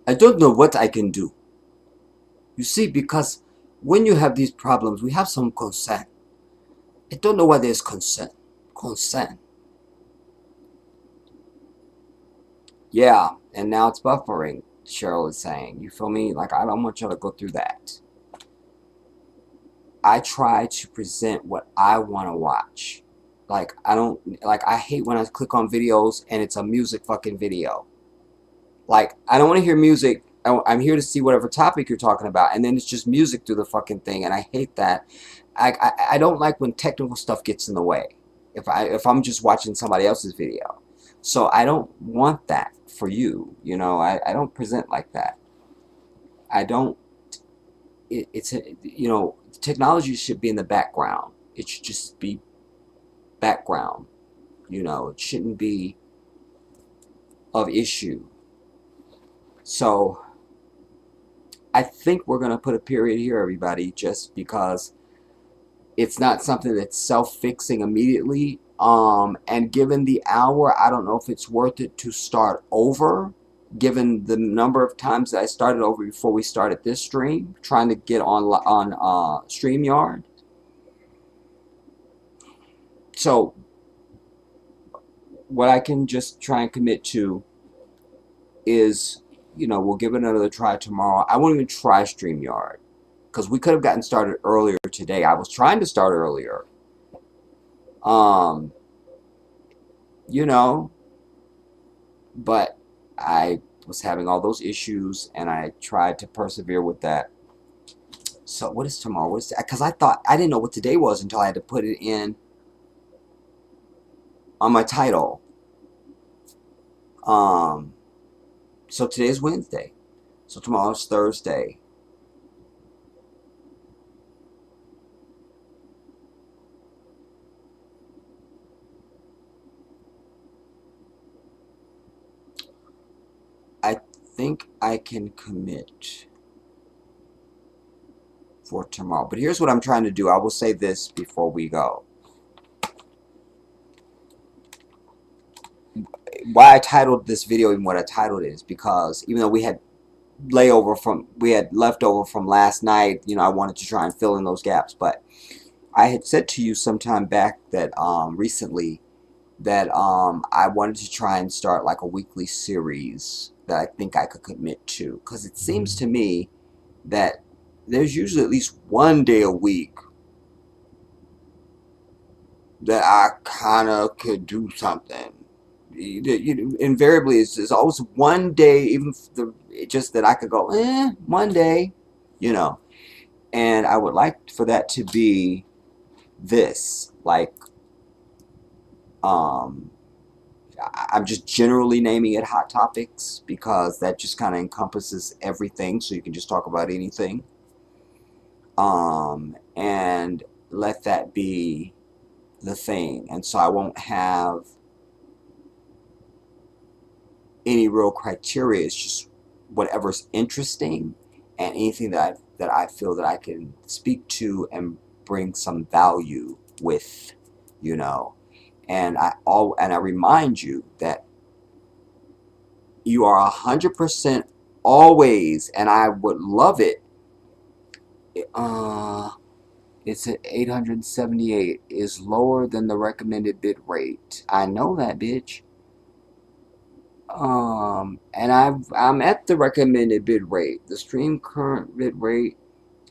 I don't know what I can do. You see, because when you have these problems, we have some concern. I don't know why there's concern. Concern. Yeah, and now it's buffering, Cheryl is saying. You feel me? Like, I don't want y'all to go through that. I try to present what I want to watch. Like, I hate when I click on videos and it's a music fucking video. Like, I don't want to hear music. I'm here to see whatever topic you're talking about, and then it's just music through the fucking thing, and I hate that. I don't like when technical stuff gets in the way. If I'm just watching somebody else's video. So I don't want that for you. You know, I don't present like that. I don't. You know, technology should be in the background. It should just be background. You know, it shouldn't be of issue. So I think we're going to put a period here, everybody, just because it's not something that's self-fixing immediately. And given the hour, I don't know if it's worth it to start over, given the number of times that I started over before we started this stream, trying to get on StreamYard. So what I can just try and commit to is, you know, we'll give it another try tomorrow. I won't even try StreamYard because we could have gotten started earlier today. I was trying to start earlier. You know, but I was having all those issues and I tried to persevere with that. So what is tomorrow? What is, because I didn't know what today was until I had to put it in on my title. So today's Wednesday. So tomorrow's Thursday. I think I can commit for tomorrow. But here's what I'm trying to do. I will say this before we go. Why I titled this video even what I titled it is because even though we had leftover from last night, you know, I wanted to try and fill in those gaps. But I had said to you sometime back that recently that I wanted to try and start like a weekly series that I think I could commit to, because it seems to me that there's usually at least one day a week that I kind of could do something. Invariably, it's always one day, even just that I could go, one day, you know. And I would like for that to be this, like, I'm just generally naming it Hot Topics because that just kind of encompasses everything, so you can just talk about anything. And let that be the thing. And so I won't have any real criteria. It's just whatever's interesting and anything that I feel that I can speak to and bring some value with, you know. And I remind you that you are 100% always, and I would love it. It's at 878 is lower than the recommended bit rate. I know that, bitch. And I'm at the recommended bit rate. The stream current bit rate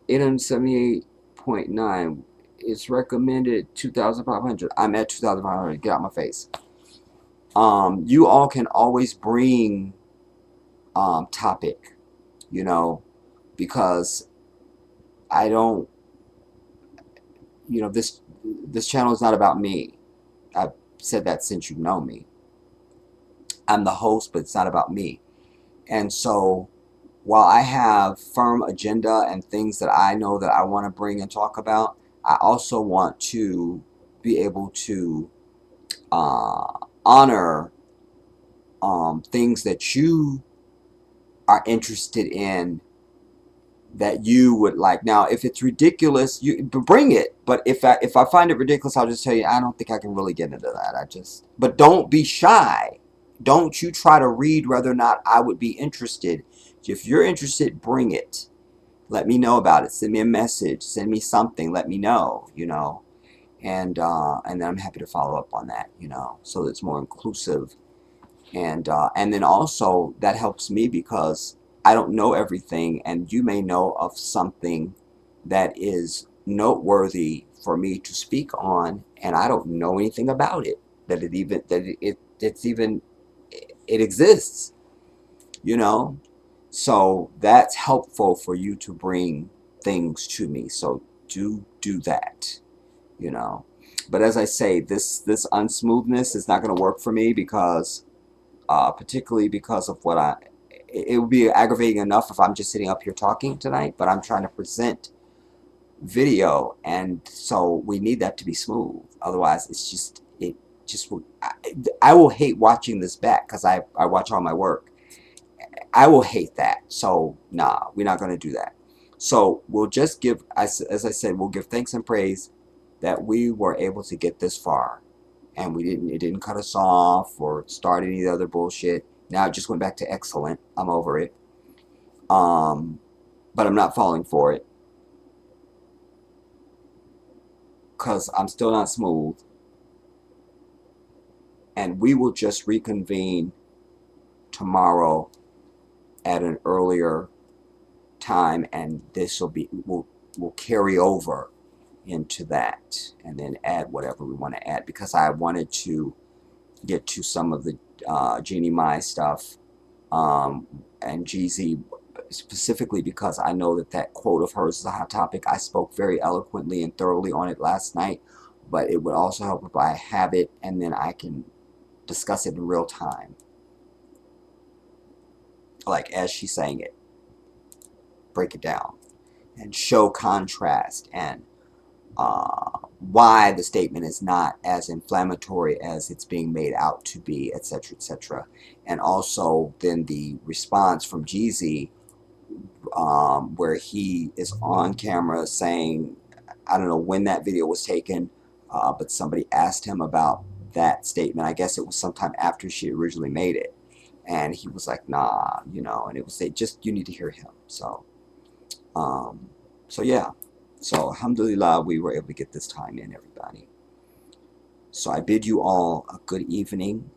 878.9. It's recommended 2,500. I'm at 2,500. Get out my face. You all can always bring topic, you know, because I don't, you know, this channel is not about me. I've said that since you know me. I'm the host, but it's not about me. And so while I have firm agenda and things that I know that I want to bring and talk about, I also want to be able to honor things that you are interested in, that you would like. Now, if it's ridiculous, you bring it. But if I find it ridiculous, I'll just tell you, I don't think I can really get into that. But don't be shy. Don't you try to read whether or not I would be interested. If you're interested, bring it. Let me know about it. Send me a message. Send me something. Let me know, you know. And then I'm happy to follow up on that, you know, so it's more inclusive. And then also that helps me because I don't know everything, and you may know of something that is noteworthy for me to speak on, and I don't know anything about it, that it exists, you know. So that's helpful for you to bring things to me. So do that, you know. But as I say, this unsmoothness is not going to work for me because particularly because of it would be aggravating enough if I'm just sitting up here talking tonight, but I'm trying to present video, and so we need that to be smooth. Otherwise, it just, I will hate watching this back because I watch all my work. I will hate that. So, nah, we're not going to do that. So, we'll just give, as I said, we'll give thanks and praise that we were able to get this far. And it didn't cut us off or start any other bullshit. Now it just went back to excellent. I'm over it. But I'm not falling for it. Because I'm still not smooth. And we will just reconvene tomorrow at an earlier time, and this will carry over into that, and then add whatever we want to add, because I wanted to get to some of the Jeannie Mai stuff, and Jeezy specifically, because I know that quote of hers is a hot topic. I spoke very eloquently and thoroughly on it last night, but it would also help if I have it and then I can discuss it in real time, like as she's saying it, break it down and show contrast and why the statement is not as inflammatory as it's being made out to be, etc., etc. And also then the response from Jeezy, where he is on camera saying, I don't know when that video was taken, but somebody asked him about that statement. I guess it was sometime after she originally made it, and he was like, nah, you know, and it was you need to hear him. So yeah. So, alhamdulillah, we were able to get this time in, everybody. So, I bid you all a good evening.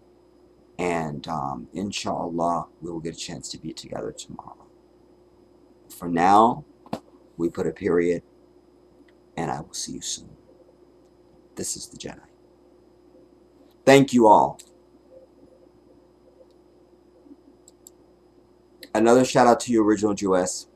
And, inshallah, we will get a chance to be together tomorrow. For now, we put a period. And I will see you soon. This is the Jedi. Thank you all. Another shout out to you, Original Jewess.